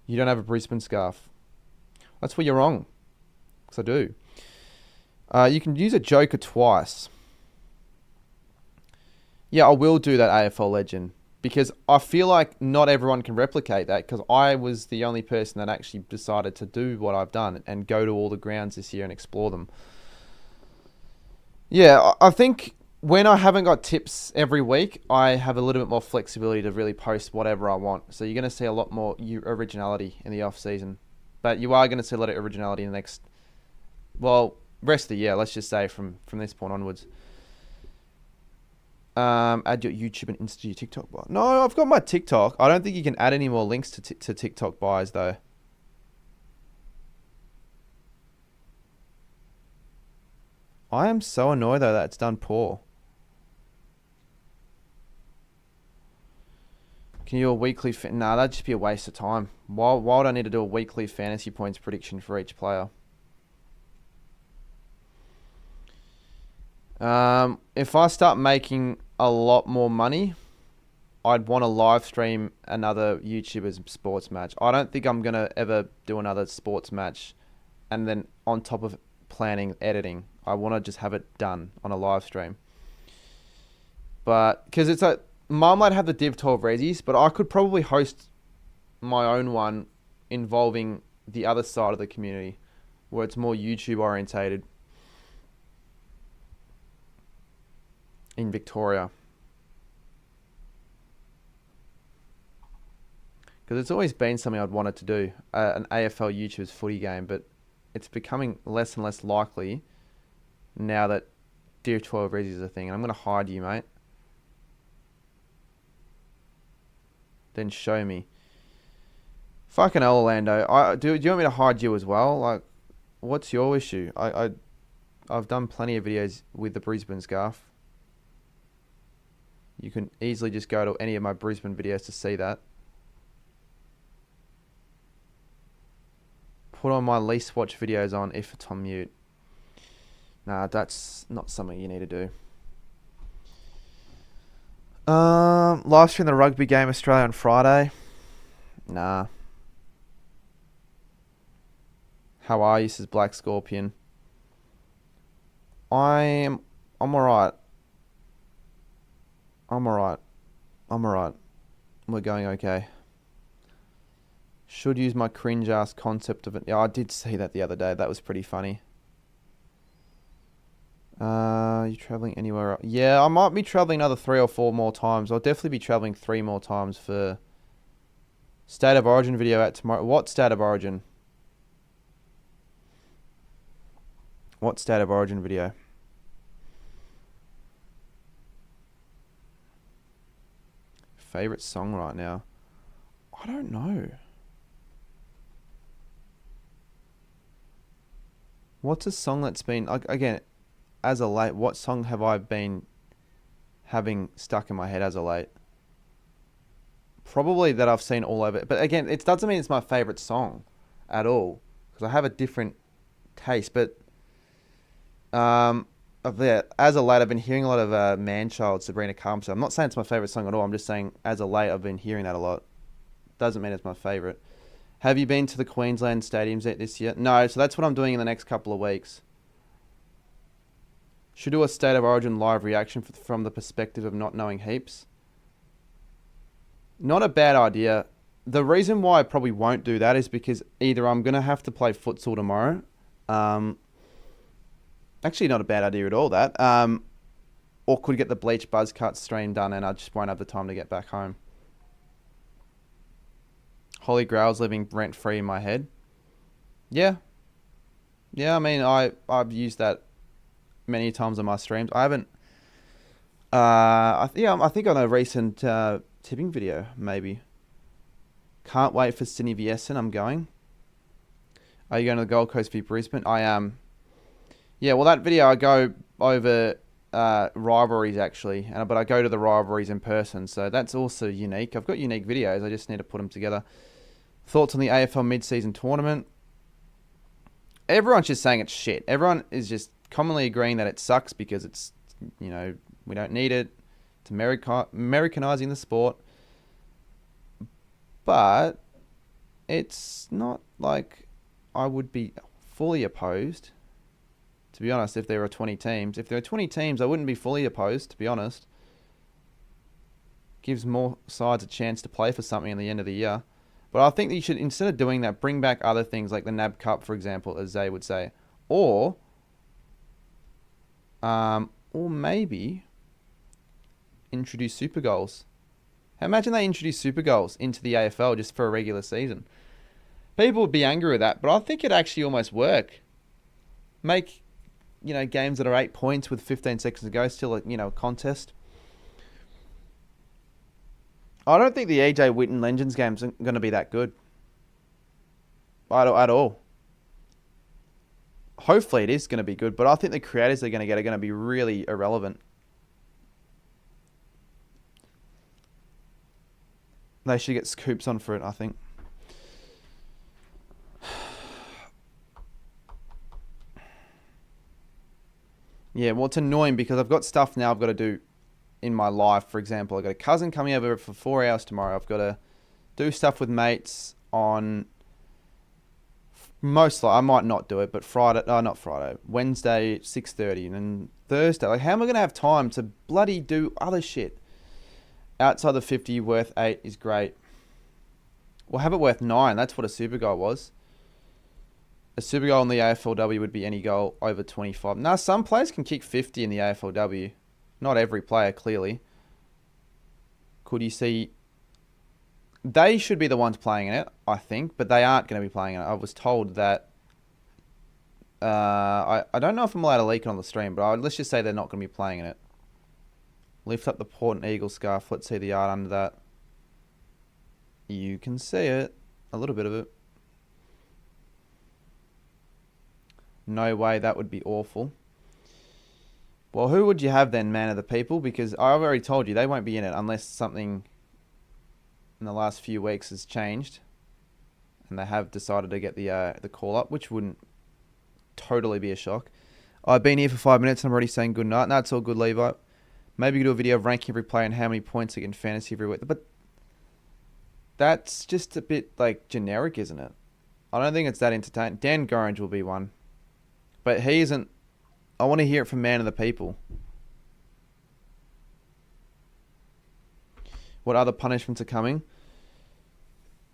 You don't have a Brisbane scarf. That's where you're wrong. Because I do. You can use a Joker twice. Yeah, I will do that, AFL Legend. Because I feel like not everyone can replicate that. Because I was the only person that actually decided to do what I've done and go to all the grounds this year and explore them. Yeah, I think when I haven't got tips every week, I have a little bit more flexibility to really post whatever I want. So you're going to see a lot more originality in the off-season. But you are going to see a lot of originality in the next, well, rest of the year, let's just say from this point onwards. Add your YouTube and Insta to your TikTok bio. No, I've got my TikTok. I don't think you can add any more links to TikTok bios, though. I am so annoyed, though, that it's done poor. Can you do a weekly... Nah, that'd just be a waste of time. Why would I need to do a weekly fantasy points prediction for each player? If I start making a lot more money, I'd want to live stream another YouTuber's sports match. I don't think I'm going to ever do another sports match and then on top of planning, editing. I want to just have it done on a live stream. But, because it's like, Mum might have the Div 12 Resis, but I could probably host my own one involving the other side of the community where it's more YouTube orientated in Victoria. Because it's always been something I'd wanted to do, an AFL YouTuber's footy game, but it's becoming less and less likely now that Div 12 Resis is a thing. And I'm going to hide you, mate. Then show me. Fucking hell, Orlando. Do you want me to hide you as well? Like, what's your issue? I've done plenty of videos with the Brisbane scarf. You can easily just go to any of my Brisbane videos to see that. Put on my least watched videos on if it's on mute. Nah, that's not something you need to do. Live stream the rugby game Australia on Friday. Nah. How are you? Says Black Scorpion. I'm alright. I'm alright. We're going okay. Should use my cringe ass concept of it. Yeah, I did see that the other day. That was pretty funny. You traveling anywhere else? Yeah, I might be traveling another 3 or 4 more times. I'll definitely be traveling 3 more times for State of Origin video out tomorrow. What State of Origin? What State of Origin video? Favorite song right now? I don't know. What's a song that's been, like, again, as of late, what song have I been having stuck in my head as of late? Probably that I've seen all over. But again, it doesn't mean it's my favorite song at all, because I have a different taste. But as of late, I've been hearing a lot of Man-Child, Sabrina Carpenter. I'm not saying it's my favorite song at all. I'm just saying as of late, I've been hearing that a lot. Doesn't mean it's my favorite. Have you been to the Queensland stadiums yet this year? No, so that's what I'm doing in the next couple of weeks. Should do a State of Origin live reaction from the perspective of not knowing heaps. Not a bad idea. The reason why I probably won't do that is because either I'm going to have to play futsal tomorrow. Actually, not a bad idea at all, that. Or could get the Bleach Buzz Cut stream done and I just won't have the time to get back home. Holy Grail's living rent-free in my head. Yeah. Yeah, I mean, I've used that many times on my streams. I haven't... I think on a recent tipping video, maybe. Can't wait for Sydney v Essendon. I'm going. Are you going to the Gold Coast v Brisbane? I am. Yeah, well, that video I go over rivalries actually, but I go to the rivalries in person, so that's also unique. I've got unique videos. I just need to put them together. Thoughts on the AFL mid-season tournament? Everyone's just saying it's shit. Everyone is just commonly agreeing that it sucks because it's, we don't need it. It's Americanizing the sport. But it's not like I would be fully opposed. To be honest, if there were 20 teams. If there were 20 teams, I wouldn't be fully opposed, to be honest. Gives more sides a chance to play for something at the end of the year. But I think that you should, instead of doing that, bring back other things like the NAB Cup, for example, as they would say. Or maybe introduce super goals. Imagine they introduce super goals into the AFL just for a regular season. People would be angry with that, but I think it'd actually almost work. Make, games that are 8 points with 15 seconds to go still a contest. I don't think the EJ Witten Legends game's going to be that good. At all. Hopefully it is going to be good, but I think the creators they're going to get are going to be really irrelevant. They should get scoops on for it, I think. Yeah, well, it's annoying because I've got stuff now I've got to do in my life. For example, I've got a cousin coming over for 4 hours tomorrow. I've got to do stuff with mates on... Most likely, I might not do it, but Wednesday, 6:30, and then Thursday. Like, how am I going to have time to bloody do other shit? Outside the 50, worth 8 is great. Well, have it worth 9. That's what a super goal was. A super goal in the AFLW would be any goal over 25. Now, some players can kick 50 in the AFLW. Not every player, clearly. Could you see... They should be the ones playing in it, I think, but they aren't going to be playing in it. I was told that... I don't know if I'm allowed to leak it on the stream, but let's just say they're not going to be playing in it. Lift up the Port and Eagle scarf. Let's see the art under that. You can see it. A little bit of it. No way, that would be awful. Well, who would you have then, man of the people? Because I've already told you they won't be in it unless something in the last few weeks has changed, and they have decided to get the call up, which wouldn't totally be a shock. I've been here for 5 minutes and I'm already saying good night. No, it's all good, Levi. Maybe you do a video of ranking every player and how many points they get in fantasy every week. But that's just a bit like generic, isn't it? I don't think it's that entertaining. Dan Gorringe will be one, but he isn't. I want to hear it from man of the people. What other punishments are coming?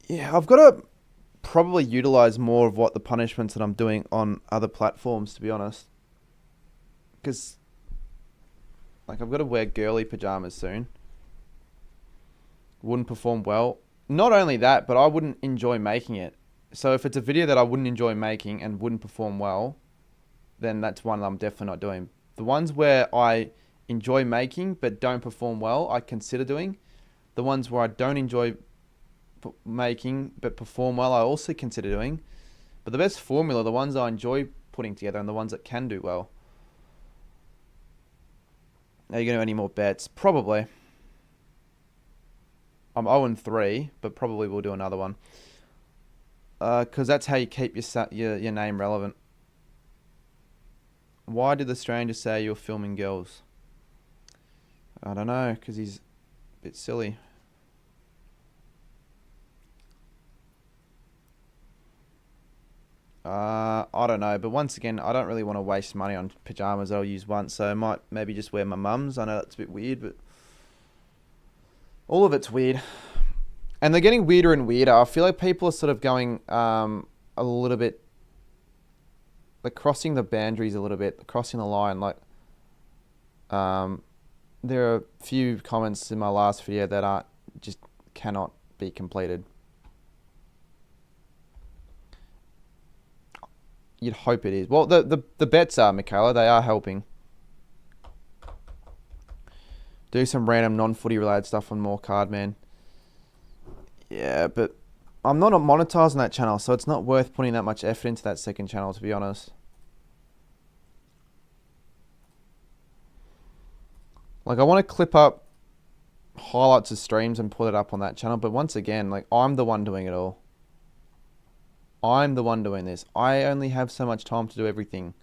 Yeah, I've got to probably utilize more of what the punishments that I'm doing on other platforms, to be honest. Because, like, I've got to wear girly pajamas soon. Wouldn't perform well. Not only that, but I wouldn't enjoy making it. So if it's a video that I wouldn't enjoy making and wouldn't perform well, then that's one that I'm definitely not doing. The ones where I enjoy making but don't perform well, I consider doing. The ones where I don't enjoy making but perform well, I also consider doing. But the best formula, the ones I enjoy putting together and the ones that can do well. Are you going to do any more bets? Probably. I'm 0-3, but probably we'll do another one. Because that's how you keep your name relevant. Why did the stranger say you're filming girls? I don't know, because he's a bit silly. I don't know, but once again, I don't really want to waste money on pajamas I'll use once, so I might maybe just wear my mum's. I know that's a bit weird, but all of it's weird. And they're getting weirder and weirder. I feel like people are sort of going a little bit, they're crossing the boundaries a little bit, crossing the line. Like, there are a few comments in my last video that just cannot be completed. You'd hope it is. Well, the bets are, Michaela, they are helping. Do some random non-footy related stuff on More Card, man. Yeah, but I'm not monetizing that channel, so it's not worth putting that much effort into that second channel, to be honest. Like, I want to clip up highlights of streams and put it up on that channel, but once again, like, I'm the one doing it all. I'm the one doing this. I only have so much time to do everything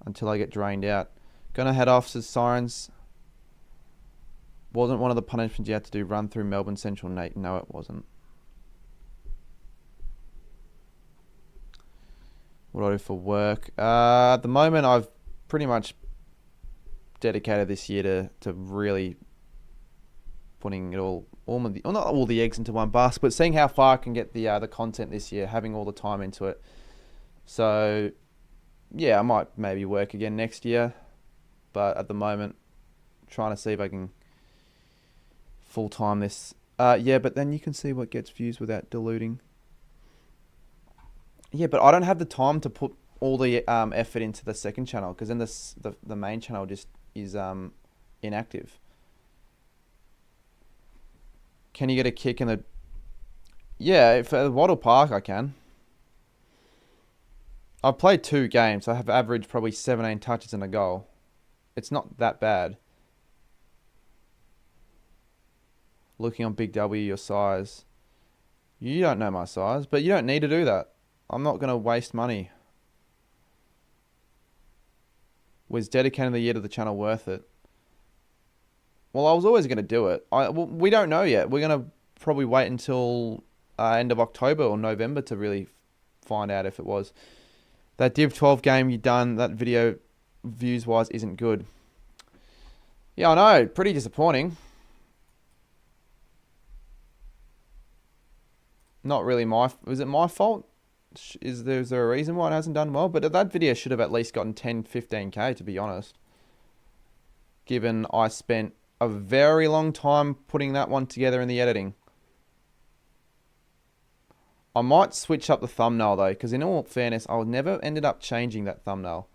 until I get drained out. Gonna head off to Sirens. Wasn't one of the punishments you had to do run through Melbourne Central, Nate? No, it wasn't. What do I do for work? At the moment, I've pretty much dedicated this year to really putting it all not all the eggs into one basket, but seeing how far I can get the content this year, having all the time into it. So, yeah, I might maybe work again next year, but at the moment, trying to see if I can full-time this. Yeah, but then you can see what gets views without diluting. Yeah, but I don't have the time to put all the effort into the second channel, because then the main channel just is inactive. Can you get a kick in the... Yeah, if at Wattle Park I can. I've played 2 games. I have averaged probably 17 touches and a goal. It's not that bad. Looking on Big W, your size. You don't know my size, but you don't need to do that. I'm not going to waste money. Was dedicating the year to the channel worth it? Well, I was always going to do it. We don't know yet. We're going to probably wait until end of October or November to really find out if it was. That Div 12 game you done, that video views-wise isn't good. Yeah, I know. Pretty disappointing. Not really my... Was it my fault? Is there a reason why it hasn't done well? But that video should have at least gotten 10, 15k, to be honest. Given I spent a very long time putting that one together in the editing. I might switch up the thumbnail though, because in all fairness, I never ended up changing that thumbnail.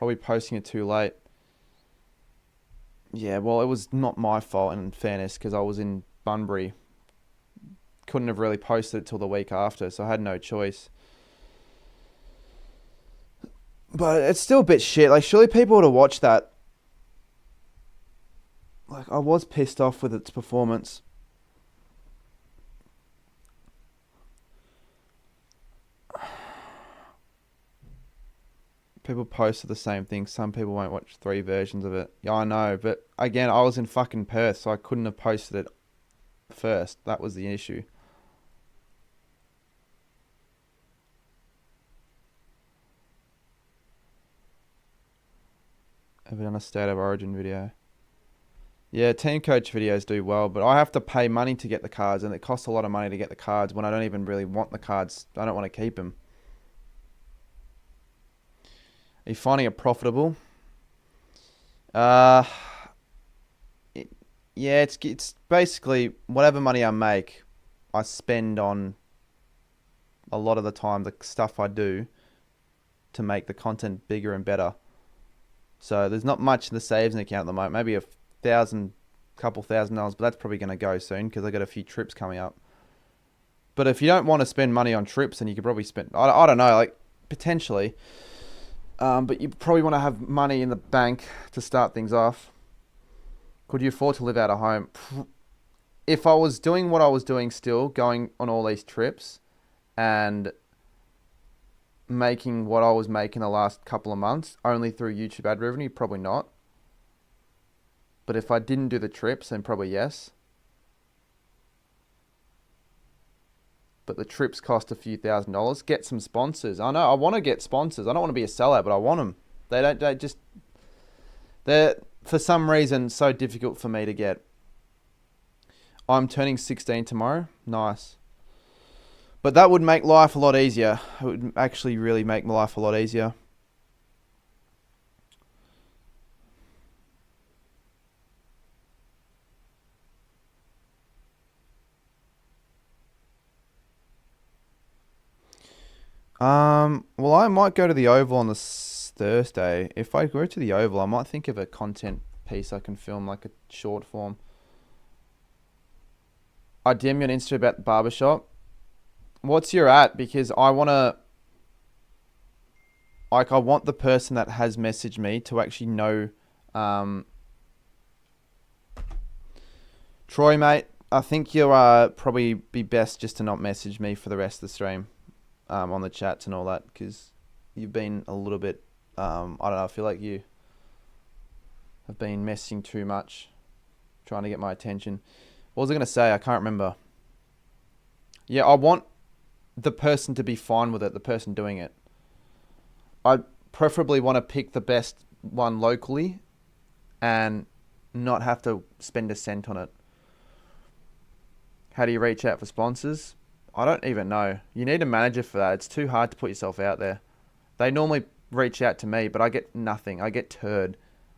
Probably posting it too late. Yeah, well, it was not my fault in fairness because I was in Bunbury. Couldn't have really posted it till the week after, so I had no choice. But it's still a bit shit. Like, surely people would have watched that. Like, I was pissed off with its performance. People posted the same thing. Some people won't watch 3 versions of it. Yeah, I know. But again, I was in fucking Perth, so I couldn't have posted it first. That was the issue. Have we done a State of Origin video? Yeah, team coach videos do well, but I have to pay money to get the cards, and it costs a lot of money to get the cards when I don't even really want the cards. I don't want to keep them. Are you finding it profitable? Yeah, it's basically whatever money I make, I spend on a lot of the time the stuff I do to make the content bigger and better. So there's not much in the saves account at the moment. Maybe couple $1,000, but that's probably going to go soon because I got a few trips coming up. But if you don't want to spend money on trips, then you could probably spend, I don't know, like potentially. But you probably want to have money in the bank to start things off. Could you afford to live out of home? If I was doing what I was doing still, going on all these trips and making what I was making the last couple of months only through YouTube ad revenue, probably not. But if I didn't do the trips, then probably yes. But the trips cost a few $1,000s. Get some sponsors. I know, I want to get sponsors. I don't want to be a sellout, but I want them. They're, for some reason, so difficult for me to get. I'm turning 16 tomorrow. Nice. But that would make life a lot easier. It would actually really make my life a lot easier. Well, I might go to the Oval on this Thursday. If I go to the Oval, I might think of a content piece I can film, like a short form. I DM you on Insta about the barbershop. What's your at? Because I want the person that has messaged me to actually know. Troy, mate, I think you'll probably be best just to not message me for the rest of the stream. On the chats and all that, because you've been a little bit, I don't know, I feel like you have been messing too much, trying to get my attention. What was I going to say? I can't remember. Yeah, I want the person to be fine with it, the person doing it. I preferably want to pick the best one locally and not have to spend a cent on it. How do you reach out for sponsors? I don't even know. You need a manager for that. It's too hard to put yourself out there. They normally reach out to me, but I get nothing. I get turd.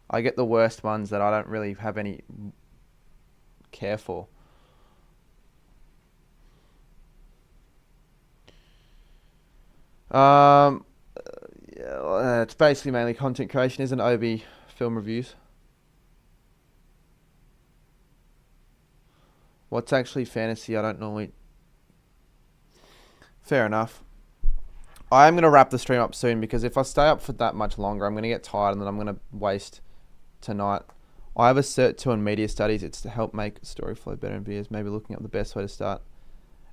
I get the worst ones that I don't really have any care for. Yeah, it's basically mainly content creation, isn't it? OB film reviews. What's actually fantasy? I don't normally... Fair enough. I am going to wrap the stream up soon because if I stay up for that much longer, I'm going to get tired and then I'm going to waste tonight. I have a Cert 2 in Media Studies. It's to help make story flow better in videos. Maybe looking up the best way to start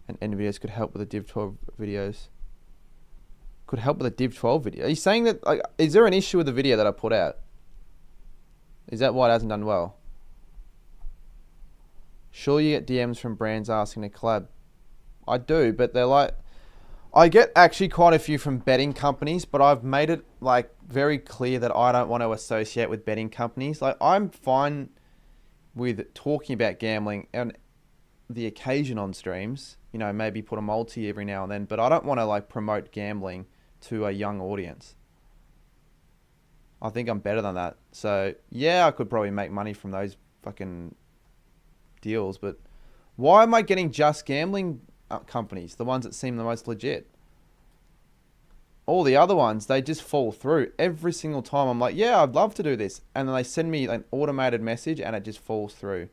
and end videos could help with the Div 12 videos. Could help with a Div 12 video. Are you saying that, like, is there an issue with the video that I put out? Is that why it hasn't done well? Sure you get DMs from brands asking to collab. I do, but they're like... I get actually quite a few from betting companies, but I've made it like very clear that I don't want to associate with betting companies. Like, I'm fine with talking about gambling and the occasion on streams, you know, maybe put a multi every now and then, but I don't want to like promote gambling to a young audience. I think I'm better than that. So yeah, I could probably make money from those fucking deals, but why am I getting just gambling companies, the ones that seem the most legit? all the other ones, they just fall through every single time. I'm like, yeah, I'd love to do this. And then they send me an automated message and it just falls through.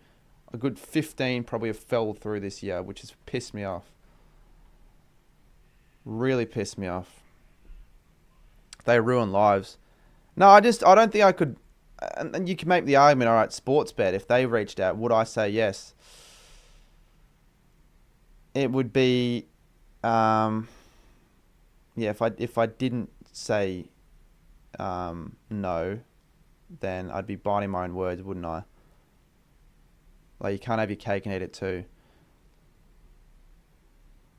A good 15 probably have fell through this year, which has pissed me off. Really pissed me off. They ruin lives. No, I don't think I could. And you can make the argument, all right, sports bet, if they reached out, would I say yes? It would be, yeah, if I didn't say no, then I'd be biting my own words, wouldn't I? Like, you can't have your cake and eat it too.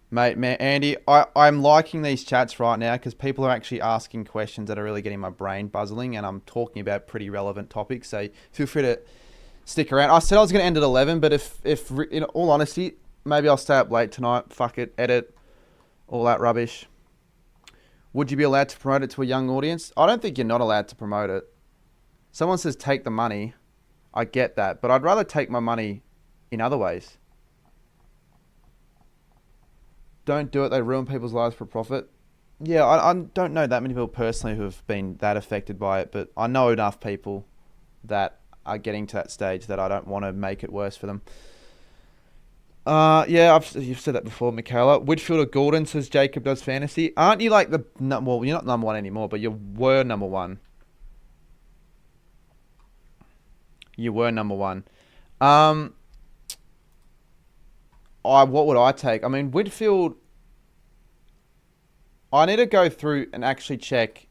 Mate, man, Andy, I'm liking these chats right now because people are actually asking questions that are really getting my brain buzzing, and I'm talking about pretty relevant topics. So feel free to stick around. I said I was going to end at 11, but if in all honesty, maybe I'll stay up late tonight. Fuck it, edit, all that rubbish. Would you be allowed to promote it to a young audience? I don't think you're not allowed to promote it. Someone says take the money. I get that, but I'd rather take my money in other ways. Don't do it. They ruin people's lives for profit. Yeah, I don't know that many people personally who have been that affected by it, but I know enough people that are getting to that stage that I don't want to make it worse for them. Yeah, you've said that before, Michaela. Whitfield or Gordon says Jacob does fantasy. Aren't you like well, you're not number one anymore, but you were number one. You were number one. What would I take? I mean, Whitfield, I need to go through and actually check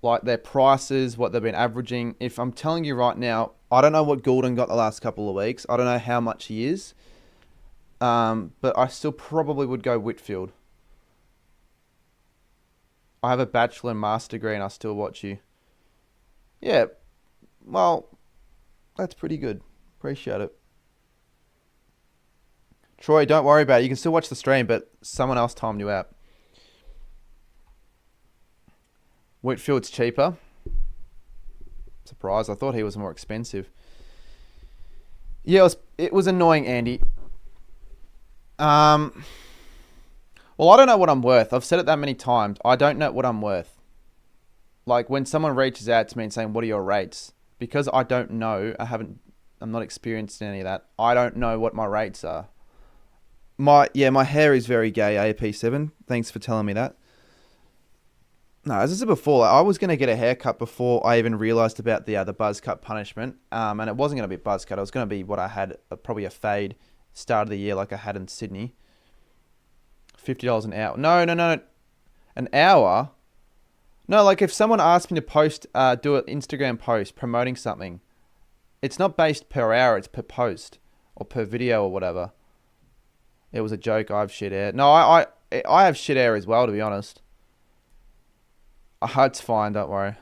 like their prices, what they've been averaging. If I'm telling you right now, I don't know what Goulden got the last couple of weeks. I don't know how much he is. But I still probably would go Whitfield. I have a bachelor and master degree and I still watch you. Yeah, well, that's pretty good. Appreciate it. Troy, don't worry about it. You can still watch the stream, but someone else timed you out. Whitfield's cheaper. Surprise, I thought he was more expensive. Yeah, it was annoying, Andy. Well, I don't know what I'm worth. I've said it that many times. I don't know what I'm worth. Like, when someone reaches out to me and saying, what are your rates? Because I don't know, I'm not experienced in any of that. I don't know what my rates are. My hair is very gay, AP7. Thanks for telling me that. No, as I said before, I was going to get a haircut before I even realised about the buzz cut punishment. And it wasn't going to be a buzz cut. It was going to be what I had, probably a fade, start of the year like I had in Sydney. $50 an hour. No. An hour? No, like if someone asked me to do an Instagram post promoting something, it's not based per hour, it's per post or per video or whatever. It was a joke. I have shit hair. No, I have shit hair as well, to be honest. It's fine. Don't worry.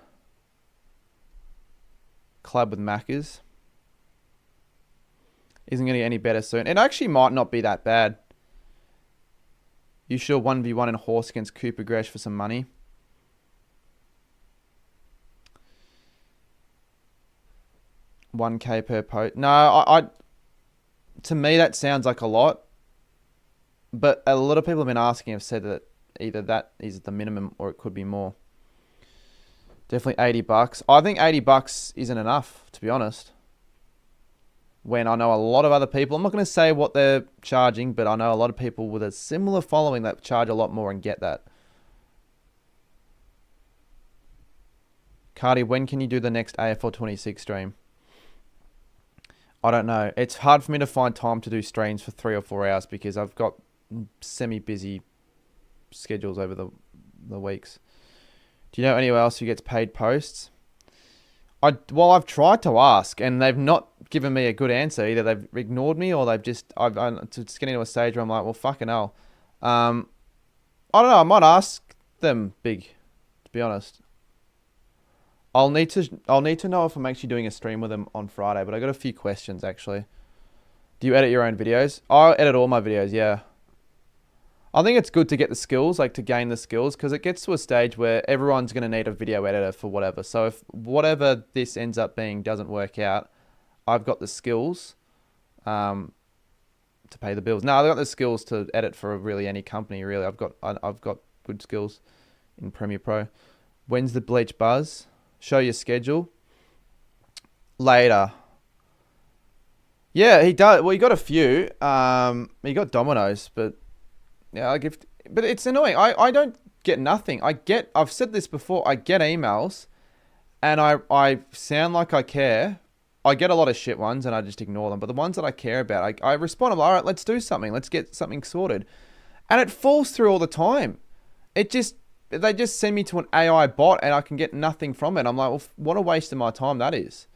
Club with Maccas. Isn't going to get any better soon. It actually might not be that bad. You should 1v1 in a horse against Cooper Gresh for some money. $1K per post. No, to me that sounds like a lot. But a lot of people have been asking, have said that either that is the minimum or it could be more. Definitely $80. I think $80 isn't enough, to be honest. When I know a lot of other people, I'm not going to say what they're charging, but I know a lot of people with a similar following that charge a lot more and get that. Cardi, when can you do the next AFL 26 stream? I don't know. It's hard for me to find time to do streams for 3 or 4 hours because I've got semi-busy schedules over the weeks. Do you know anyone else who gets paid posts? I've tried to ask and they've not given me a good answer. Either they've ignored me or they've just... it's getting to a stage where I'm like, well, fucking hell. I don't know. I might ask them big, to be honest. I'll need to know if I'm actually doing a stream with them on Friday, but I got a few questions actually. Do you edit your own videos? I edit all my videos, yeah. I think it's good to get the skills, like to gain the skills, because it gets to a stage where everyone's going to need a video editor for whatever. So if whatever this ends up being doesn't work out, I've got the skills to pay the bills. No, I've got the skills to edit for really any company, really. I've got good skills in Premiere Pro. When's the bleach buzz? Show your schedule. Later. Yeah, he does. Well, he got a few. He got Domino's, but yeah, but it's annoying. I don't get nothing. I've said this before. I get emails, and I sound like I care. I get a lot of shit ones, and I just ignore them. But the ones that I care about, I respond. I'm like, all right, let's do something. Let's get something sorted. And it falls through all the time. They just send me to an AI bot, and I can get nothing from it. I'm like, well, what a waste of my time that is.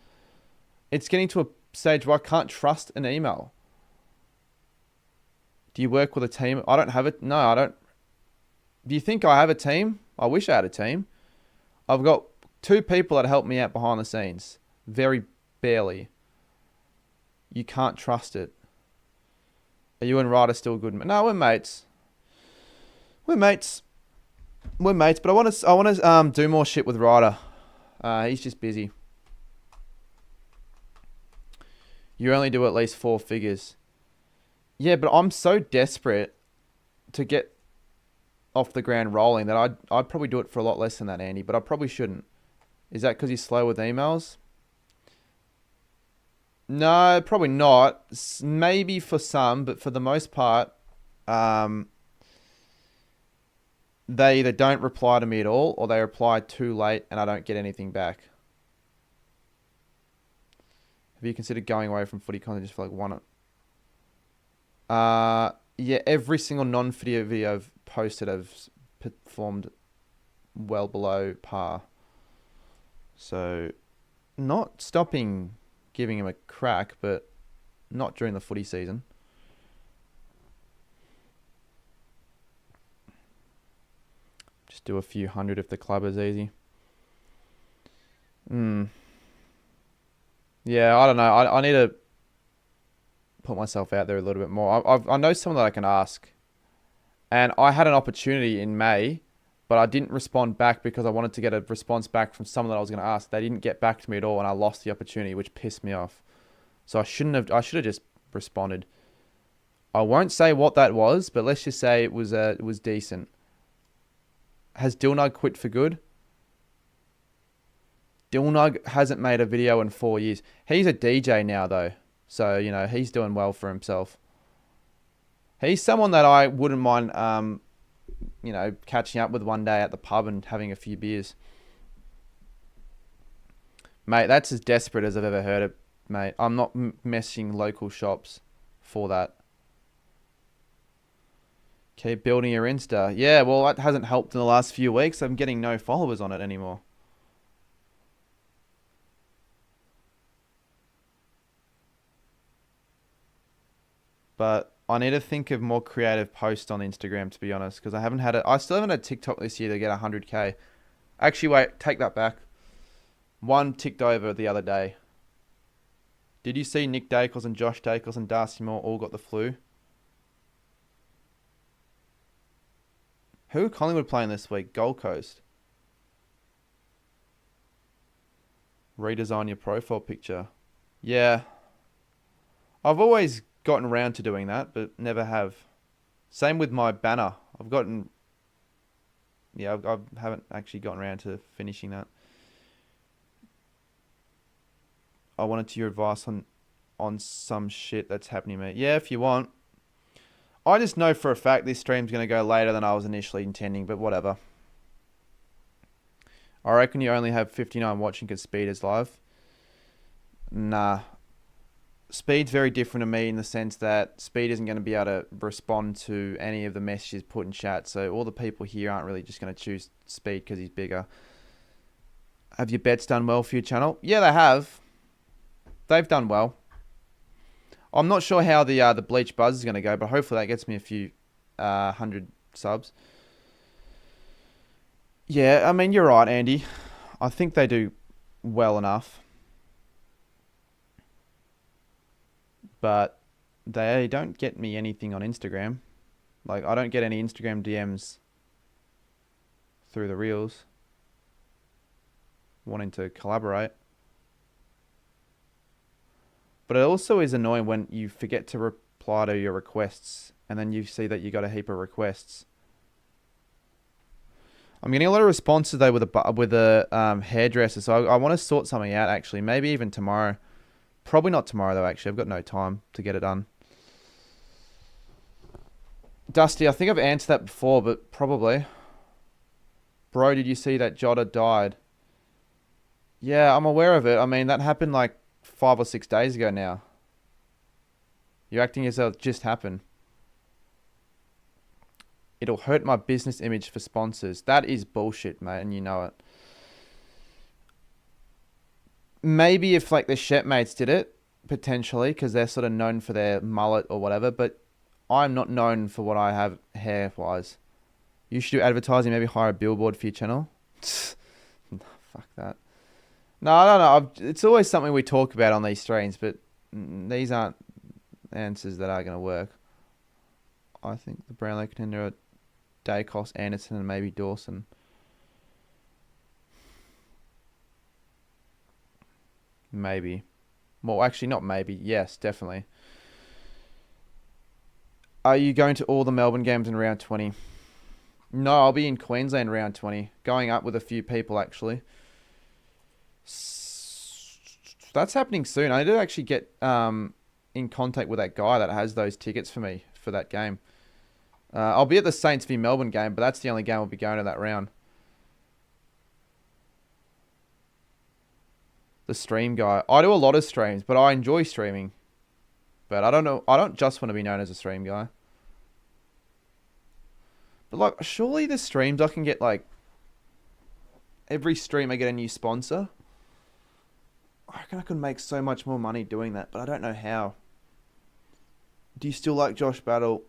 It's getting to a stage where I can't trust an email. Do you work with a team? I don't have it. No, I don't. Do you think I have a team? I wish I had a team. I've got 2 people that help me out behind the scenes. Very barely. You can't trust it. Are you and Ryder still good? No, we're mates. We're mates. We're mates, but I want to do more shit with Ryder. He's just busy. You only do at least 4 figures. Yeah, but I'm so desperate to get off the ground rolling that I'd probably do it for a lot less than that, Andy, but I probably shouldn't. Is that because you're slow with emails? No, probably not. Maybe for some, but for the most part, they either don't reply to me at all or they reply too late and I don't get anything back. Have you considered going away from footy content just for like one? Yeah, every single non-video video I've posted have performed well below par. So, not stopping giving him a crack, but not during the footy season. Just do a few hundred if the club is easy. Yeah, I don't know. I need to put myself out there a little bit more. I know someone that I can ask. And I had an opportunity in May, but I didn't respond back because I wanted to get a response back from someone that I was going to ask. They didn't get back to me at all, and I lost the opportunity, which pissed me off. So I should have just responded. I won't say what that was, but let's just say it was decent. Has Dilnug quit for good? Dilnug hasn't made a video in 4 years. He's a DJ now, though. So, he's doing well for himself. He's someone that I wouldn't mind, catching up with one day at the pub and having a few beers. Mate, that's as desperate as I've ever heard it, mate. I'm not messaging local shops for that. Keep building your Insta. Yeah, well, that hasn't helped in the last few weeks. I'm getting no followers on it anymore. But I need to think of more creative posts on Instagram, to be honest, because I still haven't had TikTok this year to get 100k. Actually, wait, take that back. One ticked over the other day. Did you see Nick Dacles and Josh Dacles and Darcy Moore all got the flu? Who are Collingwood playing this week? Gold Coast. Redesign your profile picture. Yeah. I've always gotten around to doing that, but never have. Same with my banner. I haven't actually gotten around to finishing that. I wanted your advice on some shit that's happening, mate. Yeah, if you want. I just know for a fact this stream's going to go later than I was initially intending, but whatever. I reckon you only have 59 watching because Speed is live. Nah. Speed's very different to me in the sense that Speed isn't going to be able to respond to any of the messages put in chat. So all the people here aren't really just going to choose Speed because he's bigger. Have your bets done well for your channel? Yeah, they have. They've done well. I'm not sure how the Bleach Buzz is going to go, but hopefully that gets me a few 100 subs. Yeah, I mean, you're right, Andy. I think they do well enough. But they don't get me anything on Instagram. Like, I don't get any Instagram DMs through the reels wanting to collaborate. But it also is annoying when you forget to reply to your requests and then you see that you got a heap of requests. I'm getting a lot of responses though with a hairdresser, so I want to sort something out actually. Maybe even tomorrow. Probably not tomorrow though. Actually, I've got no time to get it done. Dusty, I think I've answered that before, but probably. Bro, did you see that Jota died? Yeah, I'm aware of it. I mean, that happened like 5 or 6 days ago now. You're acting as though it just happened. It'll hurt my business image for sponsors. That is bullshit, mate, and you know it. Maybe if like the Shepmates did it, potentially, because they're sort of known for their mullet or whatever, but I'm not known for what I have hair-wise. You should do advertising, maybe hire a billboard for your channel. Fuck that. No, I don't know. It's always something we talk about on these streams, but these aren't answers that are going to work. I think the Brownlow contender are Dacos, Anderson, and maybe Dawson. Maybe. Well, actually, not maybe. Yes, definitely. Are you going to all the Melbourne games in round 20? No, I'll be in Queensland round 20. Going up with a few people, actually. That's happening soon. I need to actually get in contact with that guy that has those tickets for me for that game. I'll be at the Saints v Melbourne game, but that's the only game I'll be going to that round. The stream guy. I do a lot of streams, but I enjoy streaming. But I don't know. I don't just want to be known as a stream guy. But like, surely the streams I can get like every stream I get a new sponsor. I reckon I could make so much more money doing that, but I don't know how. Do you still like Josh Battle?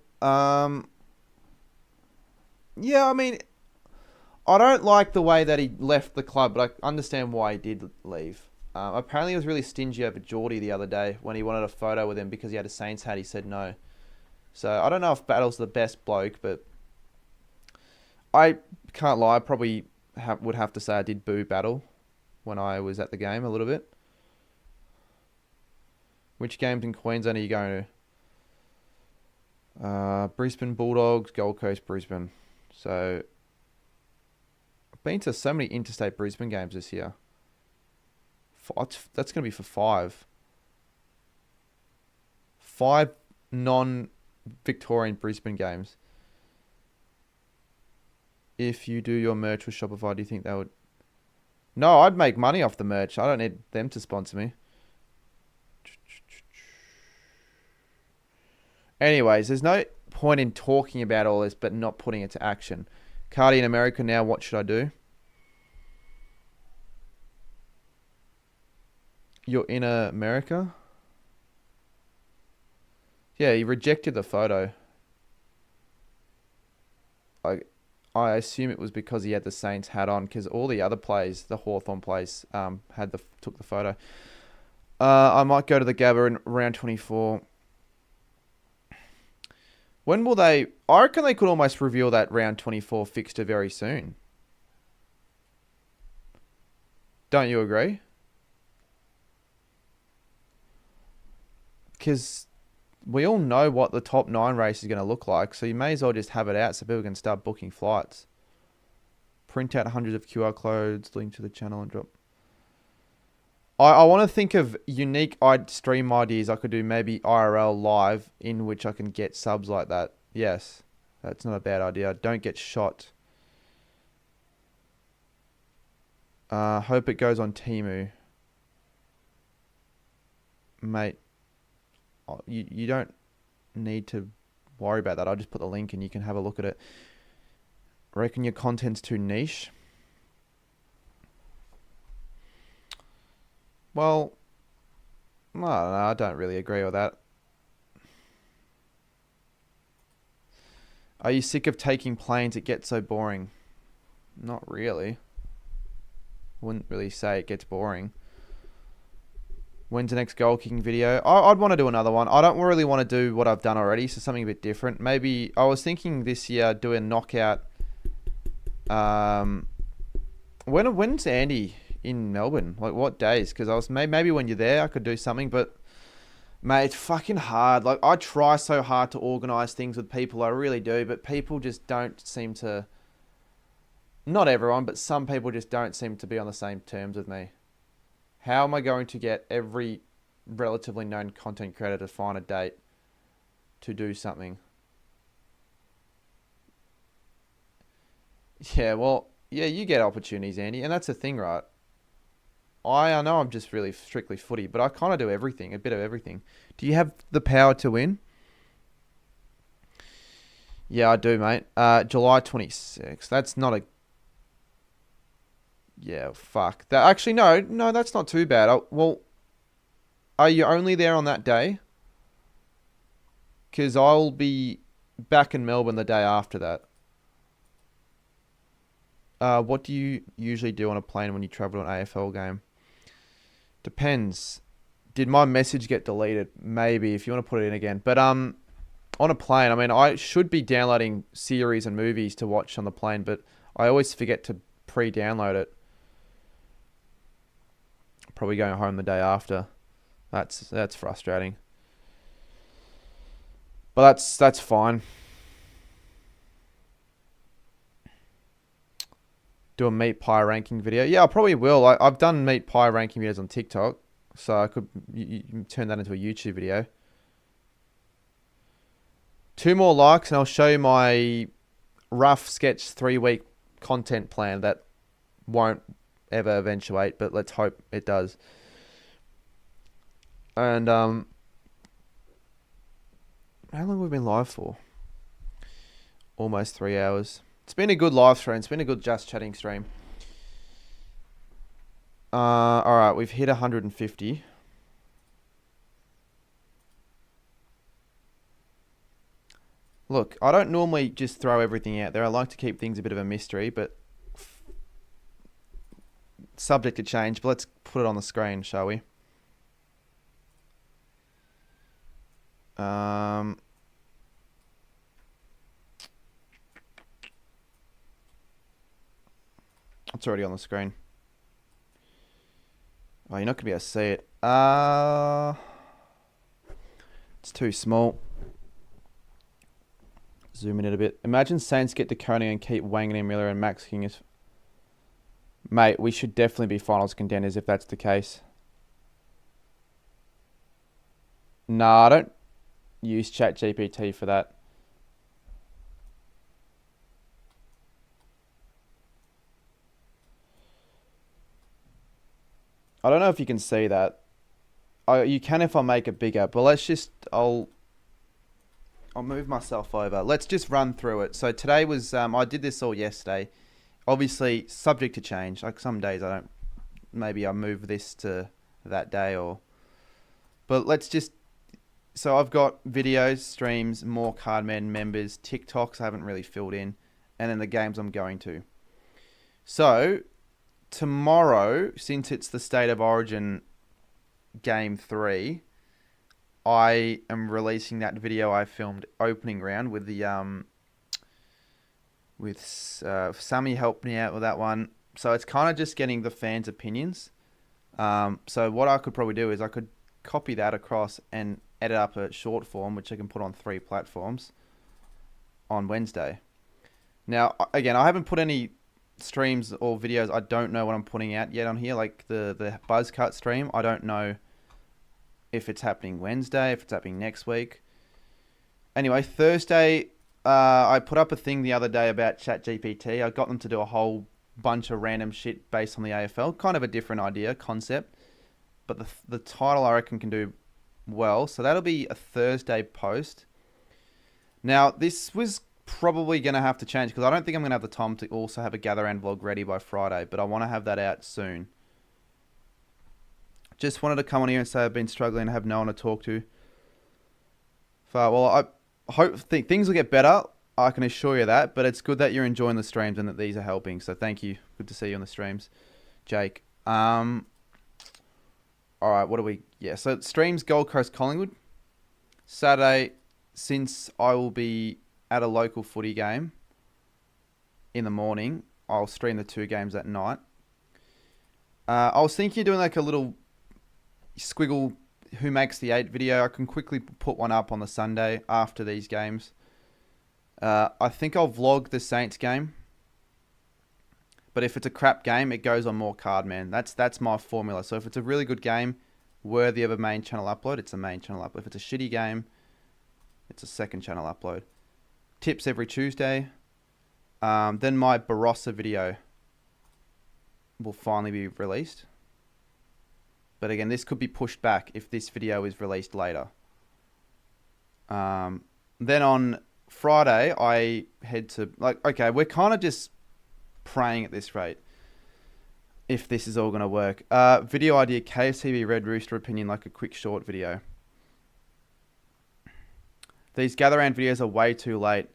Yeah, I mean, I don't like the way that he left the club, but I understand why he did leave. Apparently he was really stingy over Geordie the other day when he wanted a photo with him because he had a Saints hat. He said no. So I don't know if Battle's the best bloke, but I can't lie. I probably would have to say I did boo Battle when I was at the game a little bit. Which games in Queensland are you going to? Brisbane Bulldogs, Gold Coast, Brisbane. So I've been to so many interstate Brisbane games this year. That's going to be for 5. 5 non-Victorian Brisbane games. If you do your merch with Shopify, do you think they would... No, I'd make money off the merch. I don't need them to sponsor me. Anyways, there's no point in talking about all this but not putting it to action. Cardi in America now, what should I do? You're in America? Yeah, he rejected the photo. I assume it was because he had the Saints hat on, because all the other players, the Hawthorn players, took the photo. I might go to the Gabba in round 24. When will they... I reckon they could almost reveal that round 24 fixture very soon. Don't you agree? Because we all know what the top 9 race is going to look like, so you may as well just have it out so people can start booking flights. Print out hundreds of QR codes, link to the channel and drop... I want to think of unique stream ideas I could do, maybe IRL live, in which I can get subs like that. Yes, that's not a bad idea. Don't get shot. Hope it goes on Temu. Mate, you don't need to worry about that. I'll just put the link and you can have a look at it. Reckon your content's too niche? Well, I don't know. I don't really agree with that. Are you sick of taking planes? It gets so boring. Not really. Wouldn't really say it gets boring. When's the next goal kicking video? I'd want to do another one. I don't really want to do what I've done already, so something a bit different. Maybe I was thinking this year doing knockout. When's Andy in Melbourne? Like what days? Because I was maybe when you're there I could do something, but mate, it's fucking hard. Like I try so hard to organise things with people, I really do, but people just don't seem to not everyone, but some people just don't seem to be on the same terms with me. How am I going to get every relatively known content creator to find a date to do something? Yeah, well, yeah, you get opportunities, Andy, and that's the thing, right? I know I'm just really strictly footy, but I kind of do everything, a bit of everything. Do you have the power to win? Yeah, I do, mate. July 26th. That's not a... Yeah, fuck. That actually, no, that's not too bad. Well, are you only there on that day? Because I'll be back in Melbourne the day after that. What do you usually do on a plane when you travel to an AFL game? Depends. Did my message get deleted? Maybe, if you want to put it in again. But on a plane, I mean, I should be downloading series and movies to watch on the plane, but I always forget to pre-download it. Probably going home the day after. That's frustrating. But that's fine. Do a meat pie ranking video. Yeah, I probably will. I've done meat pie ranking videos on TikTok, so I could you turn that into a YouTube video. 2 more likes and I'll show you my rough sketch 3-week content plan that won't ever eventuate, but let's hope it does. And how long have we been live for? Almost 3 hours. It's been a good live stream. It's been a good just chatting stream. All right, we've hit 150. Look, I don't normally just throw everything out there. I like to keep things a bit of a mystery, but subject to change. But let's put it on the screen, shall we? It's already on the screen. Oh, you're not going to be able to see it. It's too small. Zoom in it a bit. Imagine Saints get to Koning and keep Wangan and Miller and Max King is... Mate, we should definitely be finals contenders if that's the case. Nah, I don't use ChatGPT for that. I don't know if you can see that. You can if I make it bigger, but let's just... I'll move myself over. Let's just run through it. So today was... I did this all yesterday. Obviously, subject to change. Like some days I don't... Maybe I move this to that day or... But let's just... So I've got videos, streams, more Cardman members, TikToks I haven't really filled in, and then the games I'm going to. So... Tomorrow, since it's the State of Origin Game 3, I am releasing that video I filmed opening round with the Sammy helped me out with that one. So it's kind of just getting the fans' opinions. So what I could probably do is I could copy that across and edit up a short form, which I can put on 3 platforms on Wednesday. Now, again, I haven't put any streams or videos. I don't know what I'm putting out yet on here, like the buzz cut stream. I don't know if it's happening Wednesday, if it's happening next week. Anyway, Thursday, I put up a thing the other day about ChatGPT. I got them to do a whole bunch of random shit based on the AFL. Kind of a different idea, concept, but the title I reckon can do well. So that'll be a Thursday post. Now, this was probably going to have to change because I don't think I'm going to have the time to also have a gather round vlog ready by Friday, but I want to have that out soon. Just wanted to come on here and say I've been struggling to have no one to talk to. Well, I hope things will get better. I can assure you that, but it's good that you're enjoying the streams and that these are helping. So thank you. Good to see you on the streams, Jake. All right, what do we... Yeah, so streams Gold Coast Collingwood. Saturday, since I will be at a local footy game in the morning, I'll stream the 2 games at night. I was thinking of doing like a little squiggle who makes the 8 video. I can quickly put one up on the Sunday after these games. I think I'll vlog the Saints game. But if it's a crap game, it goes on more card, man. That's my formula. So if it's a really good game, worthy of a main channel upload, it's a main channel upload. If it's a shitty game, it's a second channel upload. Tips every Tuesday. Then my Barossa video will finally be released. But again, this could be pushed back if this video is released later. Then on Friday, I head to, okay, we're kind of just praying at this rate if this is all going to work. Video idea, KFC Red Rooster opinion, like a quick short video. These gather round videos are way too late.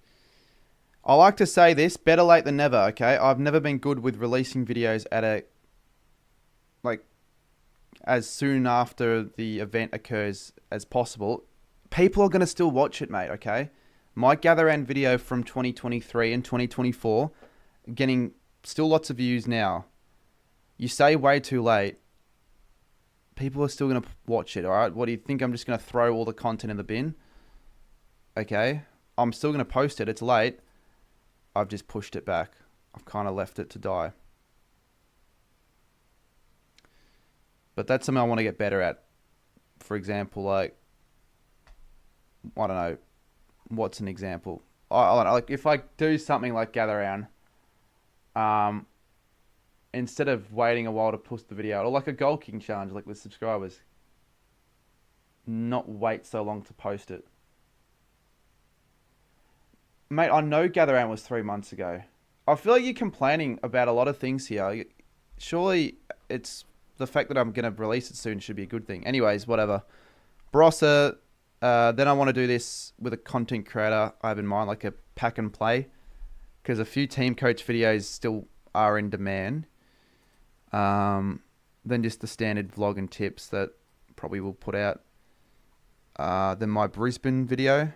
I like to say this, better late than never, okay? I've never been good with releasing videos at as soon after the event occurs as possible. People are going to still watch it, mate, okay? My gather round video from 2023 and 2024, getting still lots of views now. You say way too late, people are still going to watch it, all right? What do you think? I'm just going to throw all the content in the bin? Okay? I'm still going to post it. It's late. I've just pushed it back. I've kind of left it to die. But that's something I want to get better at. For example, like, I don't know. What's an example? I don't know. Like, if I do something like gather round, instead of waiting a while to post the video out, or like a goal kicking challenge, like with subscribers, not wait so long to post it. Mate, I know gather round was 3 months ago. I feel like you're complaining about a lot of things here. Surely it's the fact that I'm going to release it soon should be a good thing. Anyways, whatever. Barossa, then I want to do this with a content creator I have in mind, like a pack and play, because a few team coach videos still are in demand. Then just the standard vlog and tips that probably will put out. Then my Brisbane video.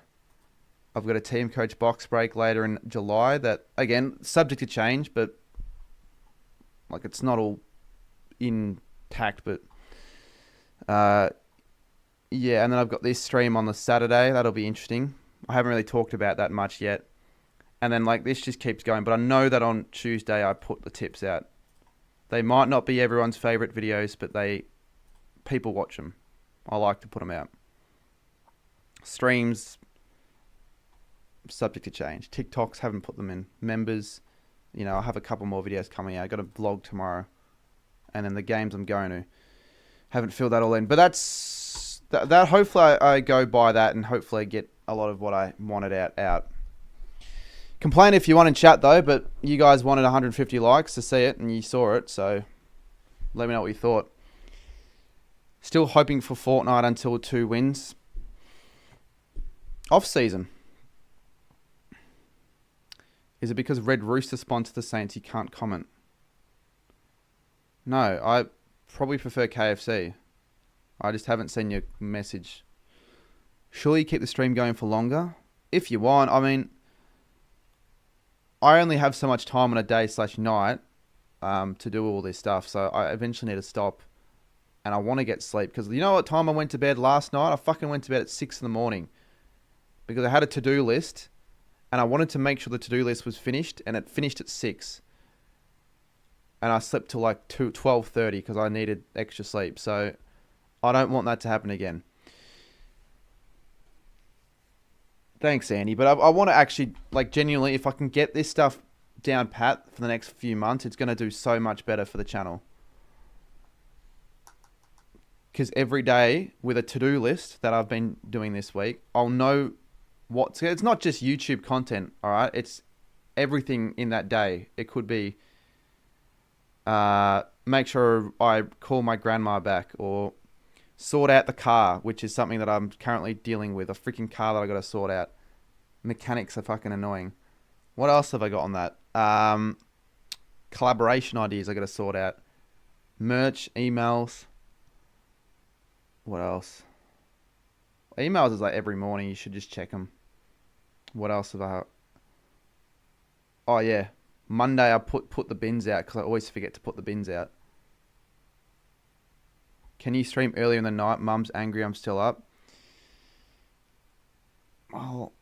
I've got a team coach box break later in July that, again, subject to change, but like it's not all intact, but yeah, and then I've got this stream on the Saturday. That'll be interesting. I haven't really talked about that much yet. And then like this just keeps going, but I know that on Tuesday I put the tips out. They might not be everyone's favorite videos, but people watch them. I like to put them out. Streams, subject to change. TikToks, haven't put them in. Members, I have a couple more videos coming out. I got a vlog tomorrow. And then the games I'm going to. Haven't filled that all in. But that hopefully I go by that and hopefully I get a lot of what I wanted out. Complain if you want in chat though, but you guys wanted 150 likes to see it and you saw it, so let me know what you thought. Still hoping for Fortnite until 2 wins. Off season. Is it because Red Rooster sponsored the Saints you can't comment? No, I probably prefer KFC. I just haven't seen your message. Surely keep the stream going for longer? If you want. I mean, I only have so much time on a day/night to do all this stuff, so I eventually need to stop. And I want to get sleep, because you know what time I went to bed last night? I fucking went to bed at 6 in the morning. Because I had a to-do list, and I wanted to make sure the to-do list was finished, and it finished at 6. And I slept till like 12:30 because I needed extra sleep. So I don't want that to happen again. Thanks, Andy. But I want to actually, like, genuinely, if I can get this stuff down pat for the next few months, it's going to do so much better for the channel. Because every day with a to-do list that I've been doing this week, I'll know it's not just YouTube content, all right? It's everything in that day. It could be make sure I call my grandma back, or sort out the car, which is something that I'm currently dealing with. A freaking car that I got to sort out. Mechanics are fucking annoying. What else have I got on that? Collaboration ideas I got to sort out. Merch, emails. What else? Emails is like every morning. You should just check them. What else have I... Oh, yeah. Monday I put the bins out because I always forget to put the bins out. Can you stream earlier in the night? Mum's angry I'm still up. Well,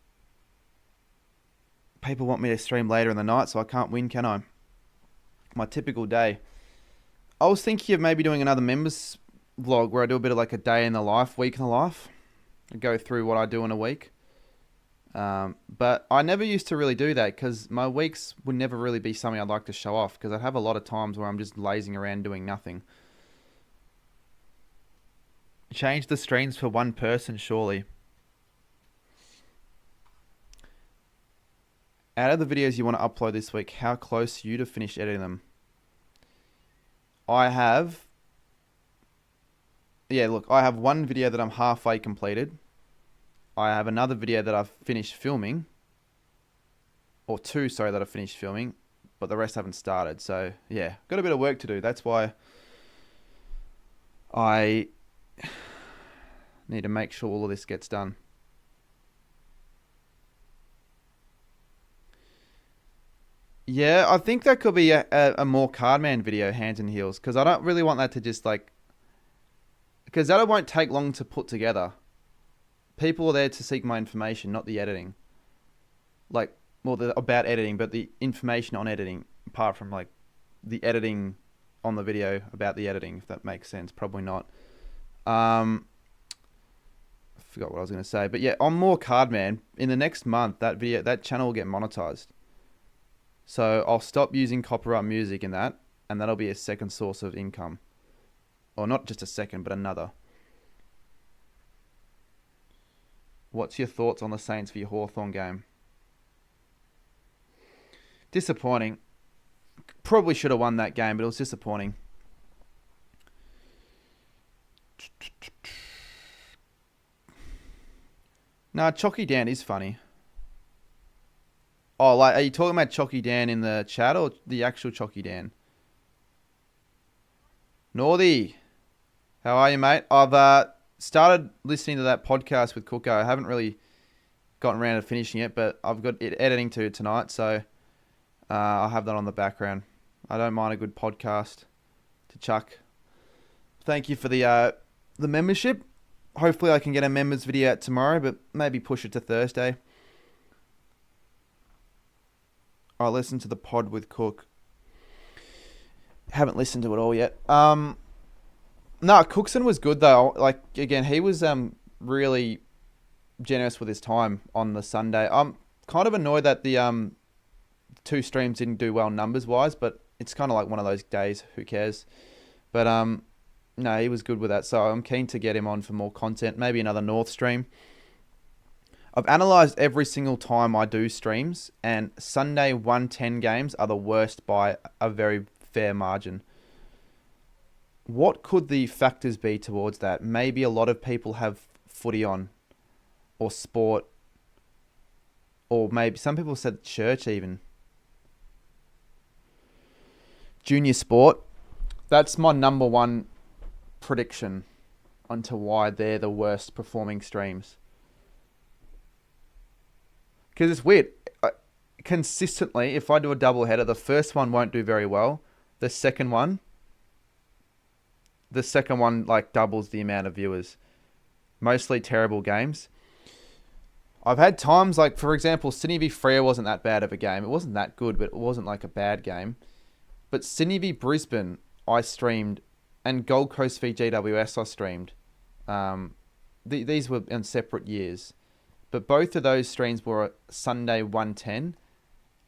people want me to stream later in the night, so I can't win, can I? my typical day. I was thinking of maybe doing another members vlog where I do a bit of like a day in the life, week in the life. I go through what I do in a week. But I never used to really do that because my weeks would never really be something I'd like to show off because I'd have a lot of times where I'm just lazing around doing nothing. Change the streams for one person, surely. Out of the videos you want to upload this week, how close are you to finish editing them? I have one video that I'm halfway completed. I have another video that I've finished filming. Or two, sorry, that I've finished filming. But the rest haven't started. So, yeah, got a bit of work to do. That's why I need to make sure all of this gets done. Yeah, I think that could be a more Cardman video, hands and heels, because I don't really want that to just like, because that won't take long to put together. People are there to seek my information, not the editing. Like, well, about editing, but the information on editing, apart from like the editing on the video about the editing, if that makes sense. Probably not. I forgot what I was going to say, but yeah, on more Cardman, in the next month, that channel will get monetized. So I'll stop using copyright music in that, and that'll be a second source of income. Or not just a second, but another. What's your thoughts on the Saints v Hawthorn game? Disappointing. Probably should have won that game, but it was disappointing. Nah, Chalky Dan is funny. Oh, like, are you talking about Chalky Dan in the chat or the actual Chalky Dan? Northy, how are you, mate? I've started listening to that podcast with Cooko. I haven't really gotten around to finishing it, but I've got it editing to tonight, so I'll have that on the background. I don't mind a good podcast to chuck. Thank you for the membership. Hopefully I can get a members video out tomorrow, but maybe push it to Thursday. I listened to the pod with Cook. Haven't listened to it all yet. No, Cookson was good though. Like, again, he was really generous with his time on the Sunday. I'm kind of annoyed that the two streams didn't do well numbers wise, but it's kind of like one of those days. Who cares? But no, he was good with that. So I'm keen to get him on for more content. Maybe another North stream. I've analysed every single time I do streams, and Sunday 110 games are the worst by a very fair margin. What could the factors be towards that? Maybe a lot of people have footy on, or sport, or maybe some people said church even. Junior sport. That's my number one prediction onto why they're the worst performing streams. Because it's weird. Consistently, if I do a double header, the first one won't do very well. The second one like doubles the amount of viewers. Mostly terrible games. I've had times like, for example, Sydney v Freo wasn't that bad of a game. It wasn't that good, but it wasn't like a bad game. But Sydney v Brisbane, I streamed, and Gold Coast v GWS, I streamed. These were in separate years. But both of those streams were Sunday 110,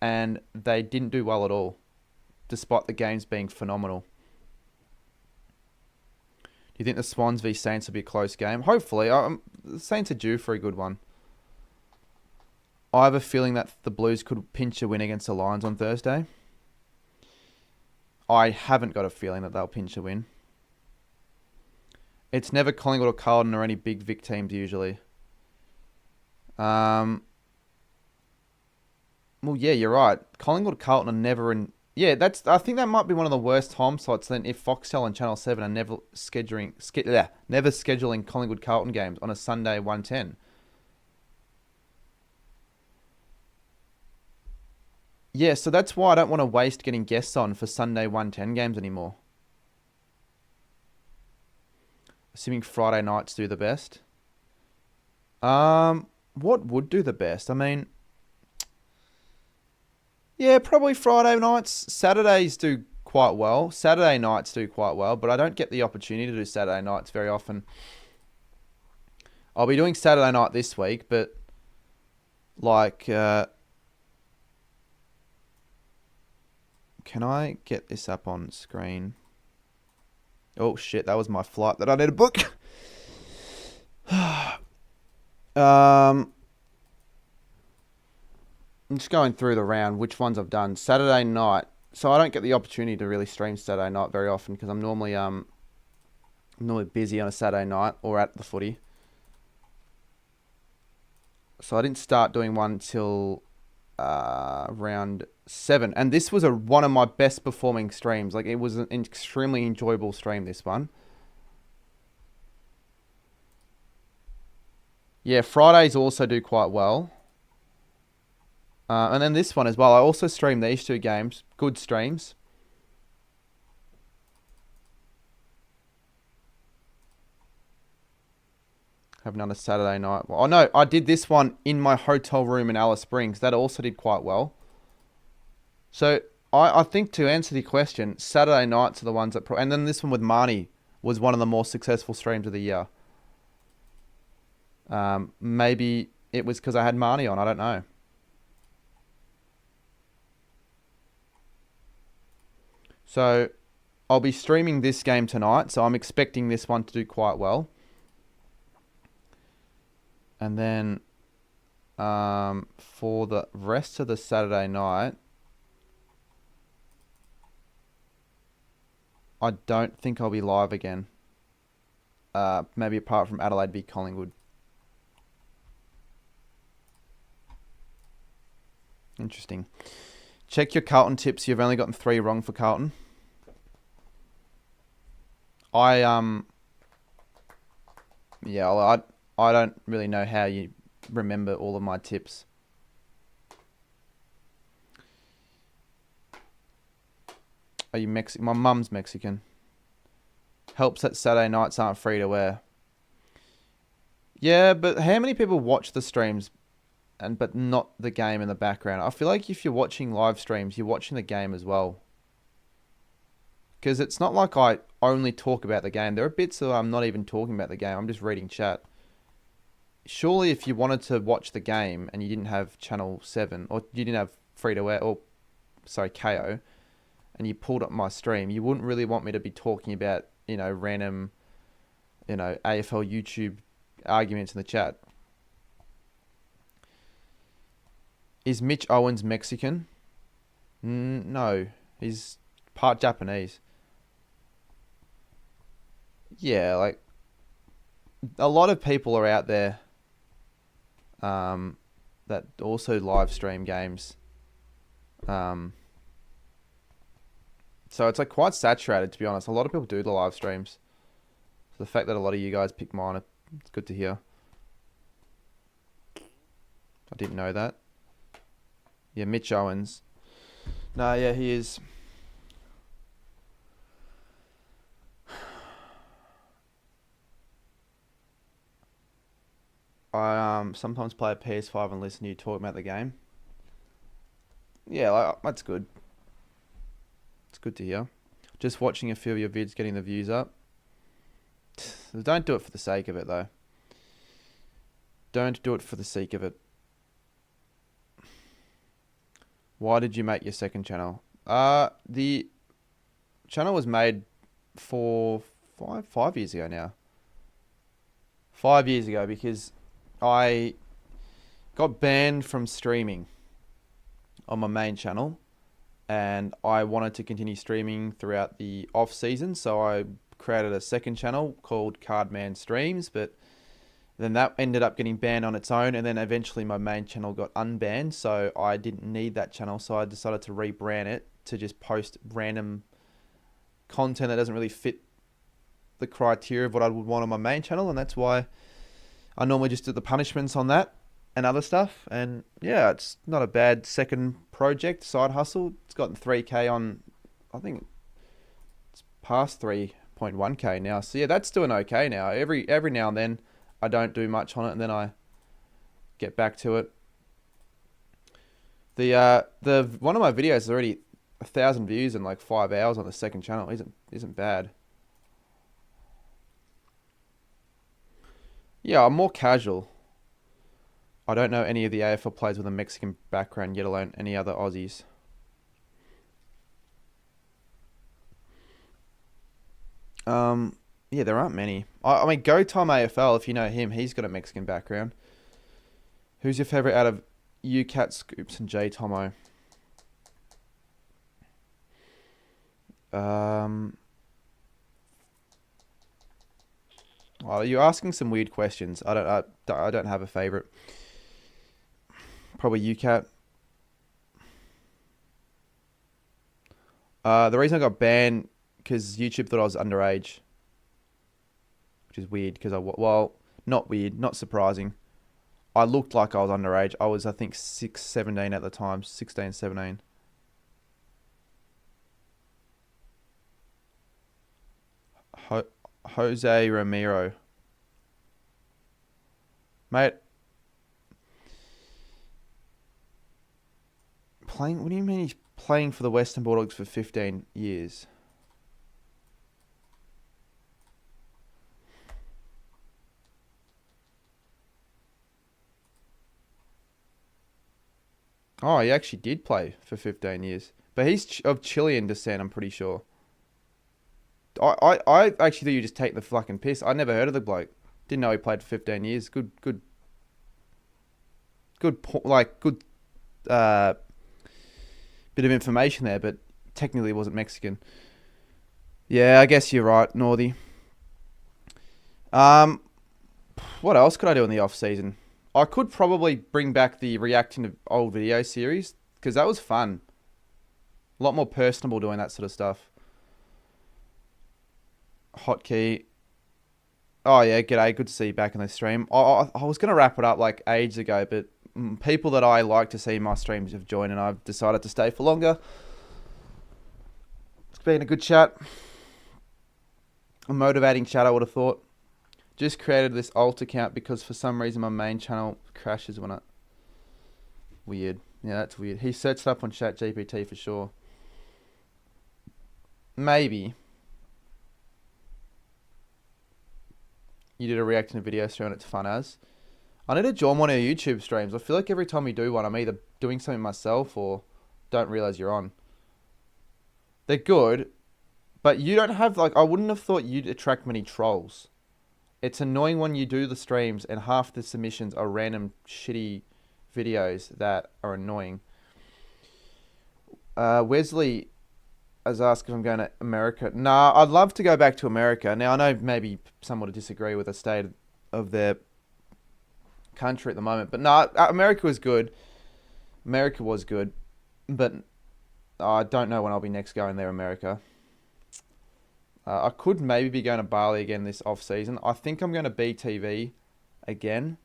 and they didn't do well at all, despite the games being phenomenal. Do you think the Swans v Saints will be a close game? Hopefully. The Saints are due for a good one. I have a feeling that the Blues could pinch a win against the Lions on Thursday. I haven't got a feeling that they'll pinch a win. It's never Collingwood or Carlton or any big Vic teams usually. Well, yeah, you're right. Collingwood, Carlton are never in. Yeah, I think that might be one of the worst time slots. Then, if Foxtel and Channel 7 are never scheduling Collingwood, Carlton games on a Sunday 110. Yeah, so that's why I don't want to waste getting guests on for Sunday 110 games anymore. Assuming Friday nights do the best. What would do the best? I mean, yeah, probably Friday nights. Saturdays do quite well. Saturday nights do quite well, but I don't get the opportunity to do Saturday nights very often. I'll be doing Saturday night this week, but like, can I get this up on screen? Oh shit, that was my flight that I need to book. I'm just going through the round, which ones I've done. Saturday night. So I don't get the opportunity to really stream Saturday night very often because I'm normally busy on a Saturday night or at the footy. So I didn't start doing one till round 7, and this was one of my best performing streams. Like, it was an extremely enjoyable stream, this one. Yeah, Fridays also do quite well. And then this one as well. I also stream these 2 games. Good streams. Haven't done a Saturday night. Oh no, I did this one in my hotel room in Alice Springs. That also did quite well. So I think, to answer the question, Saturday nights are the ones that... and then this one with Marnie was one of the more successful streams of the year. Maybe it was because I had Marnie on. I don't know. So I'll be streaming this game tonight. So I'm expecting this one to do quite well. And then for the rest of the Saturday night, I don't think I'll be live again. Maybe apart from Adelaide v Collingwood. Interesting. Check your Carlton tips. You've only gotten 3 wrong for Carlton. Yeah, I don't really know how you remember all of my tips. Are you Mexican? My mum's Mexican. Helps that Saturday nights aren't free to wear. Yeah, but how many people watch the streams but not the game in the background? I feel like if you're watching live streams, you're watching the game as well. Because it's not like I only talk about the game. There are bits that I'm not even talking about the game. I'm just reading chat. Surely if you wanted to watch the game and you didn't have Channel 7, or you didn't have free to air, KO, and you pulled up my stream, you wouldn't really want me to be talking about, random, AFL YouTube arguments in the chat. Is Mitch Owens Mexican? No, he's part Japanese. Yeah, like, a lot of people are out there that also live stream games. So it's like quite saturated, to be honest. A lot of people do the live streams. So the fact that a lot of you guys pick mine, it's good to hear. I didn't know that. Yeah, Mitch Owens. No, yeah, he is. I sometimes play a PS5 and listen to you talk about the game. Yeah, that's good. It's good to hear. Just watching a few of your vids, getting the views up. Don't do it for the sake of it, though. Don't do it for the sake of it. Why did you make your second channel? The channel was made for 5 years ago now. 5 years ago, because I got banned from streaming on my main channel, and I wanted to continue streaming throughout the off season, so I created a second channel called Cardman Streams, but then that ended up getting banned on its own, and then eventually my main channel got unbanned, so I didn't need that channel, so I decided to rebrand it to just post random content that doesn't really fit the criteria of what I would want on my main channel, and that's why I normally just do the punishments on that and other stuff. And yeah, it's not a bad second project, side hustle. It's gotten 3K on, I think it's past 3.1K now. So yeah, that's doing okay now. Every now and then I don't do much on it, and then I get back to it. The one of my videos is already 1,000 views in like 5 hours on the second channel isn't bad. Yeah, I'm more casual. I don't know any of the AFL players with a Mexican background, yet alone any other Aussies. Yeah, there aren't many. I mean, Go Time AFL, if you know him, he's got a Mexican background. Who's your favourite out of UCat, Scoops, and J Tomo? Well, you're asking some weird questions. I don't have a favourite. Probably UCat. The reason I got banned because YouTube thought I was underage, which is weird because not weird, not surprising. I looked like I was underage. I was, I think, 17 at the time, 16, 17. Jose Ramiro. Mate. Playing, what do you mean he's playing for the Western Bulldogs for 15 years? Oh, he actually did play for 15 years. But he's of Chilean descent, I'm pretty sure. I actually thought you just take the fucking piss. I never heard of the bloke. Didn't know he played for 15 years. Good, bit of information there, but technically he wasn't Mexican. Yeah, I guess you're right, Northy. What else could I do in the off season? I could probably bring back the reacting to old video series because that was fun. A lot more personable doing that sort of stuff. Hotkey. Oh yeah, g'day. Good to see you back in the stream. I was going to wrap it up like ages ago, but people that I like to see in my streams have joined and I've decided to stay for longer. It's been a good chat. A motivating chat, I would have thought. Just created this alt account because for some reason my main channel crashes when I... Weird. Yeah, that's weird. He searched it up on ChatGPT for sure. Maybe. You did a reacting to video stream and it's fun as. I need to join one of your YouTube streams. I feel like every time you do one, I'm either doing something myself or don't realize you're on. They're good, but you don't have, like, I wouldn't have thought you'd attract many trolls. It's annoying when you do the streams and half the submissions are random shitty videos that are annoying. Wesley has asked if I'm going to America. Nah, I'd love to go back to America. Now, I know maybe someone would disagree with the state of their country at the moment, but no, America was good. America was good, but I don't know when I'll be next going there, America. I could maybe be going to Bali again this off-season. I think I'm going to BTV again.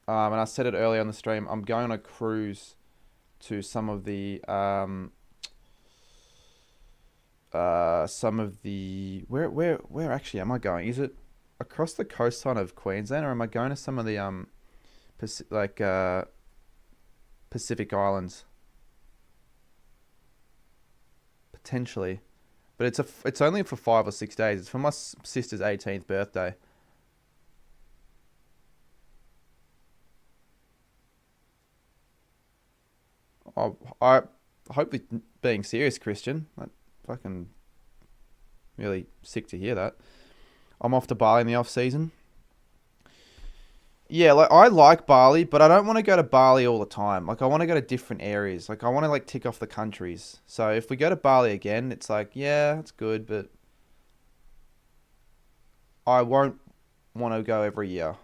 And I said it earlier on the stream, I'm going on a cruise to some of the... where actually am I going? Is it across the coastline of Queensland, or am I going to some of the Pacific Islands? Potentially, but it's only for 5 or 6 days. It's for my sister's 18th birthday. I hope you're being serious, Christian. Fucking really sick to hear that. I'm off to Bali in the off season. Yeah, like I like Bali, but I don't want to go to Bali all the time. Like I want to go to different areas. Like I want to like tick off the countries. So if we go to Bali again, it's like, yeah, it's good, but I won't want to go every year.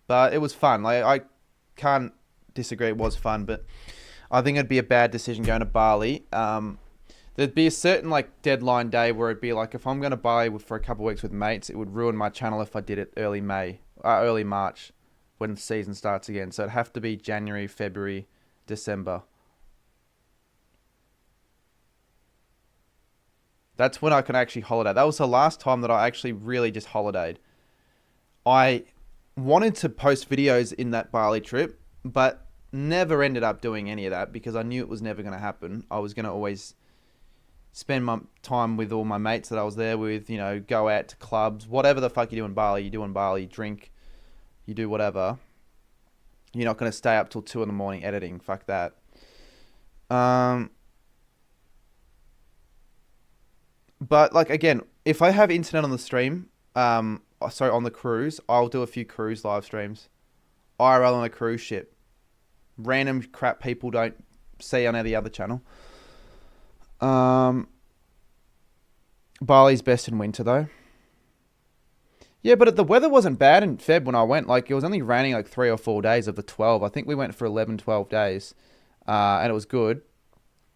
But it was fun. Like I can't disagree, it was fun, but I think it'd be a bad decision going to Bali. There'd be a certain like deadline day where it'd be like, if I'm going to Bali for a couple of weeks with mates, it would ruin my channel if I did it early March when the season starts again. So it'd have to be January, February, December. That's when I can actually holiday. That was the last time that I actually really just holidayed. I wanted to post videos in that Bali trip, but never ended up doing any of that because I knew it was never going to happen. I was going to always spend my time with all my mates that I was there with, you know, go out to clubs, whatever the fuck you do in Bali, you drink, you do whatever. You're not going to stay up till 2 a.m. editing. Fuck that. But like, again, if I have internet on the stream, on the cruise, I'll do a few cruise live streams. IRL on a cruise ship. Random crap people don't see on any other channel. Bali's best in winter though. Yeah, but the weather wasn't bad in Feb when I went. Like, it was only raining like 3 or 4 days of the 12. I think we went for 11, 12 days. And it was good.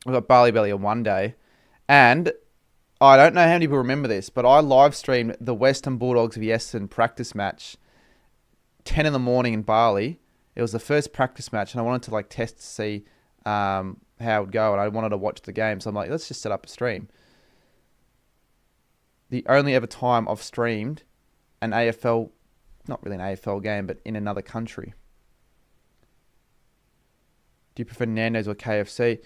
We got Bali Belly on one day. And I don't know how many people remember this, but I live streamed the Western Bulldogs of Essendon practice match 10 in the morning in Bali. It was the first practice match, and I wanted to like test to see how it would go, and I wanted to watch the game. So I'm like, let's just set up a stream. The only ever time I've streamed an AFL, not really an AFL game, but in another country. Do you prefer Nando's or KFC?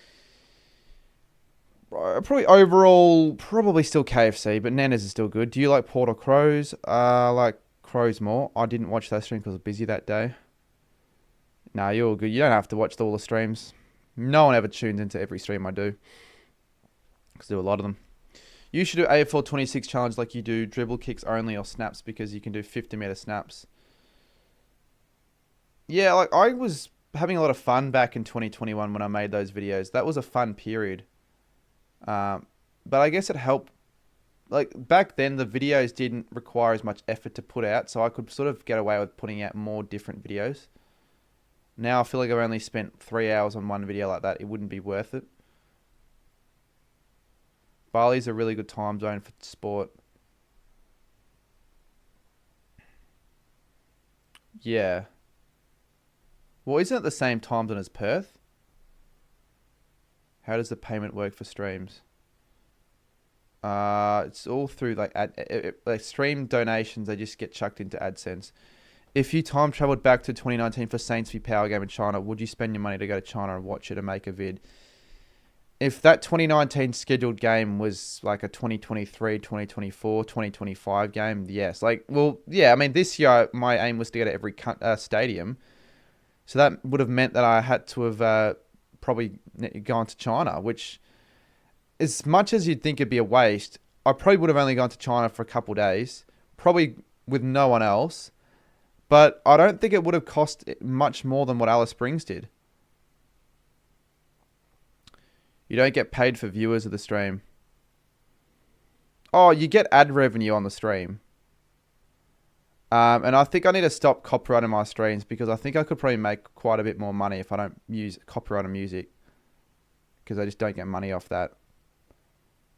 Probably overall, probably still KFC, but Nando's is still good. Do you like Port or Crows? I like Crows more. I didn't watch that stream because I was busy that day. Nah, you're all good. You don't have to watch all the streams. No one ever tunes into every stream I do. Because I do a lot of them. You should do AFL 26 challenge like you do dribble kicks only or snaps because you can do 50-meter snaps. Yeah, like I was having a lot of fun back in 2021 when I made those videos. That was a fun period. But I guess it helped. Like back then, the videos didn't require as much effort to put out, so I could sort of get away with putting out more different videos. Now I feel like I've only spent 3 hours on one video like that. It wouldn't be worth it. Bali's a really good time zone for sport. Yeah. Well, isn't it the same time zone as Perth? How does the payment work for streams? It's all through like stream donations. They just get chucked into AdSense. If you time traveled back to 2019 for Saints v Power game in China, would you spend your money to go to China and watch it and make a vid? If that 2019 scheduled game was like a 2023, 2024, 2025 game, yes. Like, well, yeah, I mean, this year my aim was to get to every stadium. So that would have meant that I had to have probably gone to China, which, as much as you'd think it'd be a waste, I probably would have only gone to China for a couple of days, probably with no one else. But I don't think it would have cost much more than what Alice Springs did. You don't get paid for viewers of the stream. Oh, you get ad revenue on the stream. And I think I need to stop copyrighting my streams because I think I could probably make quite a bit more money if I don't use copyrighted music. Because I just don't get money off that.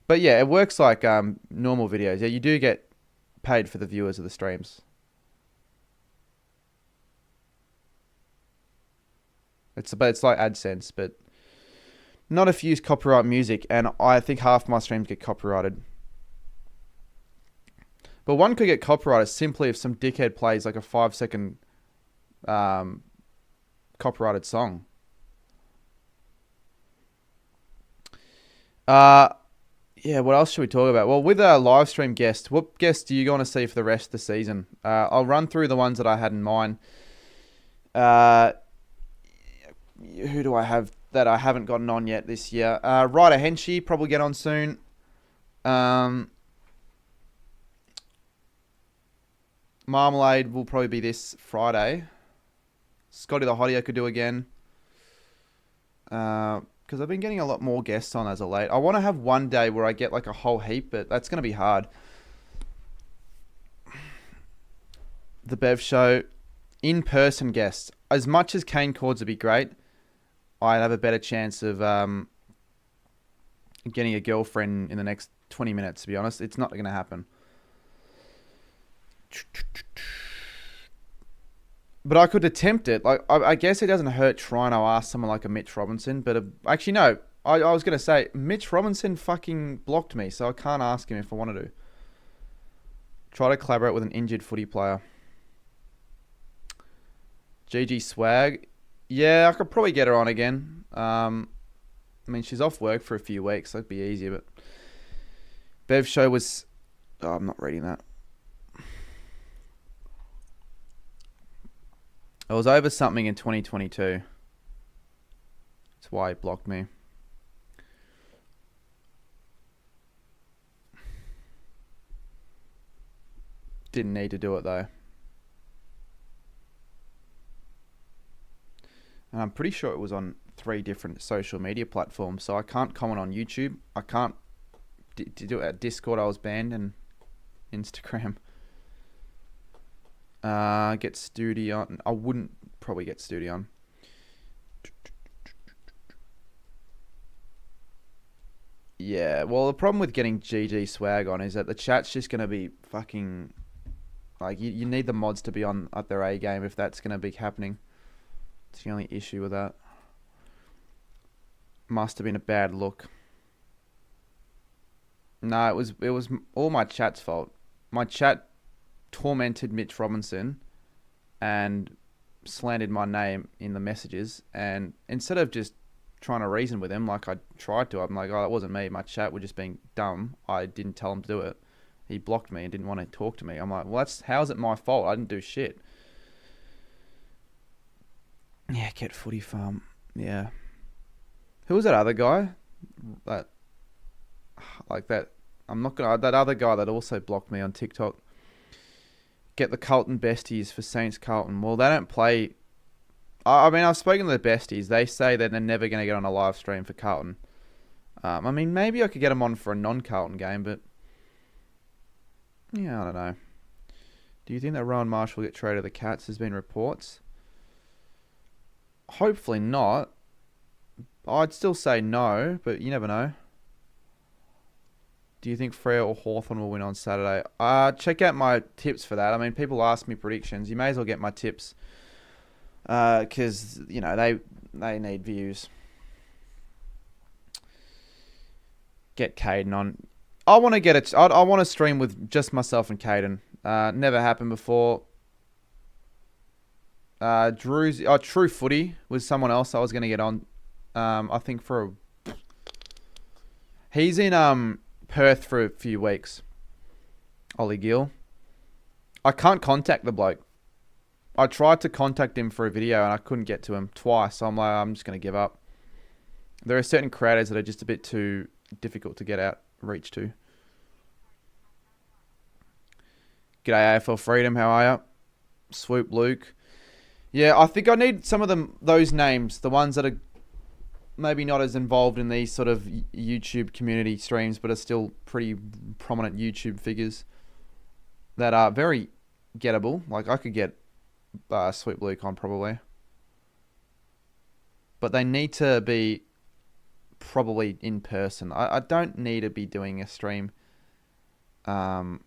But yeah, it works like normal videos. Yeah, you do get paid for the viewers of the streams. It's like AdSense, but not if you use copyright music, and I think half my streams get copyrighted. But one could get copyrighted simply if some dickhead plays like a 5-second copyrighted song. Yeah, what else should we talk about? Well, with a live stream guest, what guests do you want to see for the rest of the season? I'll run through the ones that I had in mind. Who do I have that I haven't gotten on yet this year? Ryder Henchy, probably get on soon. Marmalade will probably be this Friday. Scotty the Hottie I could do again. Because I've been getting a lot more guests on as of late. I want to have one day where I get like a whole heap, but that's going to be hard. The Bev Show. In-person guests. As much as Kane Cords would be great, I'd have a better chance of getting a girlfriend in the next 20 minutes, to be honest. It's not going to happen. But I could attempt it. Like I guess it doesn't hurt trying to ask someone like a Mitch Robinson. But actually, no. I was going to say, Mitch Robinson fucking blocked me, so I can't ask him if I wanted to. Try to collaborate with an injured footy player. GG Swag. Yeah, I could probably get her on again. I mean, she's off work for a few weeks. That'd be easier, but Bev's show was... Oh, I'm not reading that. It was over something in 2022. That's why he blocked me. Didn't need to do it though. And I'm pretty sure it was on 3 different social media platforms. So I can't comment on YouTube. I can't do it at Discord. I was banned, and Instagram. Get Studi on. I wouldn't probably get Studi on. Yeah, well, the problem with getting GG swag on is that the chat's just going to be fucking... Like, you need the mods to be on at their A game if that's going to be happening. It's the only issue with that. Must have been a bad look. No, it was all my chat's fault. My chat tormented Mitch Robinson and slandered my name in the messages. And instead of just trying to reason with him like I tried to, I'm like, oh, that wasn't me. My chat were just being dumb. I didn't tell him to do it. He blocked me and didn't want to talk to me. I'm like, well, how's it my fault? I didn't do shit. Yeah, get Footy Farm. Yeah. Who was that other guy? That, like that. I'm not gonna. That other guy that also blocked me on TikTok. Get the Carlton besties for Saints Carlton. Well, they don't play. I mean, I've spoken to the besties. They say that they're never going to get on a live stream for Carlton. I mean, maybe I could get them on for a non-Carlton game, but yeah, I don't know. Do you think that Rowan Marshall will get traded to the Cats? There's been reports. Hopefully not. I'd still say no, but you never know. Do you think Freo or Hawthorn will win on Saturday? Check out my tips for that. I mean, people ask me predictions. You may as well get my tips. Because, you know, they need views. Get Caden on. I want to get it. I want to stream with just myself and Caden. Never happened before. True Footy was someone else I was going to get on. I think he's in Perth for a few weeks. Ollie Gill. I can't contact the bloke. I tried to contact him for a video and I couldn't get to him twice. So I'm like, I'm just going to give up. There are certain creators that are just a bit too difficult to get reach to. G'day AFL Freedom, how are you? Swoop Luke. Yeah, I think I need some of those names, the ones that are maybe not as involved in these sort of YouTube community streams, but are still pretty prominent YouTube figures that are very gettable. Like I could get Sweet Luke on probably, but they need to be probably in person. I don't need to be doing a stream, getting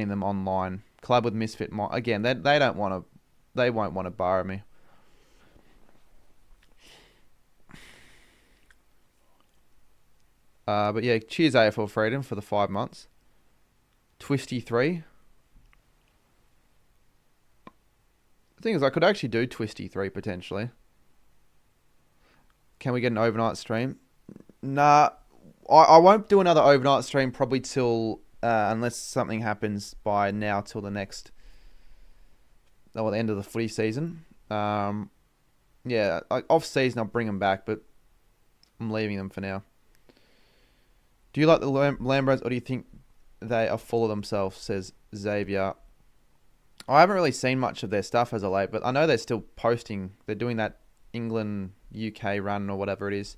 them online. Club with Misfit again. They don't want to. They won't want to borrow me. But yeah, cheers AFL Freedom for the 5 months. Twisty3. The thing is, I could actually do Twisty3 potentially. Can we get an overnight stream? Nah, I won't do another overnight stream probably till unless something happens by now till the next, the end of the footy season. Yeah, off season I'll bring them back, but I'm leaving them for now. Do you like the Lambros, or do you think they are full of themselves? Says Xavier. I haven't really seen much of their stuff as of late, but I know they're still posting. They're doing that England UK run or whatever it is.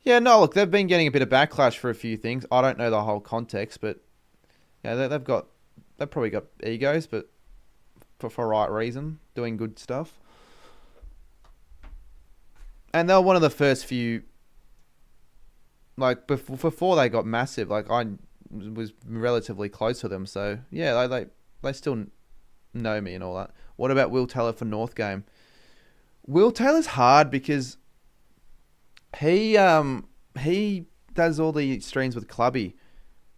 Yeah, no, look, they've been getting a bit of backlash for a few things. I don't know the whole context, but yeah, they've probably got egos, but for right reason, doing good stuff. And they were one of the first few, like before they got massive. Like I was relatively close to them, so yeah, they still know me and all that. What about Will Taylor for North game? Will Taylor's hard because he does all the streams with Clubby.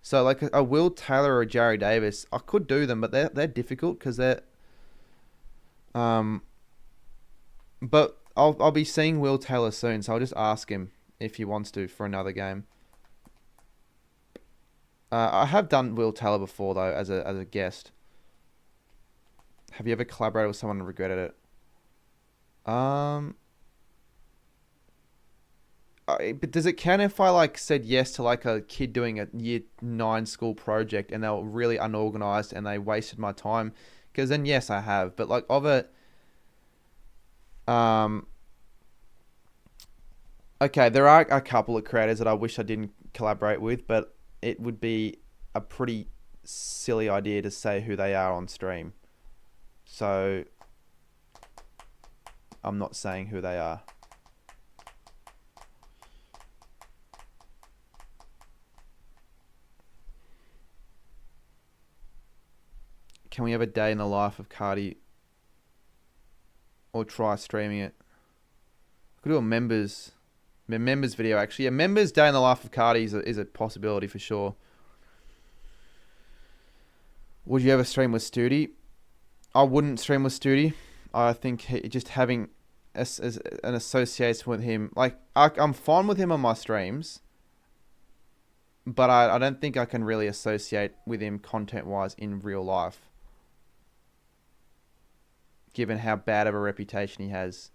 So like a Will Taylor or a Jerry Davis, I could do them, but they're difficult because they're But I'll be seeing Will Taylor soon, so I'll just ask him if he wants to for another game. I have done Will Taylor before though as a guest. Have you ever collaborated with someone and regretted it? But does it count if I like said yes to like a kid doing a year 9 school project and they were really unorganized and they wasted my time? Because then yes, I have. But like of it, okay, there are a couple of creators that I wish I didn't collaborate with, but it would be a pretty silly idea to say who they are on stream. So I'm not saying who they are. Can we have a day in the life of Cardi or try streaming it? I could do a members video actually. Yeah, members day in the life of Cardi is a possibility for sure. Would you ever stream with Studi? I wouldn't stream with Studi. I think just having as an association with him, like I'm fine with him on my streams, but I don't think I can really associate with him content wise in real life, given how bad of a reputation he has,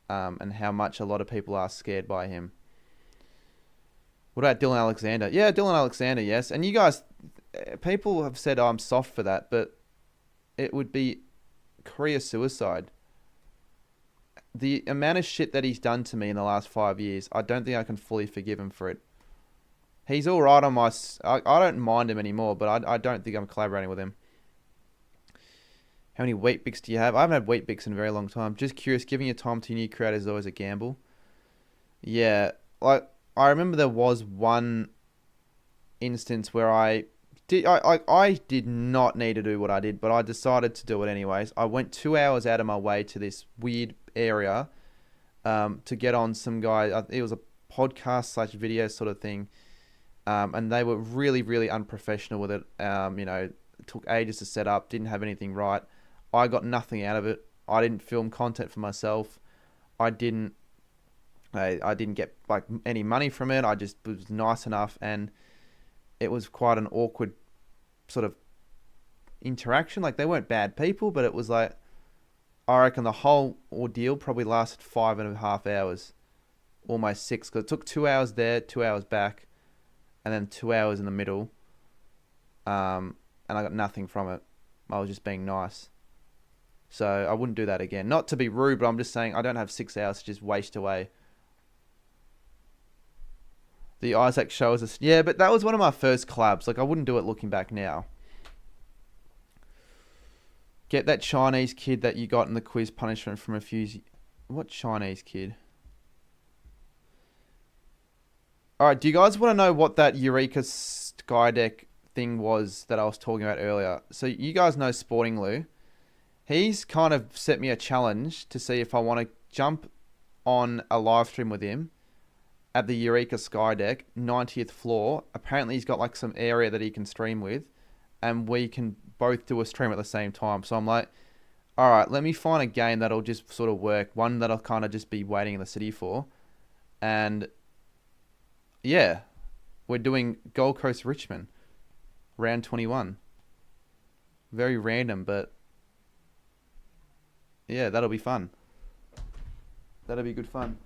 and how much a lot of people are scared by him. What about Dylan Alexander? Yeah, Dylan Alexander, yes. And you guys, people have said, I'm soft for that, but it would be career suicide. The amount of shit that he's done to me in the last 5 years, I don't think I can fully forgive him for it. He's all right on my... I don't mind him anymore, but I don't think I'm collaborating with him. How many wheat bix do you have? I haven't had wheat bix in a very long time. Just curious, giving your time to new creators is always a gamble. Yeah, like I remember there was one instance where I did not need to do what I did, but I decided to do it anyways. I went 2 hours out of my way to this weird area to get on some guy. It was a podcast / video sort of thing, and they were really, really unprofessional with it. It took ages to set up, didn't have anything right. I got nothing out of it. I didn't film content for myself. I didn't get like any money from it. I just was nice enough, and it was quite an awkward sort of interaction. Like they weren't bad people, but it was like, I reckon the whole ordeal probably lasted 5.5 hours, almost 6, because it took 2 hours there, 2 hours back, and then 2 hours in the middle. And I got nothing from it. I was just being nice. So I wouldn't do that again. Not to be rude, but I'm just saying I don't have 6 hours to just waste away. The Isaac show is yeah, but that was one of my first collabs. Like I wouldn't do it looking back now. Get that Chinese kid that you got in the quiz punishment from a few... What Chinese kid? Alright, do you guys want to know what that Eureka Skydeck thing was that I was talking about earlier? So you guys know Sporting Lou. He's kind of set me a challenge to see if I want to jump on a live stream with him at the Eureka Skydeck, 90th floor. Apparently he's got like some area that he can stream with, and we can both do a stream at the same time. So I'm like, all right, let me find a game that'll just sort of work. One that I'll kind of just be waiting in the city for. And yeah, we're doing Gold Coast Richmond, round 21. Very random, but yeah, that'll be fun. That'll be good fun.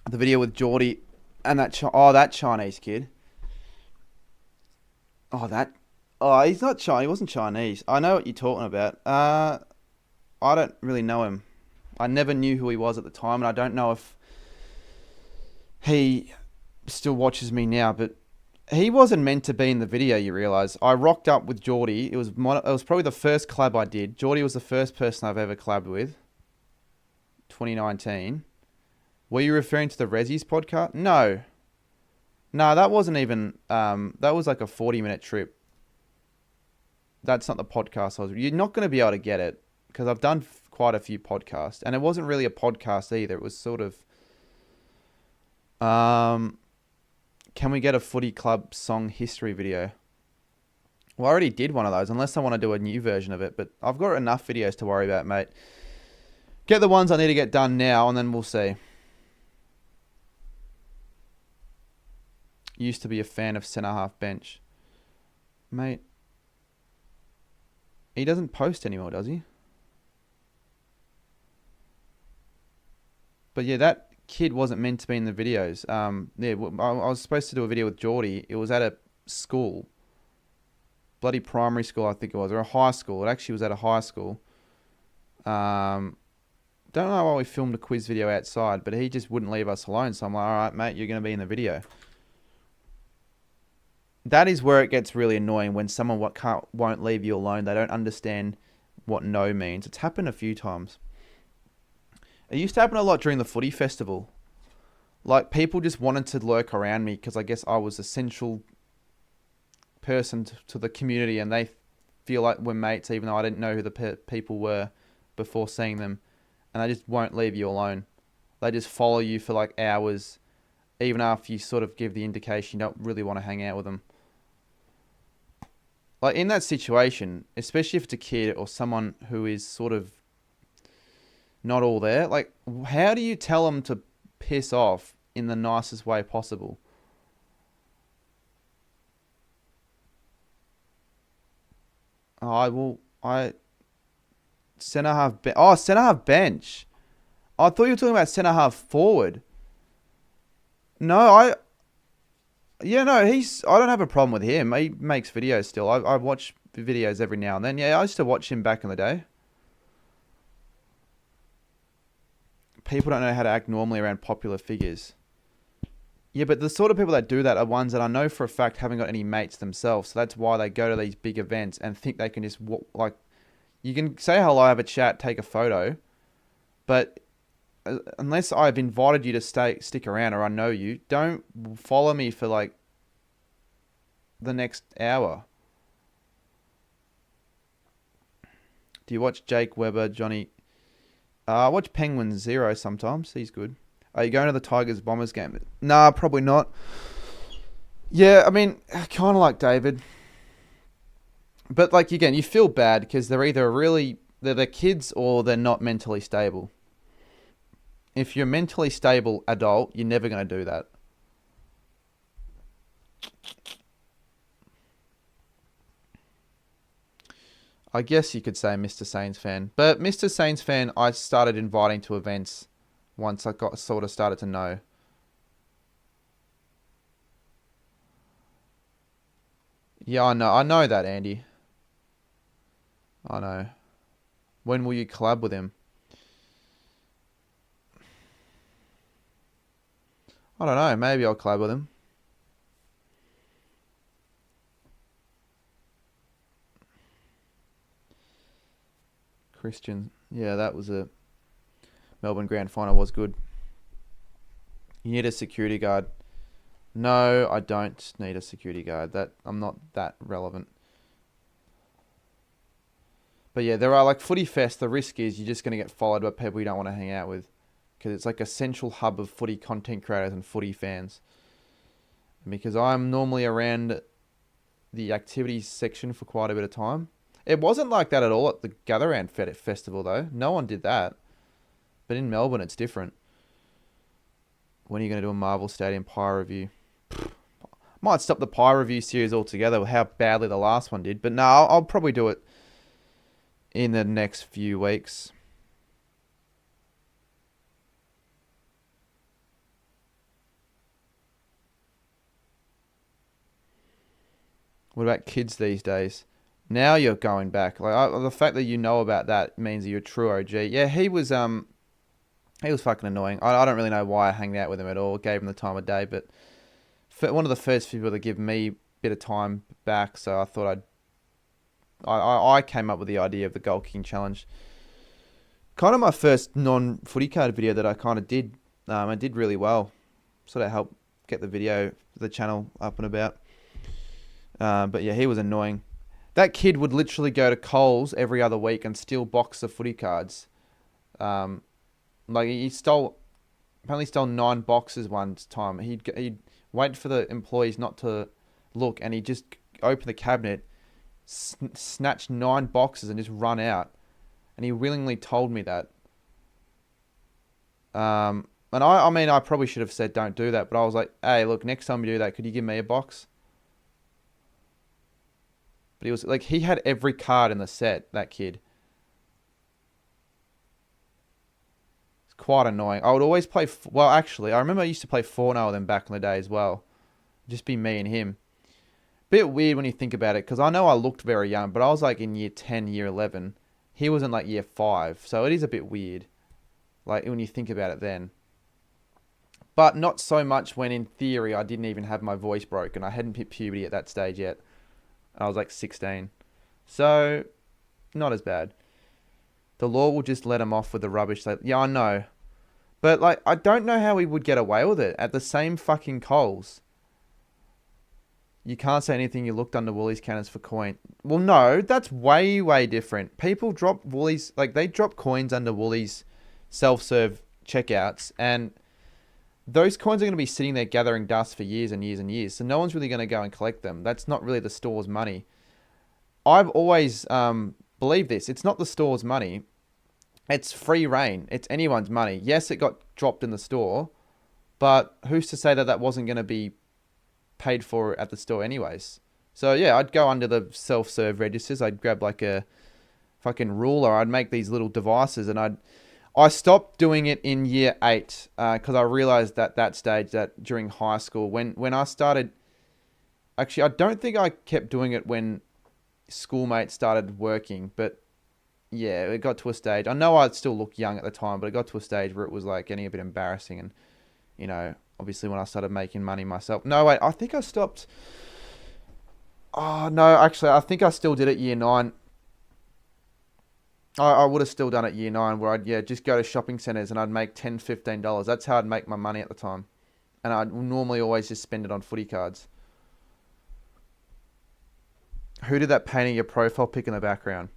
The video with Geordie and that that Chinese kid. He's not Chinese. He wasn't Chinese. I know what you're talking about. I don't really know him. I never knew who he was at the time, and I don't know if he still watches me now, but he wasn't meant to be in the video, you realise. I rocked up with Geordie. It was probably the first collab I did. Geordie was the first person I've ever collabed with. 2019. Were you referring to the Rezzies podcast? No, that wasn't even... that was like a 40-minute trip. That's not the podcast You're not going to be able to get it, because I've done quite a few podcasts, and it wasn't really a podcast either. It was sort of... Can we get a footy club song history video? Well, I already did one of those, unless I want to do a new version of it. But I've got enough videos to worry about, mate. Get the ones I need to get done now, and then we'll see. Used to be a fan of centre half bench. Mate, he doesn't post anymore, does he? But yeah, that kid wasn't meant to be in the videos. I was supposed to do a video with Geordie. It was at a school. Bloody primary school, I think it was, or a high school. It actually was at a high school. Don't know why we filmed a quiz video outside, but he just wouldn't leave us alone. So I'm like, all right, mate, you're going to be in the video. That is where it gets really annoying, when someone won't leave you alone. They don't understand what no means. It's happened a few times. It used to happen a lot during the footy festival. Like, people just wanted to lurk around me because I guess I was a central person to the community, and they feel like we're mates even though I didn't know who the people were before seeing them. And they just won't leave you alone. They just follow you for like hours, even after you sort of give the indication you don't really want to hang out with them. Like, in that situation, especially if it's a kid or someone who is sort of not all there, like, how do you tell them to piss off in the nicest way possible? Centre half centre half bench. I thought you were talking about centre half forward. No, yeah, no, I don't have a problem with him. He makes videos still. I watch videos every now and then. Yeah, I used to watch him back in the day. People don't know how to act normally around popular figures. Yeah, but the sort of people that do that are ones that I know for a fact haven't got any mates themselves. So that's why they go to these big events and think they can just like, you can say hello, have a chat, take a photo, but unless I've invited you to stick around or I know you, don't follow me for like the next hour. Do you watch Jake Weber, Johnny? I watch Penguin Zero sometimes. He's good. Are you going to the Tigers Bombers game? Nah, probably not. Yeah, I mean, kind of like David. But like, again, you feel bad because they're either they're kids or they're not mentally stable. If you're a mentally stable adult, you're never going to do that. I guess you could say Mr. Saints fan. But Mr. Saints fan, I started inviting to events once I got sort of started to know. Yeah, I know that, Andy. I know. When will you collab with him? I don't know. Maybe I'll collab with him. Christian. Yeah, that was a Melbourne Grand Final. Was good. You need a security guard. No, I don't need a security guard. I'm not that relevant. But yeah, there are like Footy Fest. The risk is you're just going to get followed by people you don't want to hang out with. Because it's like a central hub of footy content creators and footy fans. And because I'm normally around the activities section for quite a bit of time. It wasn't like that at all at the Gather Round Festival though. No one did that. But in Melbourne, it's different. When are you going to do a Marvel Stadium pie review? Might stop the pie review series altogether with how badly the last one did. But no, I'll probably do it in the next few weeks. What about kids these days? Now you're going back. Like the fact that you know about that means that you're a true OG. Yeah, he was fucking annoying. I don't really know why I hanged out with him at all. Gave him the time of day, but one of the first people to give me a bit of time back. So I thought I came up with the idea of the goal kicking challenge. Kind of my first non-footy card video that I kind of did. I did really well. Sort of helped get the channel up and about. But yeah, he was annoying. That kid would literally go to Coles every other week and steal boxes of footy cards. Like he apparently stole 9 boxes one time. He'd wait for the employees not to look, and he'd just open the cabinet snatch 9 boxes and just run out. And he willingly told me that. And I mean, I probably should have said don't do that, but I was like, hey, look, next time you do that, could you give me a box? But he was like, he had every card in the set, that kid. It's quite annoying. I would always play, well, actually, I remember I used to play 4-0 with him back in the day as well. Just be me and him. Bit weird when you think about it, because I know I looked very young, but I was like in year 10, year 11. He was in like year 5, so it is a bit weird. Like when you think about it then. But not so much when in theory I didn't even have my voice broken. I hadn't hit puberty at that stage yet. I was like 16. So, not as bad. The law will just let him off with the rubbish. Yeah, I know. But like, I don't know how he would get away with it at the same fucking Coles. You can't say anything, you looked under Woolies cannons for coin. Well, no, that's way, way different. People drop Woolies, like they drop coins under Woolies self-serve checkouts, and those coins are going to be sitting there gathering dust for years and years and years. So no one's really going to go and collect them. That's not really the store's money. I've always believed this. It's not the store's money. It's free reign. It's anyone's money. Yes, it got dropped in the store, but who's to say that that wasn't going to be paid for at the store anyways? So yeah, I'd go under the self-serve registers. I'd grab like a fucking ruler. I'd make these little devices, and I stopped doing it in year 8 because I realized at that stage that during high school, when I started, actually, I don't think I kept doing it when schoolmates started working, but yeah, it got to a stage. I know I'd still look young at the time, but it got to a stage where it was like getting a bit embarrassing, and you know, obviously when I started making money myself. No, wait, I think I stopped. Oh no, actually, I think I still did it year 9. I would have still done it year 9 where I'd just go to shopping centres and I'd make $10, $15. That's how I'd make my money at the time. And I'd normally always just spend it on footy cards. Who did that painting your profile pic in the background?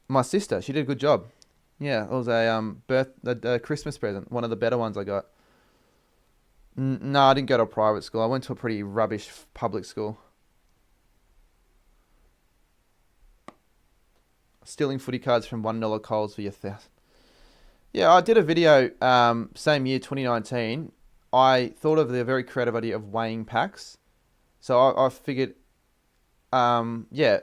My sister. She did a good job. Yeah, it was a Christmas present. One of the better ones I got. No, I didn't go to a private school. I went to a pretty rubbish public school. Stealing footy cards from $1 Coles for your theft. Yeah, I did a video same year, 2019. I thought of the very creative idea of weighing packs. So I figured, yeah,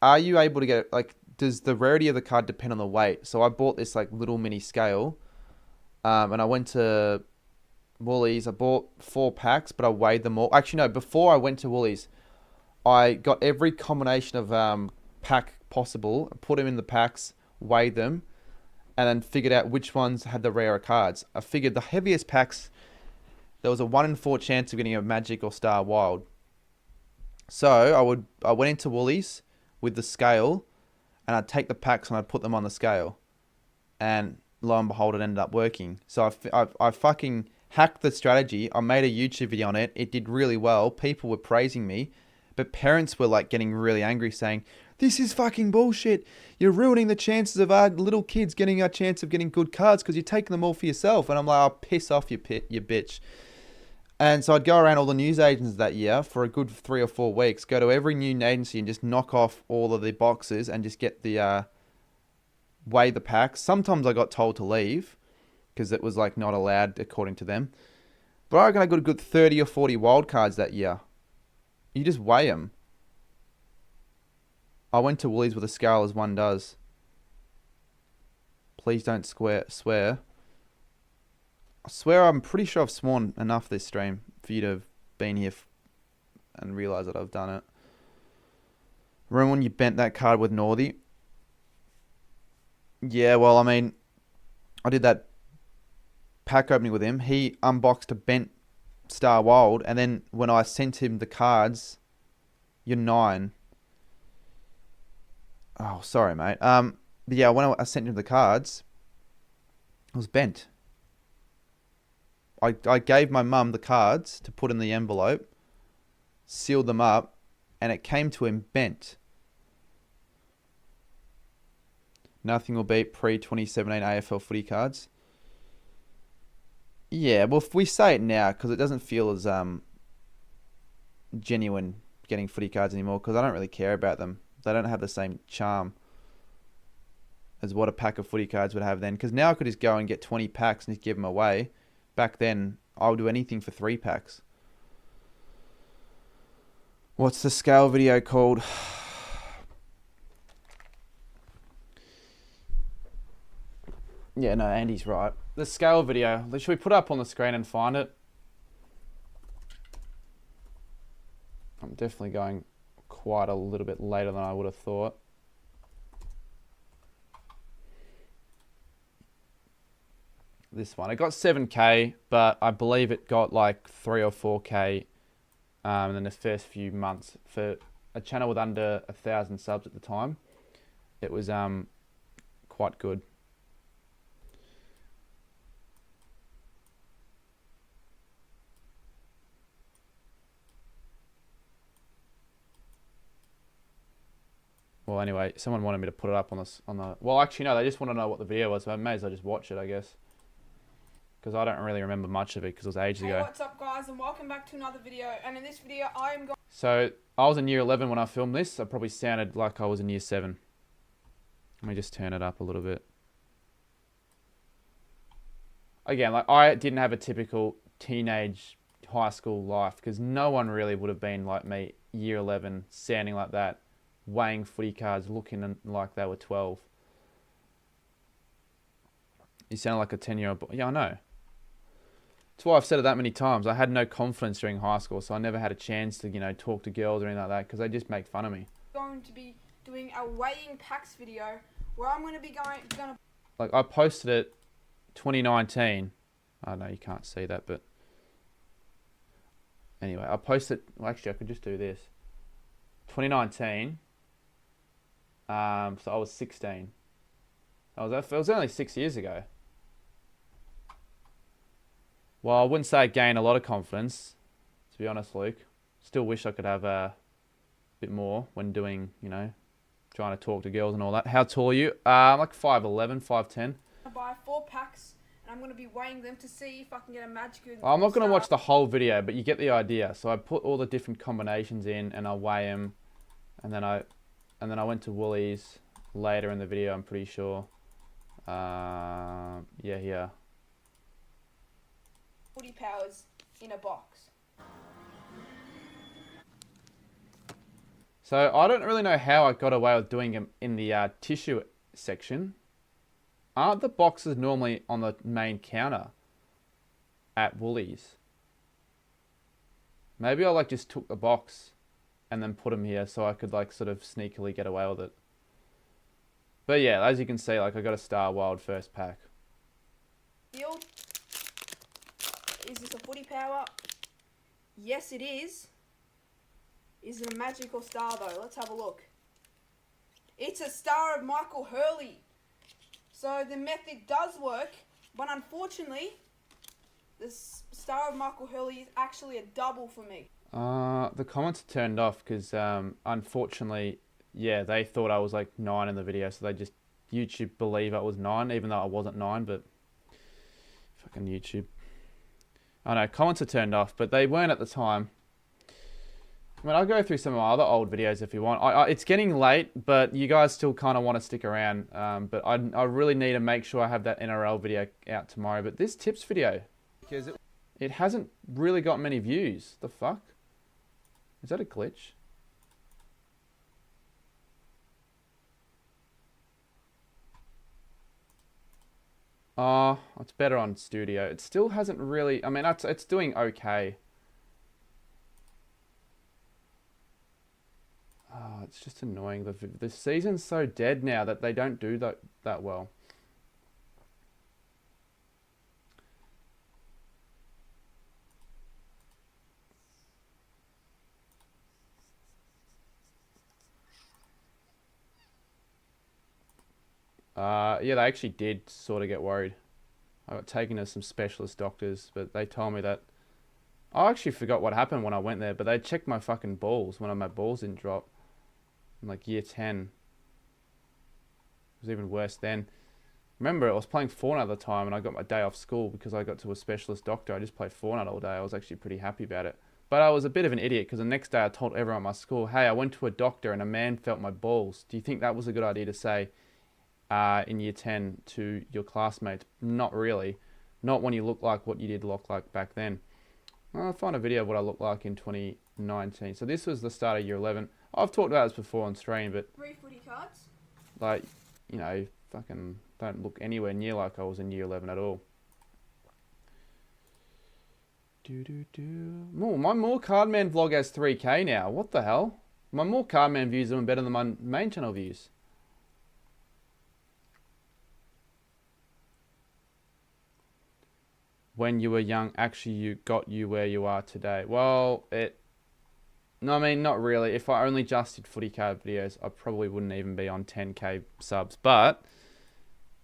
are you able to get, like, does the rarity of the card depend on the weight? So I bought this like little mini scale, and I went to Woolies. I bought 4 packs, but I weighed them all. Actually, no, before I went to Woolies, I got every combination of pack possible, put them in the packs, weighed them, and then figured out which ones had the rarer cards. I figured the heaviest packs, there was a 1 in 4 chance of getting a Magic or Star Wild. So I went into Woolies with the scale, and I'd take the packs and I'd put them on the scale, and lo and behold, it ended up working. So I fucking hacked the strategy. I made a YouTube video on it. It did really well. People were praising me, but parents were like getting really angry, saying, "This is fucking bullshit. You're ruining the chances of our little kids getting a chance of getting good cards because you're taking them all for yourself." And I'm like, "Oh, piss off, you bitch." And so I'd go around all the news agencies that year for a good 3 or 4 weeks, go to every new agency and just knock off all of the boxes and just get the, weigh the packs. Sometimes I got told to leave because it was like not allowed according to them. But I reckon I got a good 30 or 40 wild cards that year. You just weigh them. I went to Woolies with a scale as one does. Please don't swear. I swear I'm pretty sure I've sworn enough this stream for you to have been here and realise that I've done it. Remember when you bent that card with Northy? Yeah, well, I mean, I did that pack opening with him. He unboxed a bent Star Wild, and then when I sent him the cards, you're 9. Oh, sorry, mate. But yeah, when I sent him the cards, it was bent. I gave my mum the cards to put in the envelope, sealed them up, and it came to him bent. Nothing will beat pre-2017 AFL footy cards. Yeah, well, if we say it now, because it doesn't feel as genuine getting footy cards anymore because I don't really care about them. They don't have the same charm as what a pack of footy cards would have then. Because now I could just go and get 20 packs and just give them away. Back then, I would do anything for 3 packs. What's the scale video called? Yeah, no, Andy's right. The scale video. Should we put it up on the screen and find it? I'm definitely going quite a little bit later than I would have thought. This one. It got 7K, but I believe it got like 3 or 4K in the first few months. For a channel with under 1,000 subs at the time, it was quite good. Well, anyway, someone wanted me to put it up on the. Well, actually, no, they just want to know what the video was, so I may as well just watch it, I guess. Because I don't really remember much of it because it was ages ago. Hey, what's up, guys, and welcome back to another video. And in this video, I am going. So I was in year 11 when I filmed this. I probably sounded like I was in year 7. Let me just turn it up a little bit. Again, like I didn't have a typical teenage high school life because no one really would have been like me, year 11, sounding like that, weighing footy cards, looking like they were 12. You sound like a 10-year-old boy. Yeah, I know. That's why I've said it that many times. I had no confidence during high school, so I never had a chance to, talk to girls or anything like that because they just make fun of me. Going to be doing a weighing packs video where I'm going to be going. Like I posted it 2019. I know you can't see that, but anyway, I posted. Well, actually, I could just do this. 2019. So I was 16. It was only 6 years ago. Well, I wouldn't say I gained a lot of confidence, to be honest, Luke. Still wish I could have a bit more when doing, trying to talk to girls and all that. How tall are you? I'm like 5'11", 5'10". I buy 4 packs, and I'm going to be weighing them to see if I can get a magical. I'm not going to watch the whole video, but you get the idea. So I put all the different combinations in, and I weigh them, and then I went to Woolies later in the video. I'm pretty sure. Yeah, here. 40 powers in a box. So I don't really know how I got away with doing them in the tissue section. Aren't the boxes normally on the main counter at Woolies? Maybe I just took the box and then put them here so I could sort of sneakily get away with it. But yeah, as you can see, I got a Star Wild first pack. Field. Is this a footy power? Yes, it is. Is it a magical star, though? Let's have a look. It's a star of Michael Hurley. So the method does work, but unfortunately, the star of Michael Hurley is actually a double for me. The comments are turned off because, unfortunately, yeah, they thought I was 9 in the video, so they just YouTube believe I was 9, even though I wasn't 9, but fucking YouTube. I know, comments are turned off, but they weren't at the time. I mean, I'll go through some of my other old videos if you want. It's getting late, but you guys still kind of want to stick around. But I really need to make sure I have that NRL video out tomorrow. But this tips video, it hasn't really got many views. The fuck? Is that a glitch? Oh, it's better on Studio. It still hasn't really... I mean, it's doing okay. Oh, it's just annoying. The season's so dead now that they don't do that well. Yeah, they actually did sort of get worried. I got taken to some specialist doctors, but they told me that... I actually forgot what happened when I went there, but they checked my fucking balls when my balls didn't drop. In year 10. It was even worse then. Remember, I was playing Fortnite at the time, and I got my day off school because I got to a specialist doctor. I just played Fortnite all day. I was actually pretty happy about it. But I was a bit of an idiot because the next day I told everyone at my school, hey, I went to a doctor and a man felt my balls. Do you think that was a good idea to say in year 10 to your classmates? Not really. Not when you look like what you did look like back then. I'll find a video of what I looked like in 2019. So this was the start of year 11. I've talked about this before on stream, but 3 footy cards. like, you know, fucking don't look anywhere near like I was in year 11 at all. Oh, my More Cardman vlog has 3K now. What the hell? My More Cardman views are doing better than my main channel views. When you were young, actually you got you where you are today. Well, no, I mean, not really. If I only just did footy card videos, I probably wouldn't even be on 10K subs. But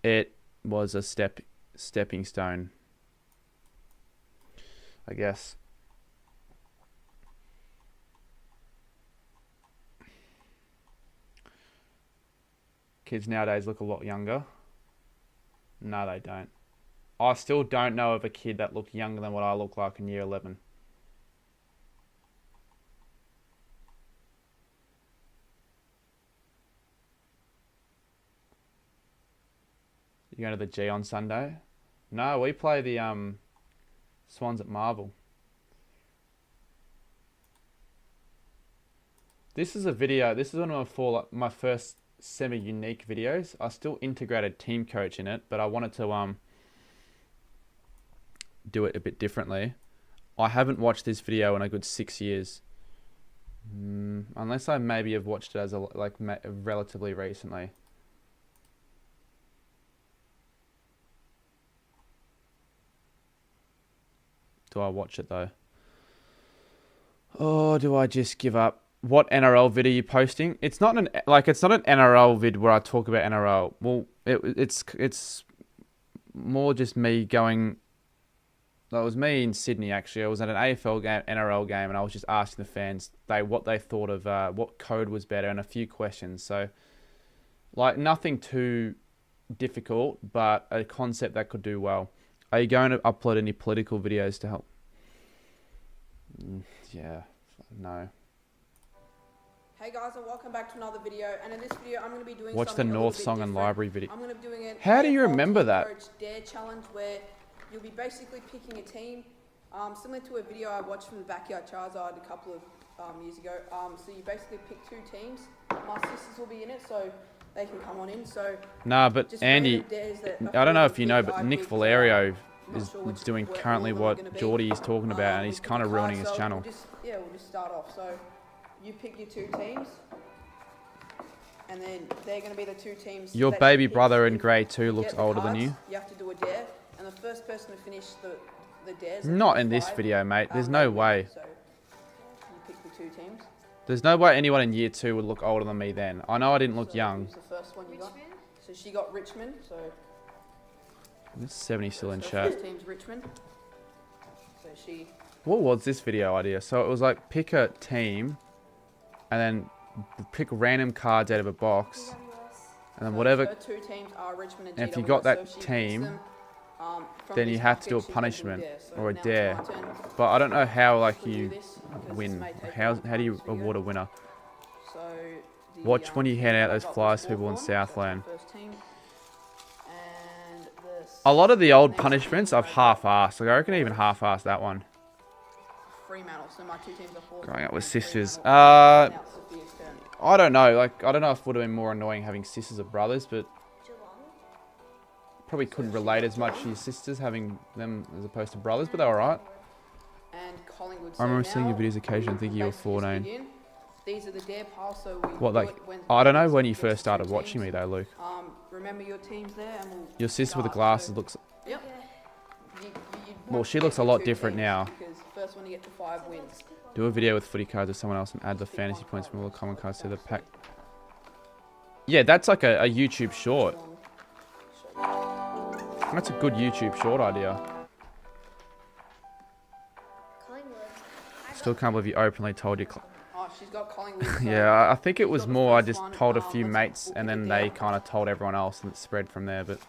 it was a stepping stone, I guess. Kids nowadays look a lot younger. No, they don't. I still don't know of a kid that looked younger than what I look like in year 11. You going to the G on Sunday? No, we play the Swans at Marvel. This is a video. This is one of my first semi-unique videos. I still integrated team coach in it, but I wanted to do it a bit differently. I haven't watched this video in a good 6 years, unless I maybe have watched it as relatively recently. Do I watch it though? Or do I just give up? What NRL vid are you posting? It's not an NRL vid where I talk about NRL. Well, it's more just me going. That was me in Sydney actually. I was at an AFL game, NRL game, and I was just asking the fans what they thought of what code was better and a few questions. So, like nothing too difficult, but a concept that could do well. Are you going to upload any political videos to help? Yeah, no. Hey guys, and welcome back to another video. And in this video, I'm going to be doing Watch the something a North little bit Song and different. Library video. I'm going to be doing an How do you AFL remember Team that? Coach Dare challenge where you'll be basically picking a team, similar to a video I watched from the Backyard Charizard a couple of years ago. So you basically pick 2 teams. My sisters will be in it, so they can come on in. So nah, but just Andy, random dares that I don't know if you know, I but Nick picked, Valerio not is sure which doing order currently they're what gonna be. Geordie is talking about, and he's with kind of the ruining cards, his so channel. we'll just start off. So you pick your 2 teams, and then they're going to be the 2 teams. Your that baby you pick. brother in If grade 2 you looks get the older than cards, you. You have to do a dare, and the first person to finish the dares. Not in this video, mate. There's no way. So you pick the 2 teams. There's no way anyone in year 2 would look older than me then. I know I didn't look So young. who's the first one you got? So she got Richmond. So There's 70 still in so chat. first team's Richmond. So she. What was this video idea? So it was like pick a team and then pick random cards out of a box. And then So whatever, her 2 teams are Richmond and and if you GWS, got so that if she picks team, them, from then you this have to do a bucket, she can punishment So or a now it's dare. my turn. But I don't know how like Quickly do you this, because this win. may take How a long do you time, so you award go. a winner? So Watch when you hand out I those got flyers was to people in Hawthorn, so that's Southland. my first team. And A lot of the old next punishments team I've I got half-assed. Like I reckon even half-assed that one. Fremantle. So my 2 teams are Hawthorn Growing up with and sisters. Fremantle. Now it's Sophia's turn. I don't know. Like I don't know if it would have been more annoying having sisters or brothers, but probably couldn't relate as much to your sisters having them as opposed to brothers. But they were alright. And Collingwood. I remember so seeing your now videos occasionally we thinking you were basically just 14. begin. These are the dare piles, so we What do like? it when I don't know when you gets first to started 2 watching me teams. though, Luke. Remember your teams there, and we'll Your sister with the start. glasses So, looks. yep. You'd Well, want she to looks get a your lot 2 different teams, now. Because first one to get to 5 wins. Do a video with footy cards with someone else and add the fantasy points from all the common cards to the pack. Yeah, that's like a YouTube short. That's a good YouTube short idea. Still can't believe you openly told your. Oh, she's got Collingwood. So Yeah, I think it was got the more I first just one. told a few Let's mates book and it then down. they kind of told everyone else and it spread from there. But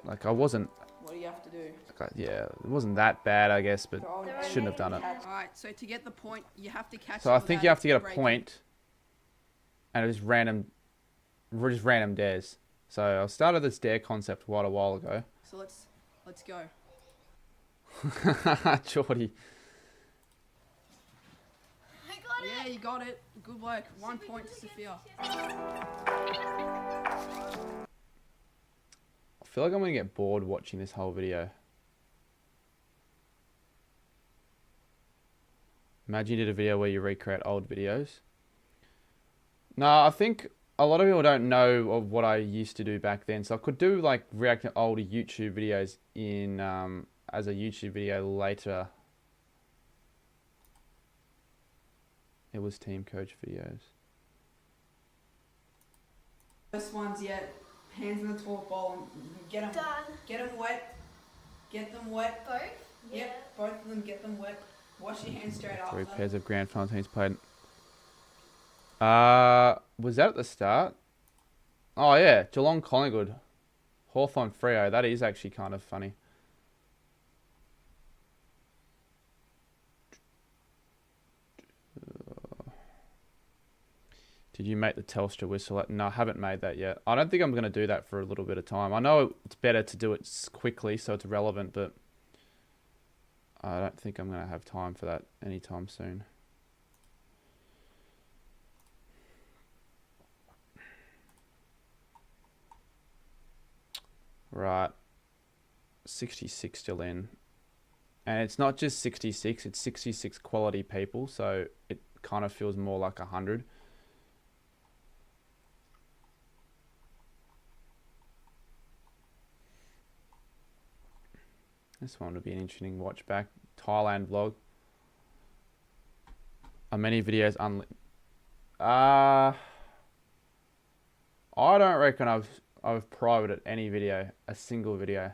like I wasn't. What do you have to do? yeah, it wasn't that bad, I guess, but So shouldn't have done it. Alright, so to get the point, you have to catch So it I think without you have to get a breaking. point, and it was just random dares. So I started this dare concept quite a while ago. So let's go. Jordy. I got it. Yeah, you got it. Good work. 1 point to Sophia. I feel like I'm gonna get bored watching this whole video. Imagine you did a video where you recreate old videos. No, I think a lot of people don't know of what I used to do back then. So I could do like reacting to older YouTube videos in as a YouTube video later. It was team coach videos. First ones yet. Hands in the toilet bowl and get them. Done. Get them wet. Get them wet. Both? Yep, both of them get them wet. Wash your hands straight after. 3 pairs of grand final teams played. Was that at the start? Oh yeah, Geelong Collingwood, Hawthorn Freo. That is actually kind of funny. Did you make the Telstra whistle? No, I haven't made that yet. I don't think I'm going to do that for a little bit of time. I know it's better to do it quickly so it's relevant, but I don't think I'm going to have time for that anytime soon. Right. 66 still in. And it's not just 66, it's 66 quality people, so it kind of feels more like 100. This one would be an interesting watch back. Thailand vlog. Are many videos I don't reckon I've privated any video, a single video.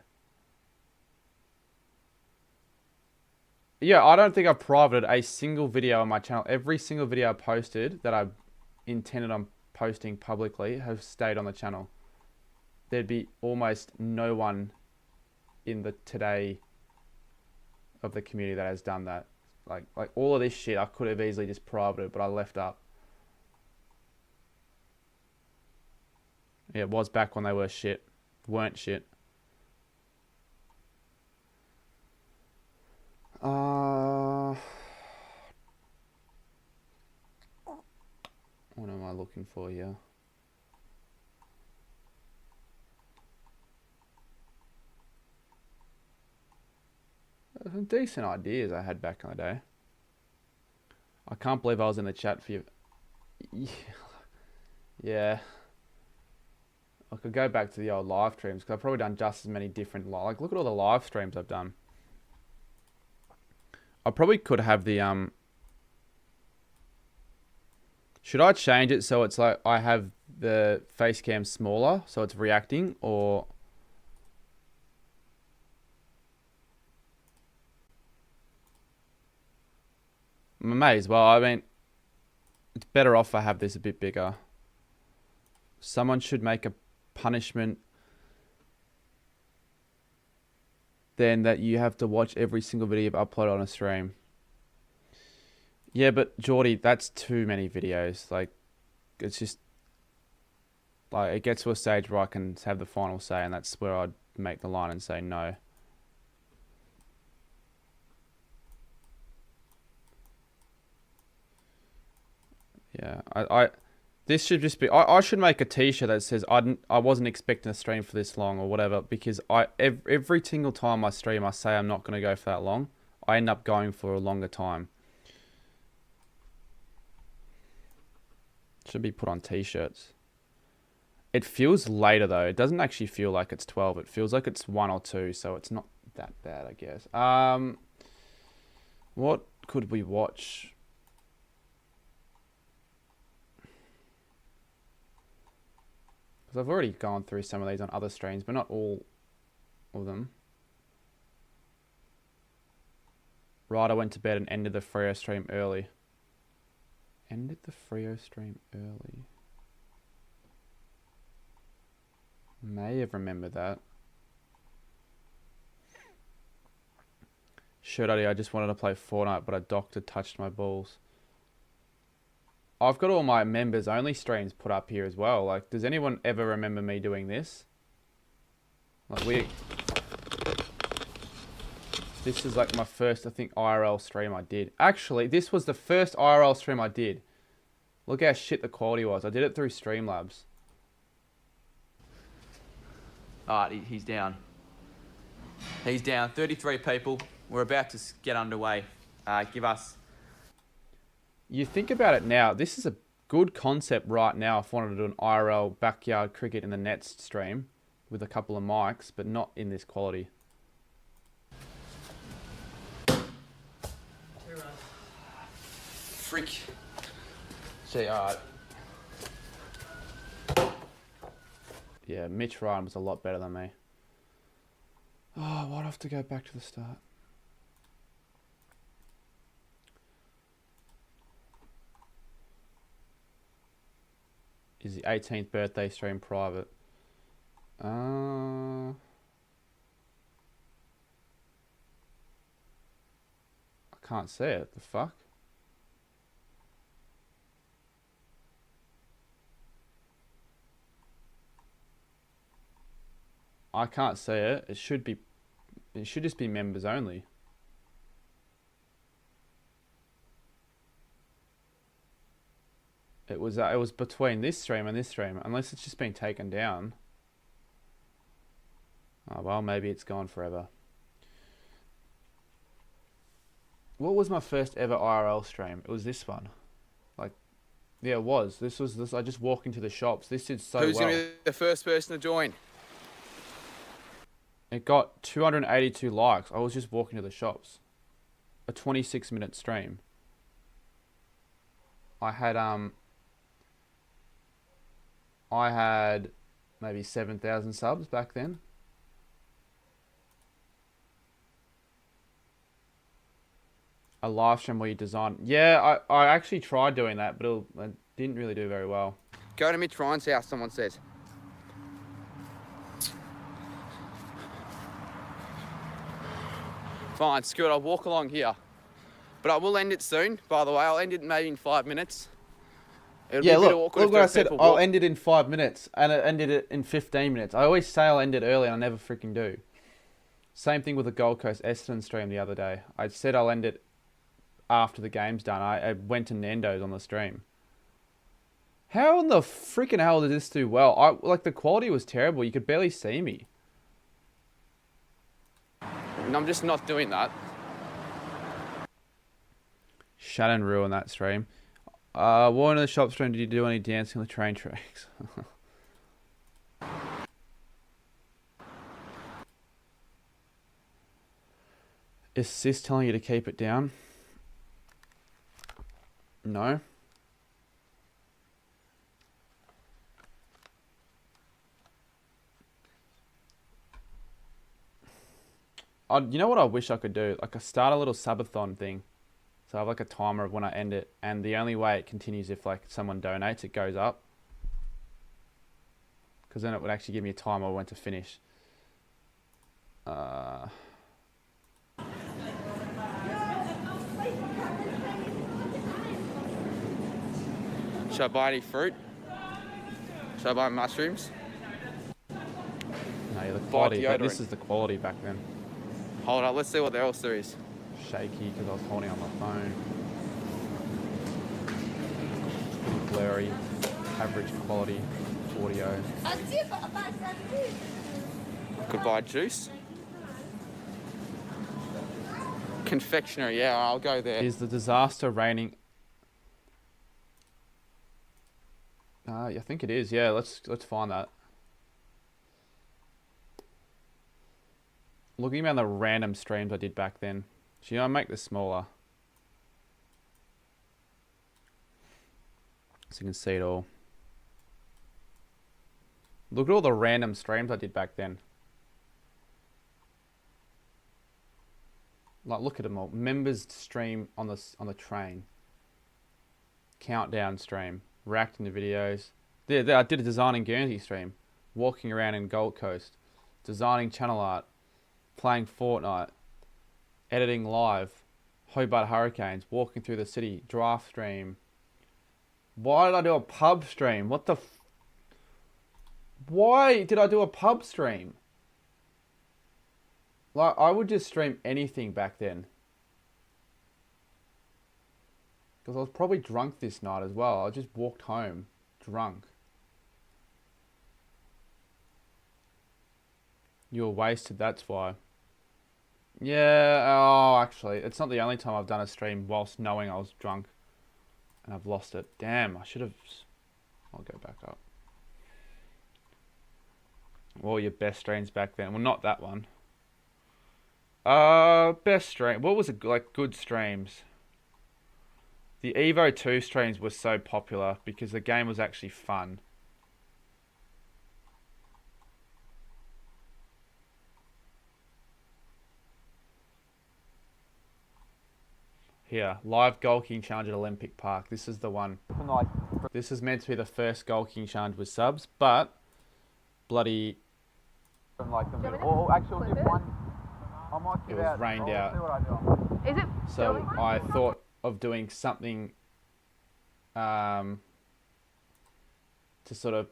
Yeah, I don't think I've privated a single video on my channel. Every single video I posted that I intended on posting publicly have stayed on the channel. There'd be almost no one in the today of the community that has done that. Like all of this shit I could have easily just privated, but I left up. Yeah, it was back when they were shit. Weren't shit. What am I looking for here? Some decent ideas I had back in the day. I can't believe I was in the chat for you. Yeah. I could go back to the old live streams because I've probably done just as many different like look at all the live streams I've done. I probably could have the should I change it so it's like I have the face cam smaller so it's reacting, or I may as well. I mean, it's better off I have this a bit bigger. Someone should make a punishment then that you have to watch every single video you've uploaded on a stream. Yeah, but Geordie, that's too many videos. Like, it's just like it gets to a stage where I can have the final say, and that's where I'd make the line and say no. Yeah, this should just be. I should make a T-shirt that says I wasn't expecting a stream for this long or whatever, because every single time I stream I say I'm not going to go for that long. I end up going for a longer time. Should be put on T-shirts. It feels later though. It doesn't actually feel like it's 12. It feels like it's 1 or 2, so it's not that bad, I guess. What could we watch? I've already gone through some of these on other streams, but not all of them. Right, I went to bed and ended the Freo stream early. Ended the Freo stream early. May have remembered that. Shirt Daddy, I just wanted to play Fortnite, but a doctor touched my balls. I've got all my members only streams put up here as well. Like, does anyone ever remember me doing this? Like, this is like my first, I think, IRL stream I did. Actually, this was the first IRL stream I did. Look how shit the quality was. I did it through Streamlabs. Alright, he's down. He's down. 33 people. We're about to get underway. Give us... You think about it now, this is a good concept right now if I wanted to do an IRL backyard cricket in the nets stream with a couple of mics, but not in this quality. Freak. See, alright. Yeah, Mitch Ryan was a lot better than me. Oh, why'd I have to go back to the start? Is the 18th birthday stream private? I can't see it. The fuck? I can't see it. It should just be members only. It was between this stream and this stream, unless it's just been taken down. Oh well, maybe it's gone forever. What was my first ever IRL stream? It was this one. Like, yeah, it was. This was this. I just walk into the shops. This did so well. Who's going to be the first person to join? It got 282 likes. I was just walking to the shops. A 26-minute stream. I had maybe 7,000 subs back then. A live stream where you design. Yeah, I actually tried doing that, but it didn't really do very well. Go to Mitch Ryan's house, someone says. Fine, screw it, I'll walk along here. But I will end it soon, by the way. I'll end it maybe in 5 minutes. It'll Yeah, be a bit look awkward if what I there's said. people I'll walk- end it in 5 minutes, and it ended it in 15 minutes. I always say I'll end it early, and I never freaking do. Same thing with the Gold Coast Essendon stream the other day. I said I'll end it after the game's done. I went to Nando's on the stream. How in the freaking hell did this do well? Like, the quality was terrible. You could barely see me. And I'm just not doing that. Shannon ruined that stream. Warren in the shop stream, did you do any dancing on the train tracks? Is Sis telling you to keep it down? No. You know what I wish I could do? Like, start a little subathon thing. So I have like a timer of when I end it, and the only way it continues if like someone donates, it goes up. Because then it would actually give me a timer when to finish. Should I buy any fruit? Should I buy mushrooms? No, the quality. But this is the quality back then. Hold on, let's see what else there is. Shaky because I was holding on my phone. Pretty blurry. Average quality audio. Could buy juice. Confectionery, yeah, I'll go there. Is the disaster raining? I think it is. Yeah, let's find that. Looking around the random streams I did back then. Should I make this smaller? So you can see it all. Look at all the random streams I did back then. Like, look at them all. Members stream on the train. Countdown stream. Reacting to videos. There, I did a designing Guernsey stream. Walking around in Gold Coast. Designing channel art. Playing Fortnite. editing live, Hobart Hurricanes, walking through the city, draft stream. Why did I do a pub stream? What the Why did I do a pub stream? Like, I would just stream anything back then. Because I was probably drunk this night as well. I just walked home drunk. You were wasted, that's why. Yeah, oh, actually, it's not the only time I've done a stream whilst knowing I was drunk. And I've lost it. Damn, I should have... I'll go back up. What were your best streams back then? Well, not that one. Best stream. What was it, like, good streams? The Evo 2 streams were so popular because the game was actually fun. Here, live Goal King challenge at Olympic Park. This is the one. This is meant to be the first Goal King challenge with subs, but bloody... From like the middle. Or actually, just one. I might It give was out. rained I'll out. see what I do. Is it? So I thought of doing something to sort of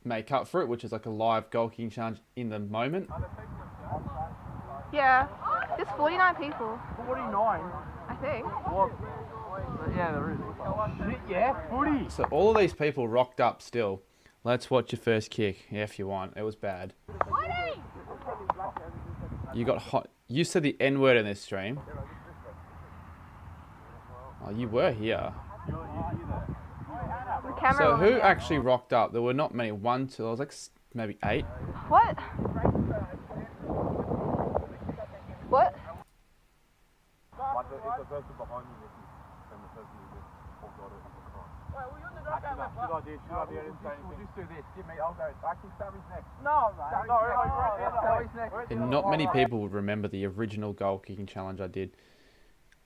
make up for it, which is like a live Goal King challenge in the moment. Yeah. There's 49 people, 49. I think. What? Yeah, there is. Yeah, footy. So all of these people rocked up still. Let's watch your first kick, yeah, if you want. It was bad. You got hot. You said the N word in this stream. Oh, you were here. The camera. So on, who yeah. actually rocked up? There were not many. 1, 2. I was like maybe 8. What? What? And not many people would remember the original goal kicking challenge I did.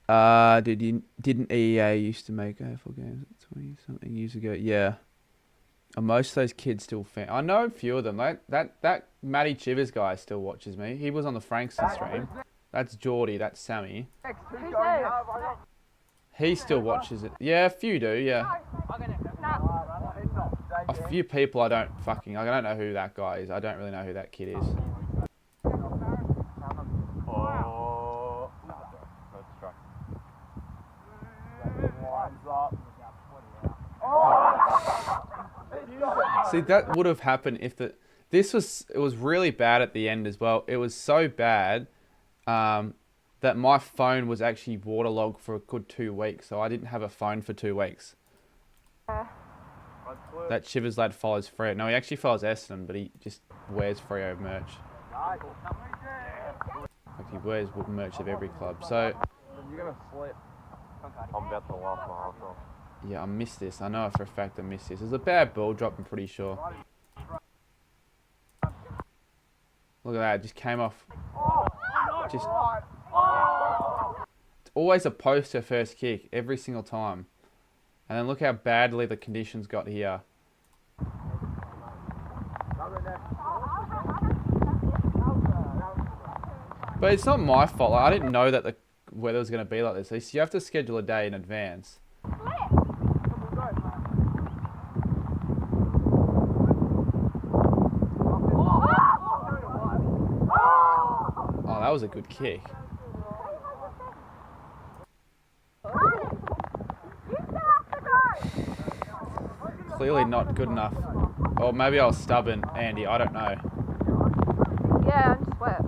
Didn't EA used to make AFL games 20 something years ago? Yeah. And most of those kids still I know a few of them. That Matty Chivers guy still watches me. He was on the Frankston stream. That's Geordie, that's Sammy. Who's that? He still watches it. Yeah, a few do, yeah. A few people I don't know who that guy is. I don't really know who that kid is. See, that would have happened if it was really bad at the end as well. It was so bad that my phone was actually waterlogged for a good 2 weeks, so I didn't have a phone for 2 weeks. That Shivers lad follows Freo. No, he actually follows Essendon, but he just wears Freo merch. Like he wears merch of every club. So You're gonna slip. I'm about to laugh my ass off. yeah, I missed this. I know for a fact I missed this. It was a bad ball drop, I'm pretty sure. Look at that, it just came off. Just it's always a poster first kick every single time. And then look how badly the conditions got here. But it's not my fault. Like, I didn't know that the weather was going to be like this. So you have to schedule a day in advance. Oh, that was a good kick. Clearly not good enough. Or maybe I was stubborn, Andy. I don't know. Yeah, I'm just wet.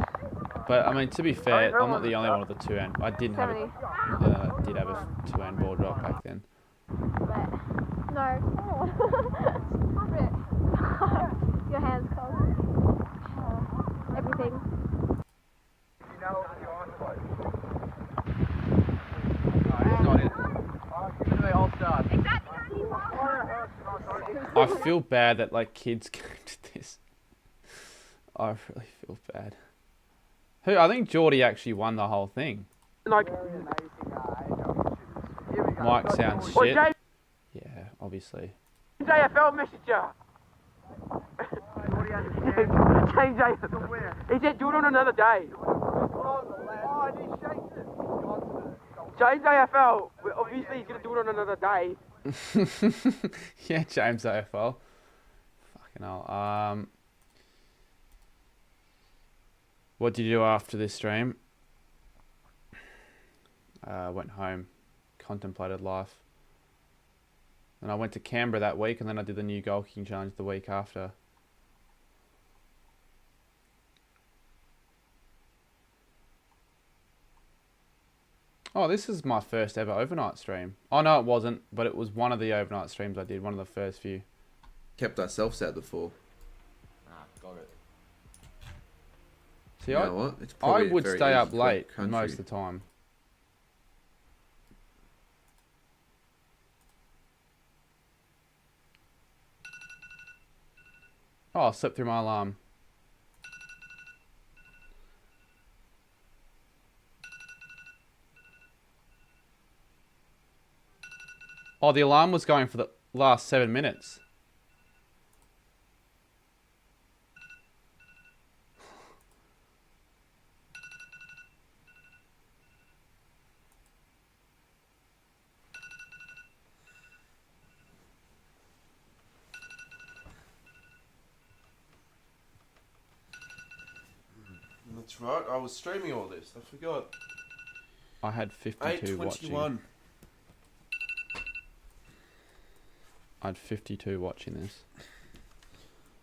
But I mean, to be fair, I'm not the only one with the two-hand. I did have 70. I did have a two-hand ball drop back then. Wet. No. Stop it. Your hands cold. Everything. I feel bad that like kids go to this. I really feel bad. Who? I think Geordie actually won the whole thing. Like, Mike sounds shit. Yeah, obviously. JFL messenger. Change JFL. He said do it on another day. James AFL, obviously he's going to do it on another day. Yeah, James AFL. Fucking hell. What did you do after this stream? Went home, contemplated life. And I went to Canberra that week, and then I did the new goal kicking challenge the week after. Oh, this is my first ever overnight stream. Oh, no, it wasn't, but it was one of the overnight streams I did, one of the first few. Kept ourselves out before. Got it. See, You know what? It's probably I a would very stay up easy late country. most of the time. Oh, I slept through my alarm. Oh, the alarm was going for the last 7 minutes. That's right. I was streaming all this. I forgot. I had 52 watching. 8:21. I had 52 watching this.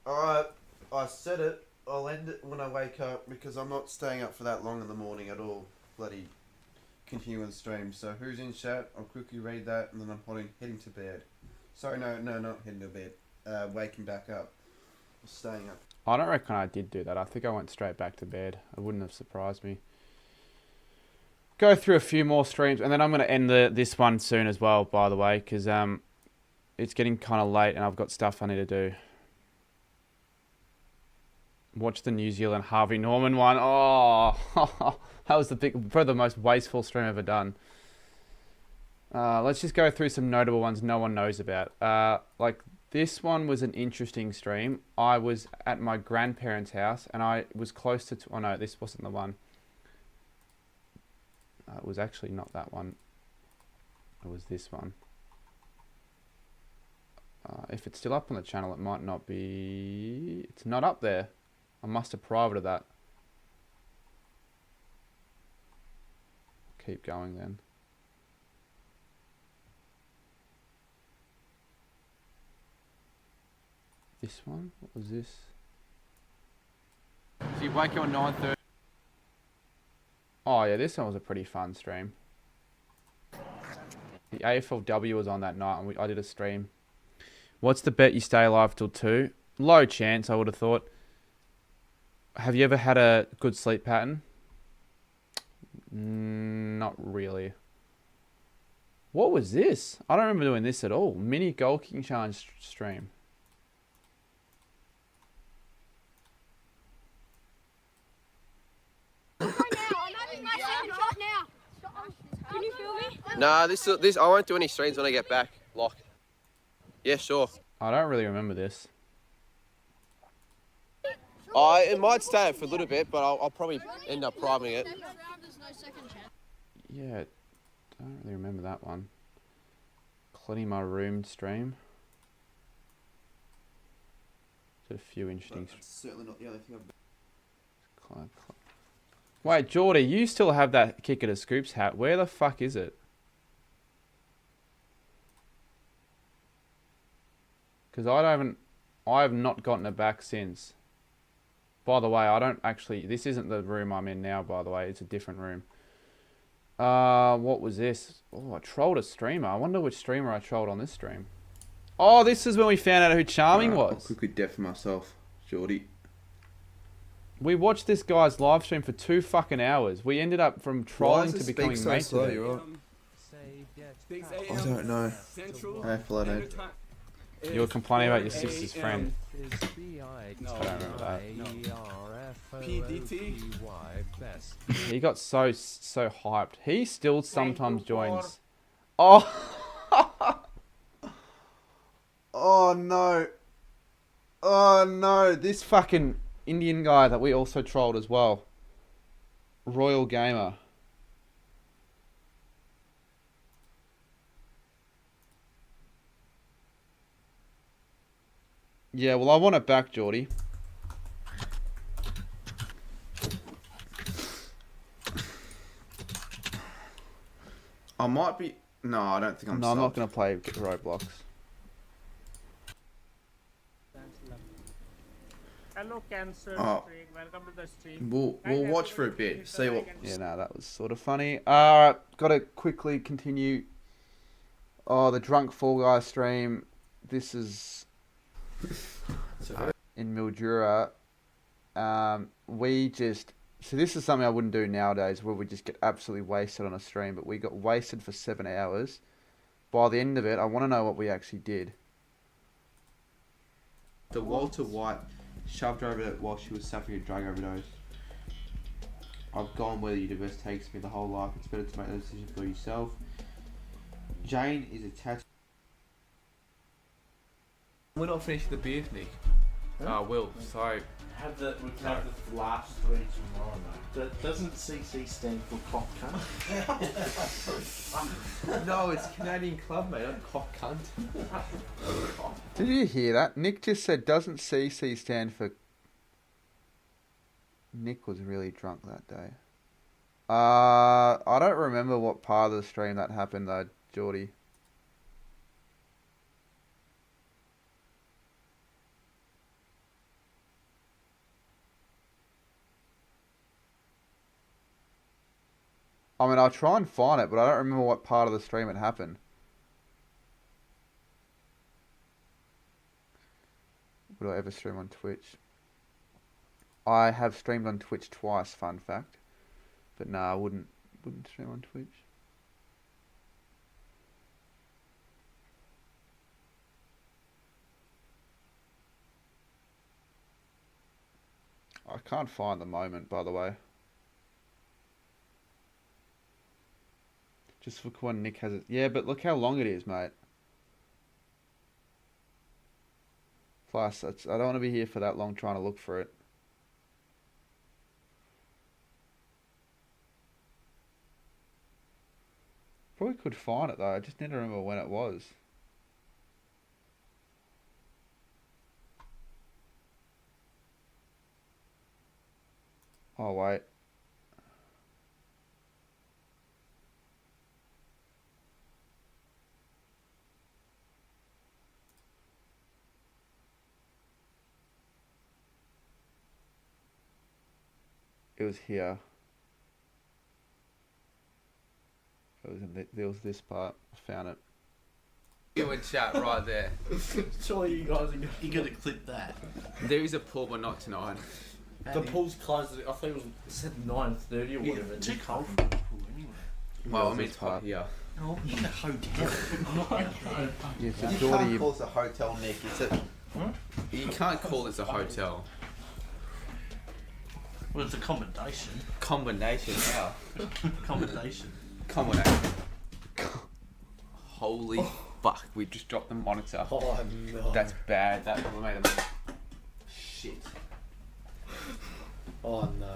Alright, I said it. I'll end it when I wake up because I'm not staying up for that long in the morning at all. Bloody continuing the stream. So who's in chat? I'll quickly read that and then I'm heading to bed. Sorry, no, not heading to bed. Waking back up. Staying up. I don't reckon I did do that. I think I went straight back to bed. It wouldn't have surprised me. Go through a few more streams, and then I'm going to end this one soon as well, by the way, because it's getting kind of late and I've got stuff I need to do. Watch the New Zealand Harvey Norman one. Oh, that was probably the most wasteful stream I've ever done. Let's just go through some notable ones no one knows about. Like, this one was an interesting stream. I was at my grandparents' house and I was close to... Oh no, this wasn't the one. It was actually not that one. It was this one. If it's still up on the channel, it might not be... It's not up there. I must have privated that. Keep going then. This one? What was this? So you wake up at 9:30. Oh yeah, this one was a pretty fun stream. The AFLW was on that night and I did a stream. What's the bet you stay alive till 2? Low chance, I would have thought. Have you ever had a good sleep pattern? Not really. What was this? I don't remember doing this at all. Mini goal kicking challenge stream. Nah, this I won't do any streams when I get back. Lock. Yeah, sure. I don't really remember this. It might stay up for a little bit, but I'll probably end up priming it. Yeah, don't really remember that one. Cleaning my room stream. Did a few interesting. That's certainly not the only thing I've... Wait, Geordie, you still have that Kick It a Scoops hat. Where the fuck is it? Because I have not gotten it back since. By the way, I don't actually... This isn't the room I'm in now, by the way. It's a different room. What was this? Oh, I trolled a streamer. I wonder which streamer I trolled on this stream. Oh, this is when we found out who Charming was. I'll quickly deafen myself, Geordie. We watched this guy's live stream for 2 fucking hours. We ended up from trolling to becoming mates with him. I don't know. I don't. You were complaining about your sister's friend. I don't remember that. PDT. He got so hyped. He still sometimes joins. Oh. Oh no. Oh no. This fucking Indian guy that we also trolled as well. Royal Gamer. Yeah, well, I want it back, Geordie. I might be. No, I don't think I'm. No, I'm not subbed. going to play Roblox. Hello, Cancer Oh. Streak. Welcome to the stream. We'll watch for a bit. See what. Yeah, no, that was sort of funny. Alright, got to quickly continue. Oh, the drunk Fall Guy stream. This is in Mildura. We just. So this is something I wouldn't do nowadays, where we just get absolutely wasted on a stream. But we got wasted for 7 hours. By the end of it, I want to know what we actually did. The Walter White shoved her over while she was suffering a drug overdose. I've gone where the universe takes me the whole life. It's better to make a decision for yourself. Jane is attached. We're not finished the beers, Nick. Will, sorry. We can have the last three tomorrow, mate. Doesn't CC stand for cock cunt? No, it's Canadian Club, mate. I'm cock cunt. Did you hear that? Nick just said, doesn't CC stand for... Nick was really drunk that day. I don't remember what part of the stream that happened though, Geordie. I mean, I'll try and find it, but I don't remember what part of the stream it happened. Would I ever stream on Twitch? I have streamed on Twitch twice, fun fact. But nah, I wouldn't stream on Twitch. I can't find the moment, by the way. Just look when Nick has it. Yeah, but look how long it is, mate. Plus, I don't want to be here for that long trying to look for it. Probably could find it though. I just need to remember when it was. Oh, wait. It was here. There was this part. I found it. You would chat right there. Surely you guys are gonna clip that. There is a pool, but not tonight. The pool's closed. I think it said 9:30 or whatever. Too cold for the pool anyway. Well, I mean, it's hot here. No, in the hotel. Not at home. Yeah, so You Geordie, can't call this a hotel, Nick. It's a. You can't call this a hotel. Well, it's a combination. Combination, yeah. Combination. Combination. Holy fuck, we just dropped the monitor. Oh no. That's bad. That made them. Shit. Oh no.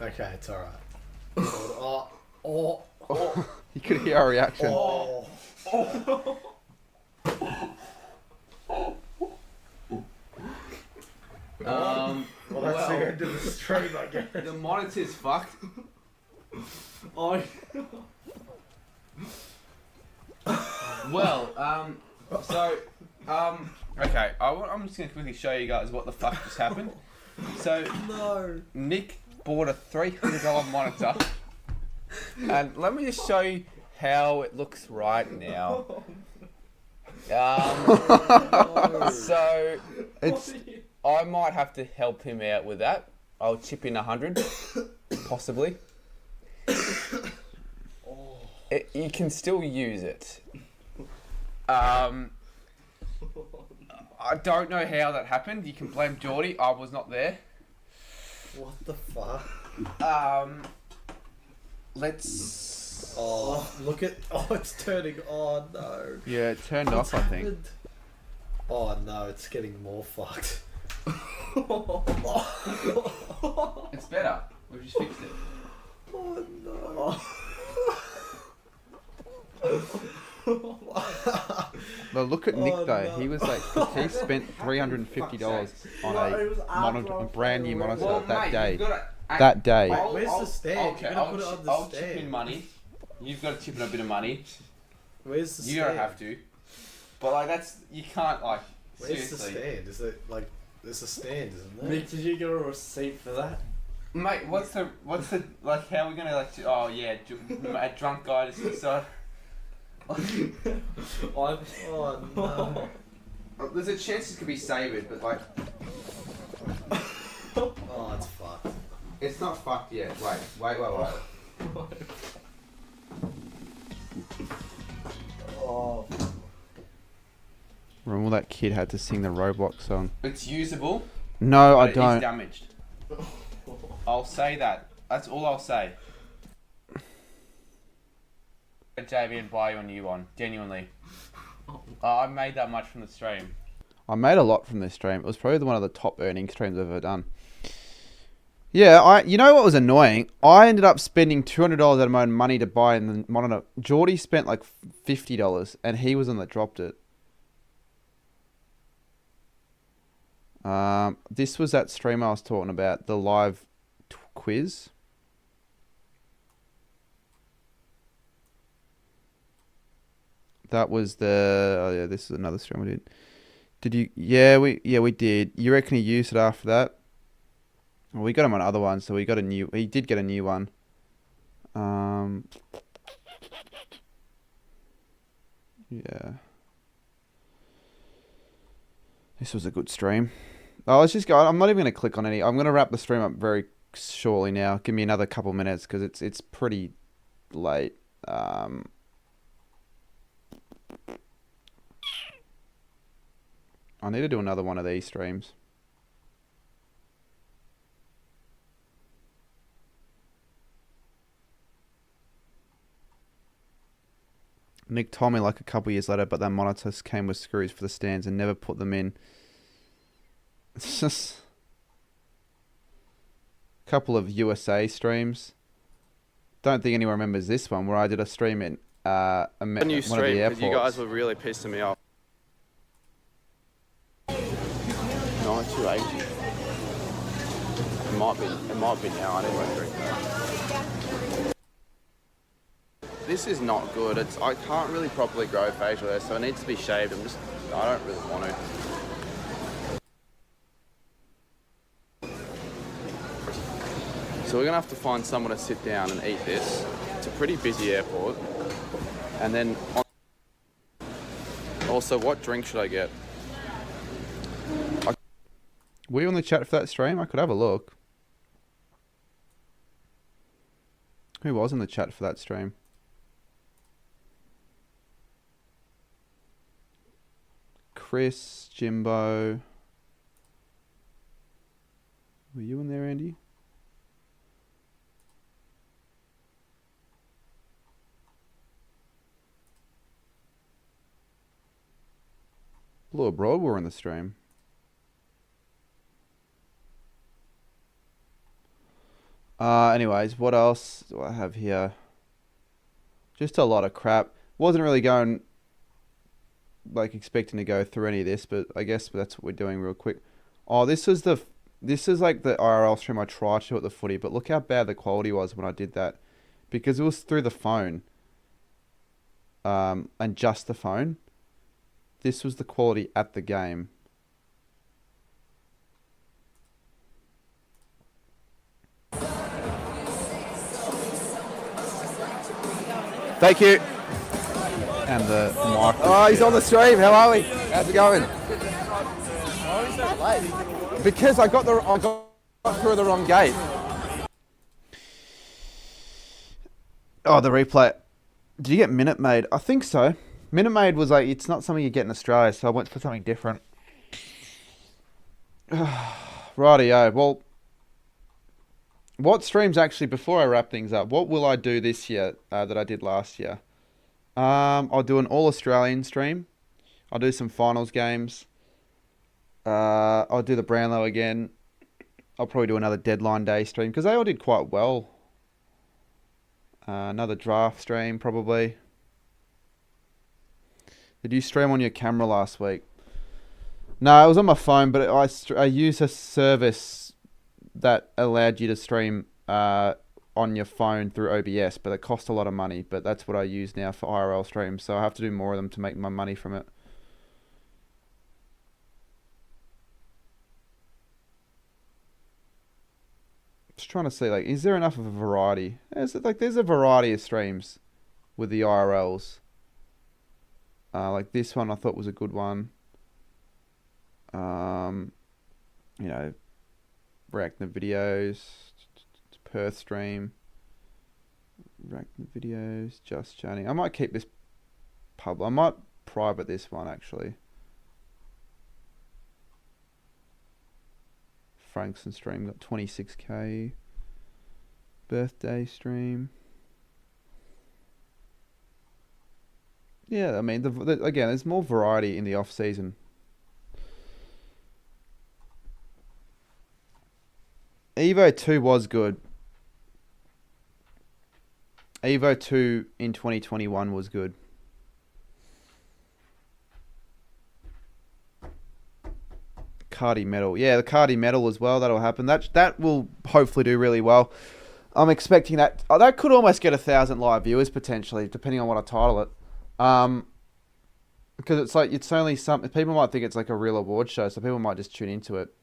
Okay, it's alright. you could hear our reaction. Well, that's the end of the stream, I guess. The monitor's fucked. Oh. Well, okay, I'm just gonna quickly show you guys what the fuck just happened. So, No. Nick bought a $300 monitor, and let me just show you how it looks right now. So I might have to help him out with that. I'll chip in 100, possibly. You can still use it. I don't know how that happened. You can blame Geordie. I was not there. What the fuck? Let's. Oh, look at. Oh, it's turning. Oh no. Yeah, it turned off, I think. Happened? Oh no, it's getting more fucked. It's better. We've just fixed it. Oh no. But look at Nick though. He was like, he spent $350 on a brand new monitor that day. That day. Where's the stand? You're gonna put it on the I'll stand. chip in money. You've got to chip in a bit of money. Where's the stand? You don't have to. But like that's you can't like. Where's seriously. the stand? Is it like there's a stand, isn't there? Nick, did you get a receipt for that? Mate, what's the like? How are we gonna like? Oh yeah, a drunk guy just decide. Oh no. There's a chance this could be saved, but like, Oh, it's fucked. it's not fucked yet. Wait. Oh. Remember that kid had to sing the Roblox song? It's usable. No, I But it is don't. damaged. I'll say that. That's all I'll say. JB and buy you a new one. Genuinely. I made that much from the stream. I made a lot from this stream. It was probably one of the top earning streams I've ever done. Yeah, you know what was annoying? I ended up spending $200 out of my own money to buy the monitor. Geordie spent like $50 and he was the one that dropped it. This was that stream I was talking about, the live quiz. That was the... Oh yeah, this is another stream we did. Did you... Yeah, we did. You reckon he used it after that? Well, we got him on other ones, so we got a new... He did get a new one. Yeah. This was a good stream. Oh, let's just go. I'm not even going to click on any. I'm going to wrap the stream up very shortly now. Give me another couple minutes because it's pretty late. I need to do another one of these streams. Nick told me like a couple years later, but that monitor came with screws for the stands and never put them in. It's just a couple of USA streams. Don't think anyone remembers this one where I did a stream in A new one of the stream, airports. because you guys were really pissing me off. 9280. It might be now. I need my drink though. This is not good. I can't really properly grow facial hair, so it needs to be shaved. I don't really want to. So we're gonna have to find someone to sit down and eat this. It's a pretty busy airport. And then also, what drink should I get? Were you on the chat for that stream? I could have a look. Who was in the chat for that stream? Chris, Jimbo. Were you in there, Andy? Blue Abroad were in the stream. Anyways, what else do I have here? Just a lot of crap. Wasn't really going, like, expecting to go through any of this, but I guess that's what we're doing real quick. Oh, this is like the IRL stream I tried to do at the footy, but look how bad the quality was when I did that. Because it was through the phone. And just the phone. This was the quality at the game. Thank you. And the mic. Oh, he's on the stream. How are we? How's it going? Because I got through the wrong gate. Oh, the replay. Did you get Minute Maid? I think so. Minute Maid was like, it's not something you get in Australia, so I went for something different. Rightio. Well, what streams actually, before I wrap things up, what will I do this year that I did last year? I'll do an All-Australian stream. I'll do some finals games. I'll do the Brownlow again. I'll probably do another deadline day stream because they all did quite well. Another draft stream probably. Did you stream on your camera last week? No, it was on my phone, but I used a service that allowed you to stream on your phone through OBS, but it cost a lot of money. But that's what I use now for IRL streams, so I have to do more of them to make my money from it. Just trying to see, like, is there enough of a variety? There's a variety of streams with the IRLs. Like this one, I thought was a good one. You know, reacting to videos, Perth stream, reacting to videos, just chatting. I might keep this public. I might private this one actually. Frankson stream got 26k. Birthday stream. Yeah, I mean, again, there's more variety in the off season. Evo 2 was good. Evo 2 in 2021 was good. Cardi Medal. Yeah, the Cardi Medal as well. That'll happen. That will hopefully do really well. I'm expecting that. Oh, that could almost get 1,000 live viewers potentially, depending on what I title it. Because it's like, it's only something, people might think it's like a real award show, so people might just tune into it.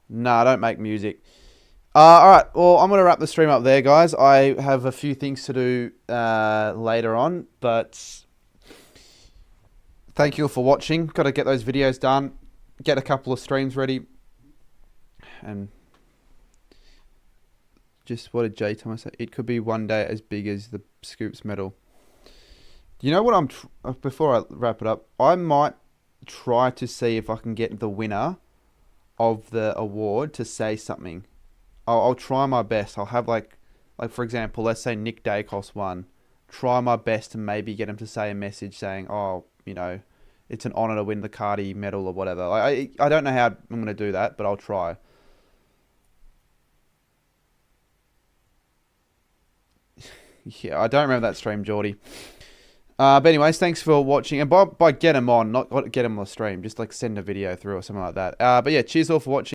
No, I don't make music. Alright, well, I'm going to wrap the stream up there, guys. I have a few things to do later on, but thank you all for watching. Got to get those videos done, get a couple of streams ready, and just, what did Jay tell me? It could be one day as big as the Scoops medal. You know what before I wrap it up, I might try to see if I can get the winner of the award to say something. I'll try my best. I'll have like for example, let's say Nick Dacos won. Try my best to maybe get him to say a message saying, oh, you know, it's an honor to win the Cardi medal or whatever. I don't know how I'm going to do that, but I'll try. Yeah, I don't remember that stream, Geordie. But anyways, thanks for watching. And by get him on, not get him on the stream, just like send a video through or something like that. But yeah, cheers all for watching.